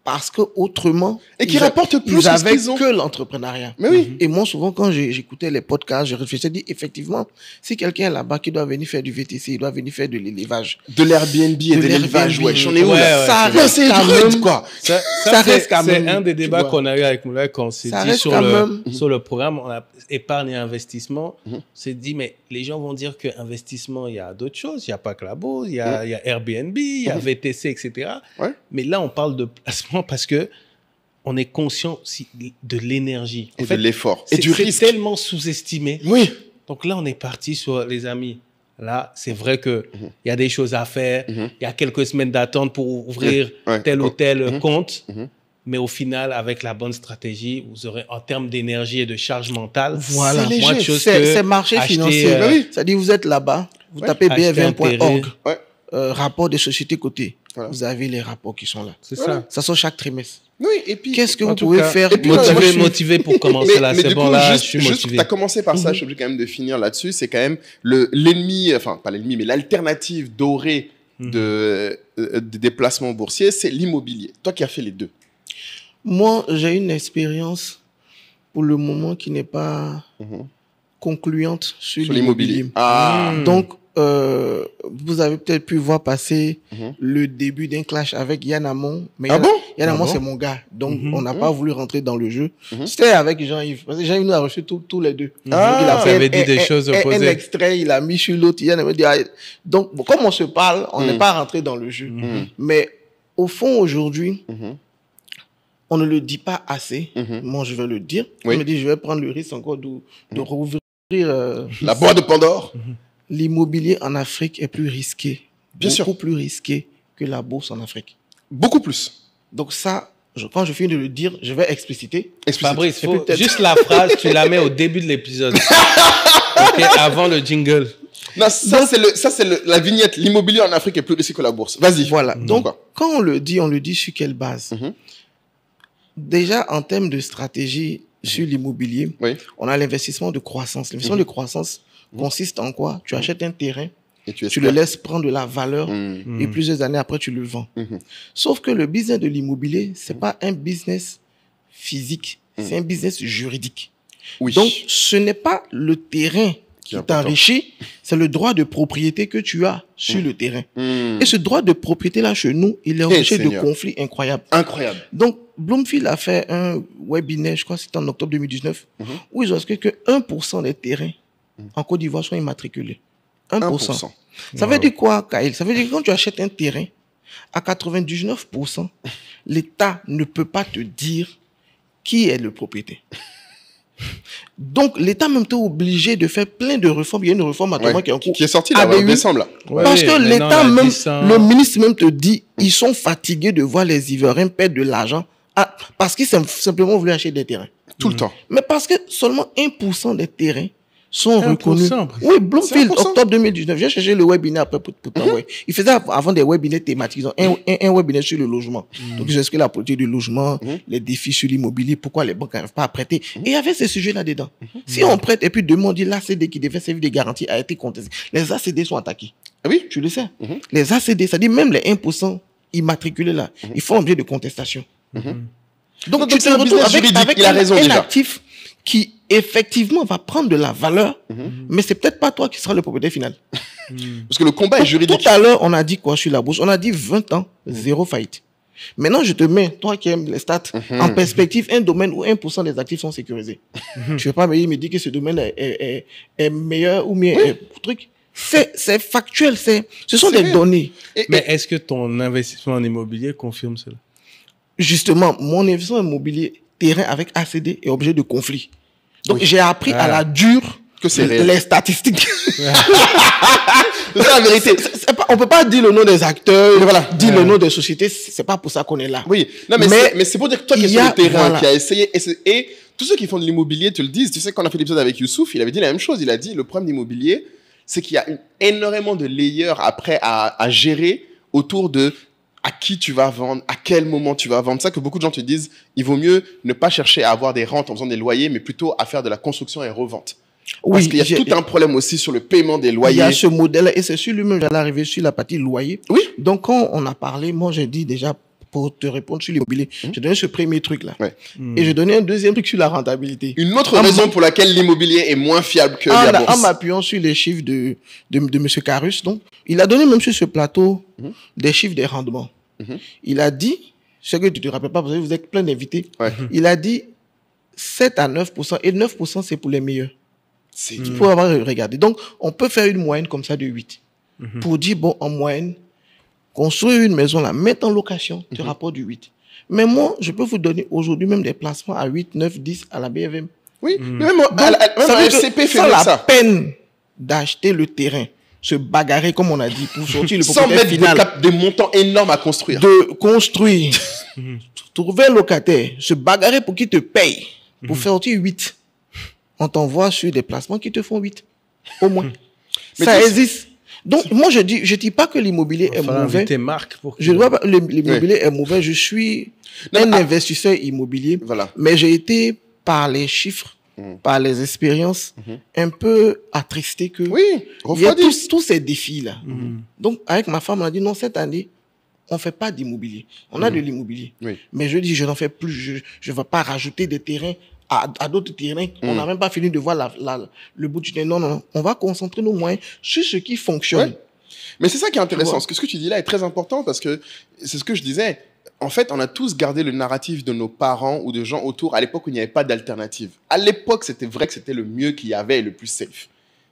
parce que autrement, et qui rapporte plus ils avaient que l'entrepreneuriat. Mais oui. Et moi, souvent, quand j'écoutais les podcasts, je réfléchissais, je dis effectivement, si quelqu'un est là-bas qui doit venir faire du VTC, il doit venir faire de l'élevage, de l'Airbnb et de l'élevage, j'en ai où là. Ça reste quand même quoi. Ça reste quand même. C'est un des débats qu'on a eu avec Moulay quand on s'est dit sur le programme, on a épargne et investissement. On s'est dit mais les gens vont dire que investissement, il y a d'autres choses, il y a pas que la bourse, il y a Airbnb, il y a VTC, etc. Mais là, on parle de placement parce que on est conscient aussi de l'énergie. Et de l'effort. Et du risque. C'est tellement sous-estimé. Oui. Donc là, on est parti sur les amis. Là, c'est vrai que il y a des choses à faire. Il y a quelques semaines d'attente pour ouvrir tel ou tel compte. Mais au final, avec la bonne stratégie, vous aurez, en termes d'énergie et de charge mentale, voilà. moins de choses que c'est marché financier. C'est-à-dire, vous êtes là-bas, vous tapez bfm.org, rapport des sociétés cotées. Voilà. Vous avez les rapports qui sont là. C'est ça. Ça sort chaque trimestre. Oui, et puis... Qu'est-ce que En vous tout pouvez cas, faire? et puis, moi, motivé pour commencer là. C'est du bon, coup, là, juste, je suis tu motivé. as commencé par ça, je suis obligé quand même de finir là-dessus. C'est quand même l'ennemi, enfin, pas l'ennemi, mais l'alternative dorée des déplacements boursiers, c'est l'immobilier. Toi qui as fait les deux. Moi, j'ai une expérience pour le moment qui n'est pas concluante sur l'immobilier. Ah, Donc, vous avez peut-être pu voir passer le début d'un clash avec Yann Amon. Mais ah bon? Yann Amon, Ah bon? c'est mon gars. Donc, on n'a pas voulu rentrer dans le jeu. C'était avec Jean-Yves. Parce que Jean-Yves nous a reçus tous les deux. Ah, Donc, il a vous fait avez dit des choses un opposées. extrait, il a mis sur l'autre. Yann Amon dit, ah. Donc, comme on se parle, on n'est pas rentré dans le jeu. Mais au fond, aujourd'hui, on ne le dit pas assez. Moi, je vais le dire. Oui. Je me dis, je vais prendre le risque encore de rouvrir la boîte de Pandore. l'immobilier en Afrique est plus risqué. Bien sûr. Beaucoup plus risqué que la bourse en Afrique. Beaucoup plus. Donc ça, quand je finis de le dire, je vais expliciter. Fabrice, C'est faut peut-être- juste la phrase, tu la mets au début de l'épisode. Ok, avant le jingle. Non, ça, c'est la vignette. L'immobilier en Afrique est plus risqué que la bourse. Vas-y. Voilà. Donc, Pourquoi? quand on le dit sur quelle base? Déjà, en termes de stratégie sur l'immobilier, Oui. on a l'investissement de croissance. L'investissement de croissance consiste en quoi? Tu achètes un terrain, Et tu tu le laisses prendre de la valeur Mm. et plusieurs années après, tu le vends. Sauf que le business de l'immobilier, c'est pas un business physique, c'est un business juridique. Oui. Donc, ce n'est pas le terrain qui important. t'enrichit, c'est le droit de propriété que tu as sur le terrain. Mm. Et ce droit de propriété-là, chez nous, il est obligé de Seigneur. conflits incroyables. Incroyable. Donc, Bloomfield a fait un webinaire, je crois que c'était en octobre 2019, où ils ont expliqué que 1% des terrains en Côte d'Ivoire sont immatriculés. 1%. 1%. Ça veut dire quoi, Kyle? Ça veut dire que quand tu achètes un terrain, à 99%, l'État ne peut pas te dire qui est le propriétaire. Donc, l'État même est obligé de faire plein de réformes. Il y a une réforme à Ouais. qui est en cours. Qui est sorti là, ABU. en décembre. Là. Parce Ouais, que maintenant, l'État on a même, dit ça. le ministre même te dit, ils sont fatigués de voir les Ivoiriens perdre de l'argent parce qu'ils simplement voulu acheter des terrains. Tout le temps. Mais parce que seulement 1% des terrains sont 1%, reconnus. presque. Oui, Bloomfield, 1%. octobre 2019. J'ai cherché le webinaire après pour t'envoyer. Ils faisaient avant des webinaires thématiques. Ils ont un webinaire sur le logement. Donc, ils expliquaient la politique du logement, les défis sur l'immobilier, pourquoi les banques n'arrivent pas à prêter. Et il y avait ces sujets-là dedans. Si on prête et puis demain on dit l'ACD qui devait servir de garantie a été contesté. Les ACD sont attaqués. Ah oui? Tu le sais. Les ACD, c'est-à-dire même les 1% immatriculés là, ils font l'objet de contestation. Donc, Donc, tu c'est te un retrouves business juridique, avec il a raison un déjà. actif qui, effectivement, va prendre de la valeur, mais c'est peut-être pas toi qui seras le propriétaire final. Parce que le combat est juridique. Tout à l'heure, on a dit quoi sur la bourse? On a dit 20 ans, zéro faillite. Maintenant, je te mets, toi qui aimes les stats, en perspective, un domaine où 1% des actifs sont sécurisés. Tu ne veux pas me dire que ce domaine est meilleur ou mieux truc. C'est factuel, ce sont C'est des vrai. données. Mais est-ce que ton investissement en immobilier confirme cela? Justement, mon investissement immobilier, terrain avec ACD est objet de conflit. Donc, j'ai appris à la dure Que c'est réel. les statistiques. C'est la vérité. On peut pas dire le nom des acteurs, dire le nom des sociétés, c'est pas pour ça qu'on est là. Oui, non, mais c'est pour dire que toi qui es il y sur a- le terrain, voilà. qui a essayé, et tous ceux qui font de l'immobilier te le disent. Tu sais, quand on a fait l'épisode avec Youssouf, il avait dit la même chose. Il a dit, le problème d'immobilier, c'est qu'il y a énormément de layers après à gérer autour de à qui tu vas vendre, à quel moment tu vas vendre. Ça que beaucoup de gens te disent, il vaut mieux ne pas chercher à avoir des rentes en faisant des loyers, mais plutôt à faire de la construction et revente. Parce qu'il y a tout un problème aussi sur le paiement des Il y loyers. a ce modèle et c'est sur lui-même j'allais arriver sur la partie loyer. Oui. Donc quand on a parlé, moi j'ai dit déjà pour te répondre sur l'immobilier, j'ai donné ce premier truc là. Ouais. Et j'ai donné un deuxième truc sur la rentabilité. Une autre raison pour laquelle l'immobilier est moins fiable que la En bourse. m'appuyant sur les chiffres de M. Carus, donc, il a donné même sur ce plateau des chiffres des rendements. Il a dit, ce que tu te rappelles pas, parce que vous êtes plein d'invités, Ouais. il a dit 7 à 9%, et 9% c'est pour les meilleurs. C'est Il faut avoir regardé. Donc, on peut faire une moyenne comme ça de 8. Pour dire, bon, en moyenne, construire une maison là, mettre en location, te rapporte du 8. Mais moi, je peux vous donner aujourd'hui même des placements à 8, 9, 10 à la BFM. Oui, mais même, Donc, même ça veut dire FCP que fait sans même la ça. peine d'acheter le terrain, se bagarrer, comme on a dit, pour sortir le Sans propriétaire mettre final, des montants énormes à construire. de construire, trouver un locataire, se bagarrer pour qu'il te paye, pour faire sortir 8. On t'envoie sur des placements qui te font 8, au moins. Mais Ça tout- existe. Donc, moi, je dis pas que l'immobilier est mauvais. Inviter Marc pour Je ne vois pas l'immobilier est mauvais. Je suis un investisseur immobilier. Voilà. Mais j'ai été, par les chiffres, par les expériences, un peu attristé que Oui, il y a refroidi. tous ces défis-là. Donc, avec ma femme, on a dit non, cette année, on ne fait pas d'immobilier. On a de l'immobilier. Oui. Mais je dis, je n'en fais plus. Je ne vais pas rajouter des terrains à d'autres terrains. On n'a même pas fini de voir le bout du nez. Non, non. On va concentrer nos moyens sur ce qui fonctionne. Ouais. Mais c'est ça qui est intéressant. vois. Ce que tu dis là est très important parce que c'est ce que je disais. En fait, on a tous gardé le narratif de nos parents ou de gens autour à l'époque où il n'y avait pas d'alternative. À l'époque, c'était vrai que c'était le mieux qu'il y avait et le plus safe.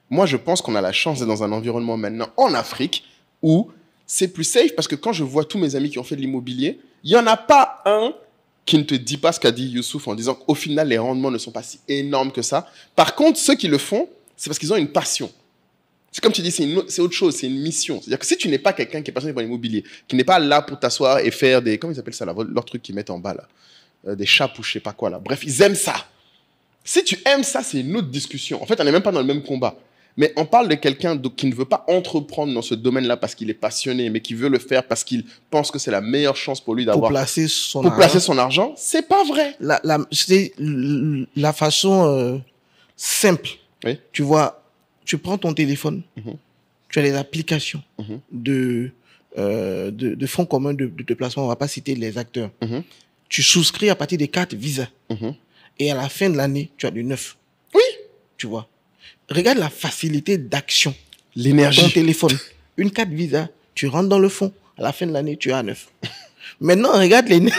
Moi, je pense qu'on a la chance d'être dans un environnement maintenant en Afrique où c'est plus safe parce que quand je vois tous mes amis qui ont fait de l'immobilier, il n'y en a pas un qui ne te dit pas ce qu'a dit Youssouf en disant qu'au final, les rendements ne sont pas si énormes que ça. Par contre, ceux qui le font, c'est parce qu'ils ont une passion. C'est comme tu dis, c'est autre chose, c'est une mission. C'est-à-dire que si tu n'es pas quelqu'un qui est passionné par l'immobilier, qui n'est pas là pour t'asseoir et faire des... Comment ils appellent ça, là, leur truc qu'ils mettent en bas, là, des chapes ou je sais pas quoi, là. Bref, ils aiment ça. Si tu aimes ça, c'est une autre discussion. En fait, on n'est même pas dans le même combat. Mais on parle de quelqu'un qui ne veut pas entreprendre dans ce domaine-là parce qu'il est passionné, mais qui veut le faire parce qu'il pense que c'est la meilleure chance pour lui Pour d'avoir... placer son Pour argent. placer son argent, c'est pas vrai. C'est la façon simple. Oui. Tu vois, tu prends ton téléphone, tu as les applications Mhm. de fonds communs de placement, on ne va pas citer les acteurs. Mhm. Tu souscris à partir des cartes Visa. Mhm. Et à la fin de l'année, tu as du neuf. Oui. Tu vois. Regarde la facilité d'action. Ton L'énergie. téléphone, une carte Visa, tu rentres dans le fond. À la fin de l'année, tu as un neuf. Maintenant, regarde Le même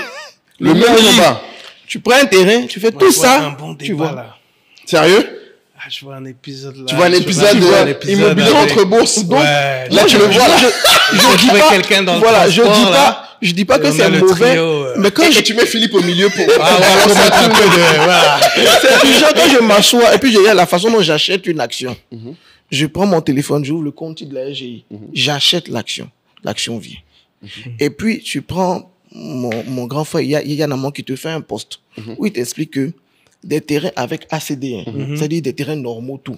l'énergie. combat. Tu prends un terrain, tu fais Moi, tout je vois ça. un bon Tu débat, vois. là. Sérieux? Ah, je vois un épisode là. Tu vois un Je épisode vois un de épisode immobilier avec- entre bourses. Donc, Ouais. là, tu le vois, là. Je dis trouvais pas- quelqu'un dans le Voilà, je transport, dis là. pas, je dis pas Et que on a c'est le mauvais, trio, mais quand Et tu mets Philippe au milieu pour... Ah, voilà, comme un truc de... Voilà. c'est du genre quand je m'assois et puis je regarde la façon dont j'achète une action. Je prends mon téléphone, j'ouvre le compte de la SGI, j'achète l'action, l'action vient. Et puis tu prends mon grand frère, il y a un amant qui te fait un post où il t'explique que des terrains avec ACD, c'est-à-dire des terrains normaux, tout.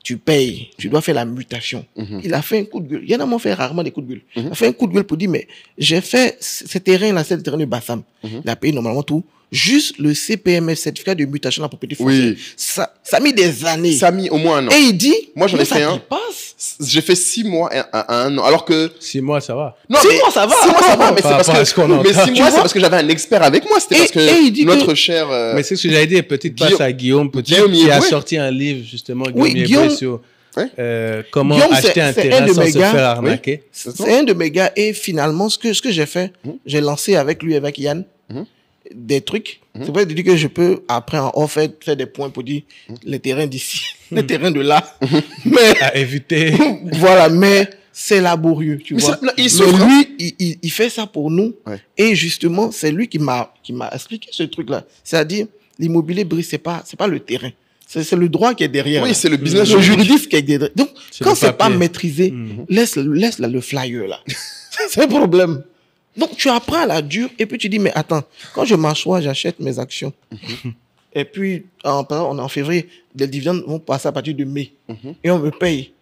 Tu payes, tu dois faire la mutation. Il a fait un coup de gueule. Yann fait rarement des coups de gueule. Il a fait un coup de gueule pour dire, mais j'ai fait ce terrain-là, c'est le terrain de Bassam. Il a payé normalement tout. Juste le CPMF, certificat de mutation de la propriété foncière. Oui. Ça a mis des années. Ça a mis au moins un an. Et il dit, Moi, j'en ai mais ça fait un. dépasse. J'ai fait 6 mois à 1 an. Alors que... 6 mois, ça va. Non, 6 mais mois, ça va. 6 mois, ça va, mais c'est Par parce rapport à ce qu'on que... Mais entend. 6 Tu mois, c'est vois. parce que j'avais un expert avec moi. C'était Et- parce et il que dit notre que- cher... Mais c'est ce que j'avais dit, petite Guillaume- passe à Guillaume, peut-être, Guillaume qui a Yeboué. sorti un livre, justement, Oui, Guillaume Guillaume- Yeboué, sur comment Guillaume, acheter un c'est terrain un de sans mes se gars. faire arnaquer. C'est un de mes gars. Et finalement, ce que j'ai fait, j'ai lancé avec lui, avec Yann, des trucs. C'est vrai de dire que je peux, après, en off, faire des points pour dire les terrains d'ici, les terrains de là. Mais, À éviter. voilà, mais c'est laborieux, tu Mais vois. ça- non, il Mais souffre, lui, il fait ça pour nous. Ouais. Et justement, c'est lui qui m'a expliqué ce truc-là. C'est-à-dire, l'immobilier brise, c'est pas le terrain. C'est le droit qui est derrière. Oui, là. c'est le business Le juridique. juridique qui est derrière. Donc, C'est quand le c'est pas papier. maîtrisé, laisse là, le flyer, là. C'est un problème. Donc, tu apprends à la dure et puis tu dis, mais attends, quand je m'assois, j'achète mes actions. Et puis, par exemple, on est en février, les dividendes vont passer à partir de mai. Et on me paye.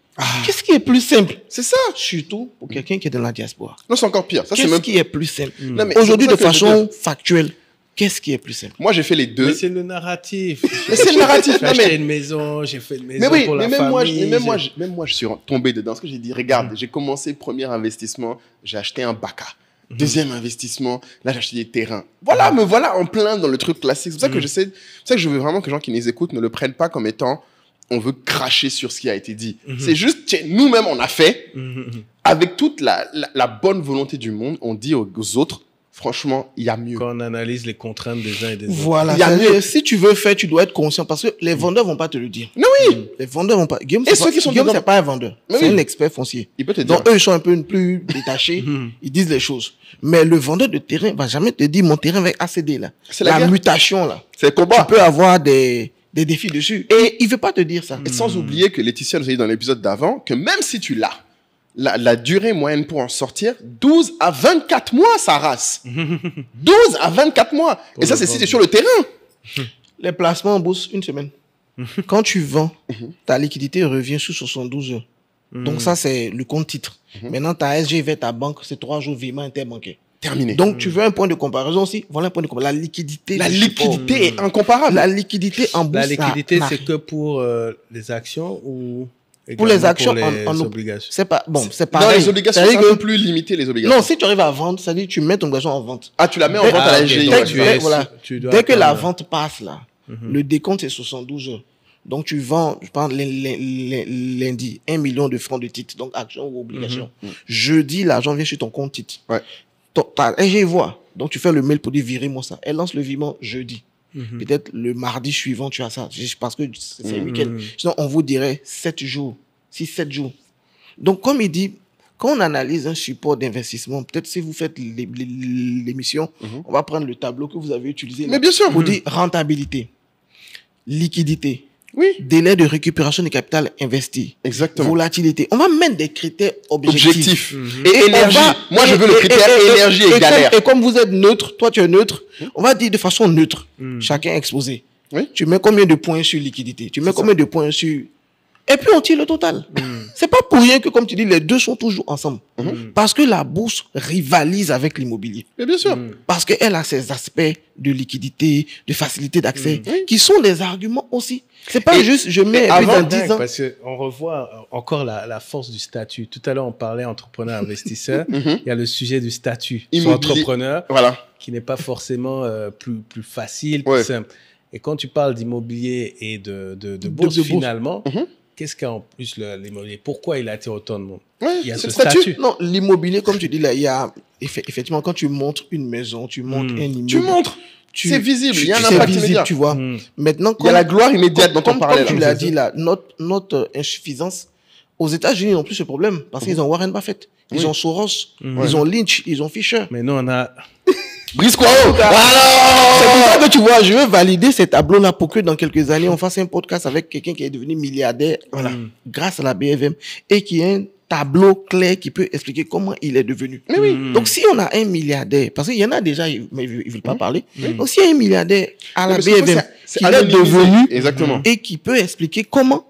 Qu'est-ce qui est plus simple? C'est ça. Surtout pour quelqu'un qui est dans la diaspora. Non, c'est encore pire. Ça, c'est Qu'est-ce même... qui est plus simple? Non, mais Aujourd'hui, c'est de pour ça que je façon veux factuelle, qu'est-ce qui est plus simple? Moi, j'ai fait les deux. Mais c'est le narratif. Mais c'est le narratif. J'ai Non, acheté mais... une maison, j'ai fait une maison Mais oui, pour la mais même moi, famille. même moi, je suis tombé dedans. Parce que j'ai dit, regarde, j'ai commencé premier investissement, j'ai acheté un Baca. Deuxième investissement, là, j'ai acheté des terrains. Voilà, me voilà en plein dans le truc classique. C'est pour ça que c'est pour ça que je veux vraiment que les gens qui nous écoutent ne le prennent pas comme étant on veut cracher sur ce qui a été dit. C'est juste, tiens, nous-mêmes, on a fait, avec toute la bonne volonté du monde, on dit aux autres, franchement, il y a mieux. Quand on analyse les contraintes des uns et des autres. Voilà. Il y a C'est-à-dire, mieux. si tu veux faire, tu dois être conscient parce que les vendeurs vont pas te le dire. Non, oui, Les vendeurs vont pas. Guillaume, Et c'est ceux qui sont dedans- c'est pas un vendeur. Mais C'est oui. un expert foncier. il peut te dire. Donc, eux, ils sont un peu plus détachés. Ils disent les choses. Mais le vendeur de terrain va jamais te dire mon terrain avec ACD, là. C'est la guerre. mutation, là. C'est le Tu combat. peux avoir des défis dessus. Et il veut pas te dire ça. Et sans oublier que Laetitia nous a dit dans l'épisode d'avant que même si tu l'as, la durée moyenne pour en sortir, 12 à 24 mois, ça race. 12 à 24 mois. Et ça, c'est si tu es sur le terrain. Les placements en bourse, une semaine. Quand tu vends, ta liquidité revient sous 72 heures. Donc ça, c'est le compte titre. Maintenant, ta SG vers ta banque, c'est 3 jours virement interbancaire. Terminé. Donc, tu veux un point de comparaison aussi? Voilà un point de comparaison. La liquidité. La du support. liquidité est incomparable. La liquidité en bourse. La liquidité, ça c'est n'a- que pour les actions ou Pour les également actions, pour les en obligations. C'est pas, bon, c'est Dans pareil. les obligations, C'est-à-dire c'est un peu que- plus limité, les obligations. Non, si tu arrives à vendre, ça dit tu mets ton obligation en vente. Ah, tu la mets en Dès- vente à la ok, SGI. donc ouais, tu c'est ça. es- voilà. tu dois Dès que la attendre. vente passe là, le décompte c'est 72 heures. Donc tu vends, je parle lundi, 1 million de francs de titres, donc actions ou obligations. Jeudi, l'argent vient sur ton compte titre. Ouais. Ta SG voit. Donc tu fais le mail pour dire virez-moi ça. Elle lance le virement jeudi. Peut-être le mardi suivant, tu as ça. Parce que c'est le week-end. Sinon, on vous dirait 7 jours. 6-7 jours. Donc, comme il dit, quand on analyse un support d'investissement, peut-être si vous faites l'émission, on va prendre le tableau que vous avez utilisé. Mais bien sûr. Pour dire rentabilité, liquidité, Oui. délai de récupération du capital investi, Exactement. volatilité. On va mettre des critères objectifs. Objectif. Et Et on énergie. va- Moi, je veux le critère énergie et galère. Et comme vous êtes neutre, toi tu es neutre, on va dire de façon neutre. Chacun exposé. Oui. Tu mets combien de points sur liquidité? Tu mets combien de points sur... Et puis on tire le total. C'est pas pour rien que, comme tu dis, les deux sont toujours ensemble. Parce que la bourse rivalise avec l'immobilier. Mais bien sûr. Parce qu'elle a ses aspects de liquidité, de facilité d'accès, qui sont des arguments aussi. C'est pas Et- juste, je mets et plus avant, dans 10 ans. Parce qu'on revoit encore la force du statut. Tout à l'heure, on parlait entrepreneur-investisseur. Il y a le sujet du statut. Son Immobilier. entrepreneur, Voilà. qui n'est pas forcément plus facile, Ouais. plus simple. Et quand tu parles d'immobilier et de bourse, de bourse. finalement, qu'est-ce qu'il y a en plus l'immobilier? Pourquoi il attire autant de monde? Ouais, Il y a c'est ce le statut. statut. Non, l'immobilier, comme tu dis là, il y a effectivement, quand tu montres une maison, tu montres un immeuble. Tu montres. C'est visible. Il y a un c'est impact visible, immédiat. tu vois. Maintenant, Il y a la gloire immédiate dont on parlait comme tu là. l'as dit là, notre insuffisance, aux États-Unis, ils n'ont plus ce problème parce qu'ils ont Warren Buffett, ils ont Soros, ils ont Lynch, ils ont Fisher. Mais nous, on a... Brice Coirot. C'est pour ça que tu vois, je veux valider ces tableaux-là pour que dans quelques années, on fasse un podcast avec quelqu'un qui est devenu milliardaire grâce à la BFM et qui a un tableau clair qui peut expliquer comment il est devenu. Mais oui. Donc, si on a un milliardaire, parce qu'il y en a déjà, mais ils ne veulent pas parler. Donc, s'il y a un milliardaire à la Mais c'est BFM c'est qui est anonymisé. devenu Exactement. et qui peut expliquer comment,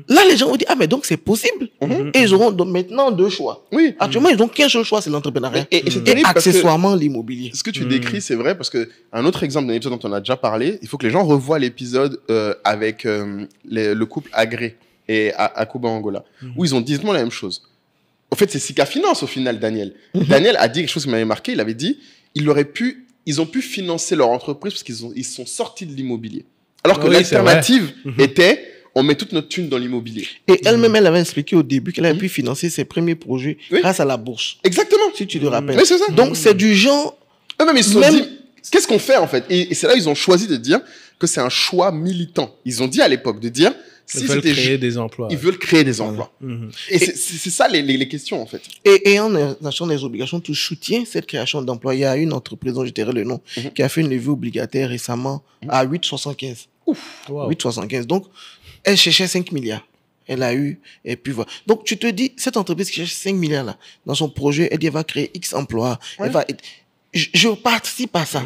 là, les gens vont dire, ah, mais donc c'est possible. Et ils auront donc maintenant deux choix. Oui. Actuellement, ils n'ont qu'un seul choix, c'est l'entrepreneuriat. Et c'est Et terrible parce que accessoirement l'immobilier. ce que tu décris, c'est vrai parce que un autre exemple d'un épisode dont on a déjà parlé, il faut que les gens revoient l'épisode avec le couple Agré et Akuba Angola, où ils ont dit exactement la même chose. En fait, c'est Sika Finance au final, Daniel. Daniel a dit quelque chose qui m'avait marqué. Il avait dit, ils ont pu financer leur entreprise parce qu'ils sont sortis de l'immobilier. Alors que Oui, c'est l'alternative était, on met toute notre thune dans l'immobilier. Et elle-même, elle avait expliqué au début qu'elle avait pu financer ses premiers projets Oui. grâce à la bourse. Exactement. Si tu te rappelles. Oui, c'est ça. Donc, c'est du genre. Eux-mêmes, ils se sont Même- dit, qu'est-ce qu'on fait en fait? Et c'est là ils ont choisi de dire que c'est un choix militant. Ils ont dit à l'époque de dire, Ils si veulent c'était créer des emplois. ils veulent créer des emplois. Mhm. Et c'est ça les questions en fait. Et en achetant des obligations, tu soutiens cette création d'emplois. Il y a une entreprise dont je tairai le nom qui a fait une levée obligataire récemment à 8,75. Wow. 8,75. Donc, elle cherchait 5 milliards. Elle a eu, et puis voilà. Donc, tu te dis, cette entreprise qui cherche 5 milliards là, dans son projet, elle dit, elle va créer X emplois. Elle va, je participe à ça.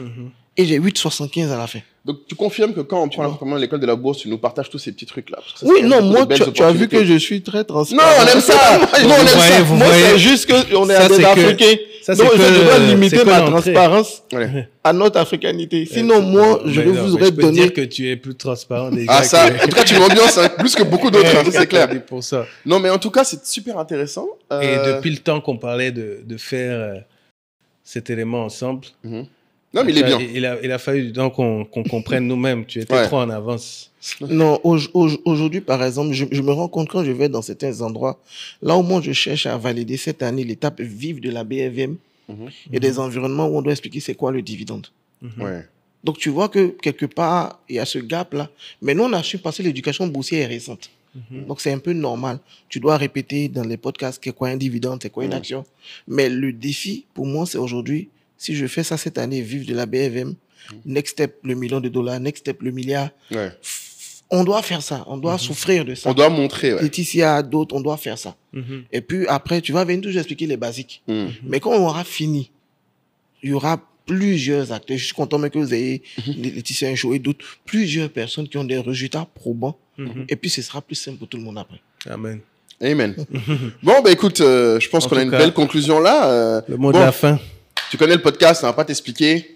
Et j'ai 8,75 à la fin. Donc tu confirmes que quand on prend l'accompagnement de l'école de la bourse, tu nous partages tous ces petits trucs là. Oui, non, moi, tu as vu que je suis très transparent. Non, on aime ça. Non, on aime ça. vous Moi, voyez. c'est juste qu'on est Ça, des c'est que- Africains. ça, c'est Donc, que je dois le- limiter c'est que ma l'entrée. transparence Ouais. à notre africanité. Sinon, moi, je Mais vous non, mais aurais je peux te donné. dire que tu es plus transparent déjà. Ah ça, que- en tout cas tu m'ambiances hein, plus que beaucoup d'autres, hein, ça, c'est clair. Pour ça. Non mais en tout cas c'est super intéressant. Et depuis le temps qu'on parlait de faire cet élément ensemble, Non mais il est bien. Il a fallu donc qu'on comprenne nous-mêmes. Tu étais Ouais. trop en avance. Non, aujourd'hui, par exemple, je me rends compte quand je vais dans certains endroits, là au moins je cherche à valider cette année l'étape vive de la BFM et des environnements où on doit expliquer c'est quoi le dividende. Ouais. Donc tu vois que quelque part, il y a ce gap-là. Mais nous, on a su passer l'éducation boursière est récente. Donc c'est un peu normal. Tu dois répéter dans les podcasts c'est quoi un dividende, c'est quoi une action. Mais le défi, pour moi, c'est aujourd'hui, si je fais ça cette année, vivre de la BFM, next step, le $1 million, next step, le milliard, Ouais. on doit faire ça. On doit souffrir de ça. On doit montrer. Ouais. Laetitia, d'autres, on doit faire ça. Et puis après, tu vas venir toujours expliquer les basiques. Mais quand on aura fini, il y aura plusieurs acteurs. Je suis content même que vous ayez Laetitia Show et d'autres, plusieurs personnes qui ont des résultats probants. Et puis, ce sera plus simple pour tout le monde après. Amen. Amen. Bon, bah écoute, je pense En qu'on a tout une cas, belle conclusion là. Le mot Bon, de la fin. tu connais le podcast, on va pas t'expliquer.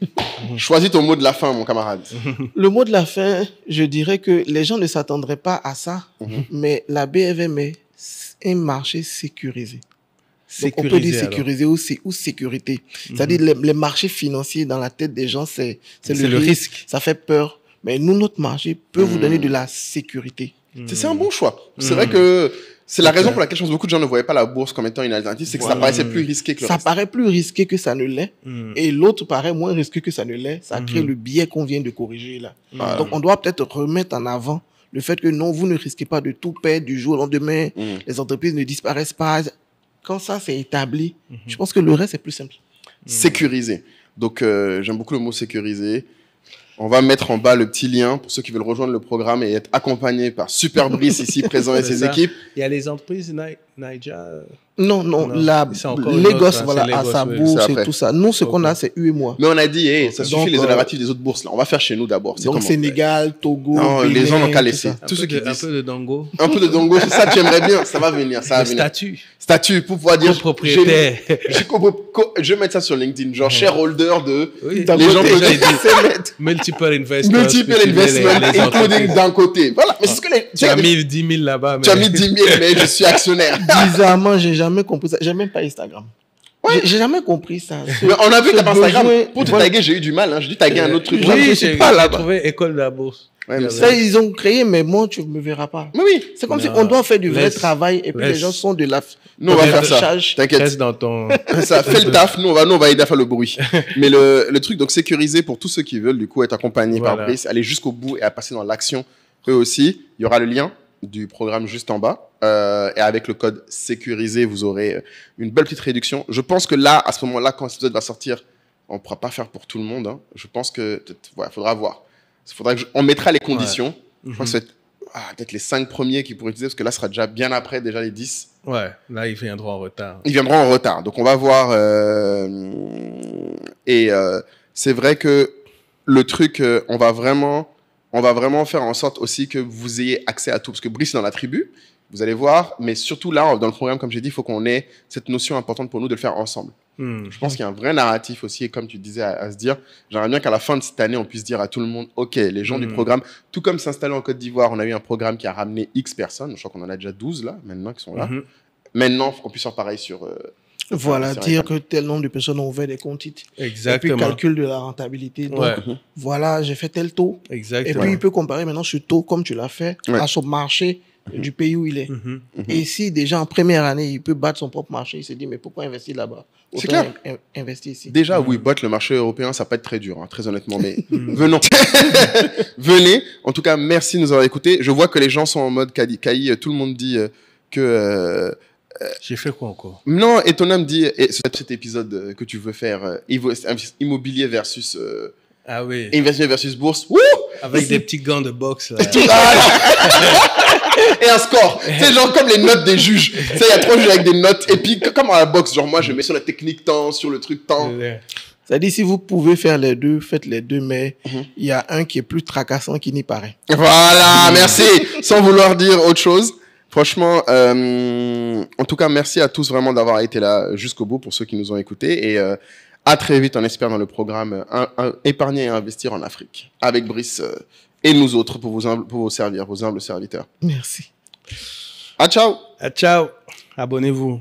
Choisis ton mot de la fin, mon camarade. Le mot de la fin, je dirais que les gens ne s'attendraient pas à ça, mais la BFM est un marché sécurisé. Donc, on peut dire sécurisé ou sécurité. C'est-à-dire les marchés financiers dans la tête des gens, c'est le risque. Ça fait peur. Mais nous, notre marché peut vous donner de la sécurité. C'est un bon choix. C'est vrai que c'est la raison pour laquelle je pense que beaucoup de gens ne voyaient pas la bourse comme étant une alternative, c'est que ça paraissait plus risqué que le Ça reste. paraît plus risqué que ça ne l'est. Et l'autre paraît moins risqué que ça ne l'est. Ça crée le biais qu'on vient de corriger là. Donc, on doit peut-être remettre en avant le fait que non, vous ne risquez pas de tout perdre du jour au lendemain. Les entreprises ne disparaissent pas. Quand ça c'est établi, je pense que le reste est plus simple. Sécurisé. Donc, j'aime beaucoup le mot sécurisé. On va mettre en bas le petit lien pour ceux qui veulent rejoindre le programme et être accompagnés par Super Brice ici présent et ses équipes. Il y a les entreprises Naija. Non, C'est encore Lagos, une autre, voilà, c'est à Lagos, sa oui. bourse C'est et tout ça. Nous, ce qu'on a, c'est UEMOA. Mais on a dit, hey, ça suffit Donc, les narratifs des autres bourses là. On va faire chez nous d'abord. C'est Donc, comment Sénégal, Togo, Non, Bénin, les gens n'ont qu'à tout laisser. ça. Tous ceux qui Un disent. peu de Dango. Un peu de Dongo, c'est ça, tu aimerais bien. Ça va venir, ça va Le venir. statut. Statut pour pouvoir dire. Copropriétaire. Je vais mettre ça sur LinkedIn, genre shareholder de. Oui, Les gens déjà, peuvent ils disent se mettre. multiple investments. Multiple puis tu mets investment, les including entreprises. d'un côté. Voilà, mais c'est ce que les. Tu as mis 10 000 là-bas. Tu as mis 10 000, mais je suis actionnaire. Bizarrement, j'ai jamais compris ça. J'ai même pas Instagram. J'ai jamais compris ça. Mais on a vu que t'as pas Instagram. besoin- Pour te voilà. taguer, j'ai eu du mal. Hein. J'ai dû taguer un autre truc. Oui, je j'ai suis pas J'ai là-bas. trouvé école de la bourse. Ouais, mais Ça, ils ont créé, mais moi, tu ne me verras pas. Mais oui, C'est comme si Non. on doit faire du vrai Laisse- travail et puis les laisse. gens sont de la. nous on va de faire ça. l'affichage. T'inquiète. Reste dans ton. Ça fait le taf. Nous on va aider à faire le bruit. Mais le truc, donc sécurisé pour tous ceux qui veulent du coup être accompagnés par Voilà. Brice, aller jusqu'au bout et à passer dans l'action eux aussi. Il y aura le lien du programme juste en bas. Et avec le code sécurisé, vous aurez une belle petite réduction. Je pense que là, à ce moment-là, quand cet épisode va sortir, on ne pourra pas faire pour tout le monde. Hein. Je pense que faudra voir. On mettra les conditions. Je crois que ça va être peut-être les 5 premiers qui pourraient utiliser, parce que là, ce sera déjà bien après, déjà les 10. Ouais, là, ils viendront en retard. Ils viendront en retard. Donc, on va voir. C'est vrai que le truc, on va vraiment faire en sorte aussi que vous ayez accès à tout. Parce que Brice est dans la tribu, vous allez voir. Mais surtout là, dans le programme, comme j'ai dit, il faut qu'on ait cette notion importante pour nous de le faire ensemble. Je pense qu'il y a un vrai narratif aussi, et comme tu disais, à se dire, j'aimerais bien qu'à la fin de cette année, on puisse dire à tout le monde, OK, les gens du programme, tout comme s'installer en Côte d'Ivoire, on a eu un programme qui a ramené X personnes, je crois qu'on en a déjà 12 là, maintenant, qui sont là. Maintenant, il faut qu'on puisse faire pareil sur... Voilà, sur dire que tel nombre de personnes ont ouvert des comptes titres. Exactement. Et puis, calcul de la rentabilité. Donc, Ouais. voilà, j'ai fait tel taux. Et Exactement. puis, il peut comparer maintenant ce taux, comme tu l'as fait, Ouais. à son marché du pays où il est. Et si déjà en première année, il peut battre son propre marché, il se dit, mais pourquoi investir là-bas? C'est Autant clair. investir ici. Déjà, oui, le marché européen, ça va pas être très dur, hein, très honnêtement, mais venons. Venez. En tout cas, merci de nous avoir écoutés. Je vois que les gens sont en mode caï. Tout le monde dit que... J'ai fait quoi encore? Non, et ton âme dit, et cet épisode que tu veux faire, immobilier versus... Ah oui. Investissement versus bourse. Wouh! Avec des petits gants de boxe, là. Et un score. C'est genre comme les notes des juges. Tu sais, il y a 3 juges avec des notes. Et puis, comme à la boxe, genre moi, je mets sur la technique temps, sur le truc temps. C'est-à-dire, si vous pouvez faire les deux, faites les deux, mais il y a un qui est plus tracassant qui n'y paraît. Voilà, merci. Sans vouloir dire autre chose. Franchement, en tout cas, merci à tous vraiment d'avoir été là jusqu'au bout pour ceux qui nous ont écoutés. Et à très vite, on espère, dans le programme Épargner et investir en Afrique. Avec Brice et nous autres pour vous servir, vos humbles serviteurs. Merci. Ah, ciao! Ah, ciao. Abonnez-vous.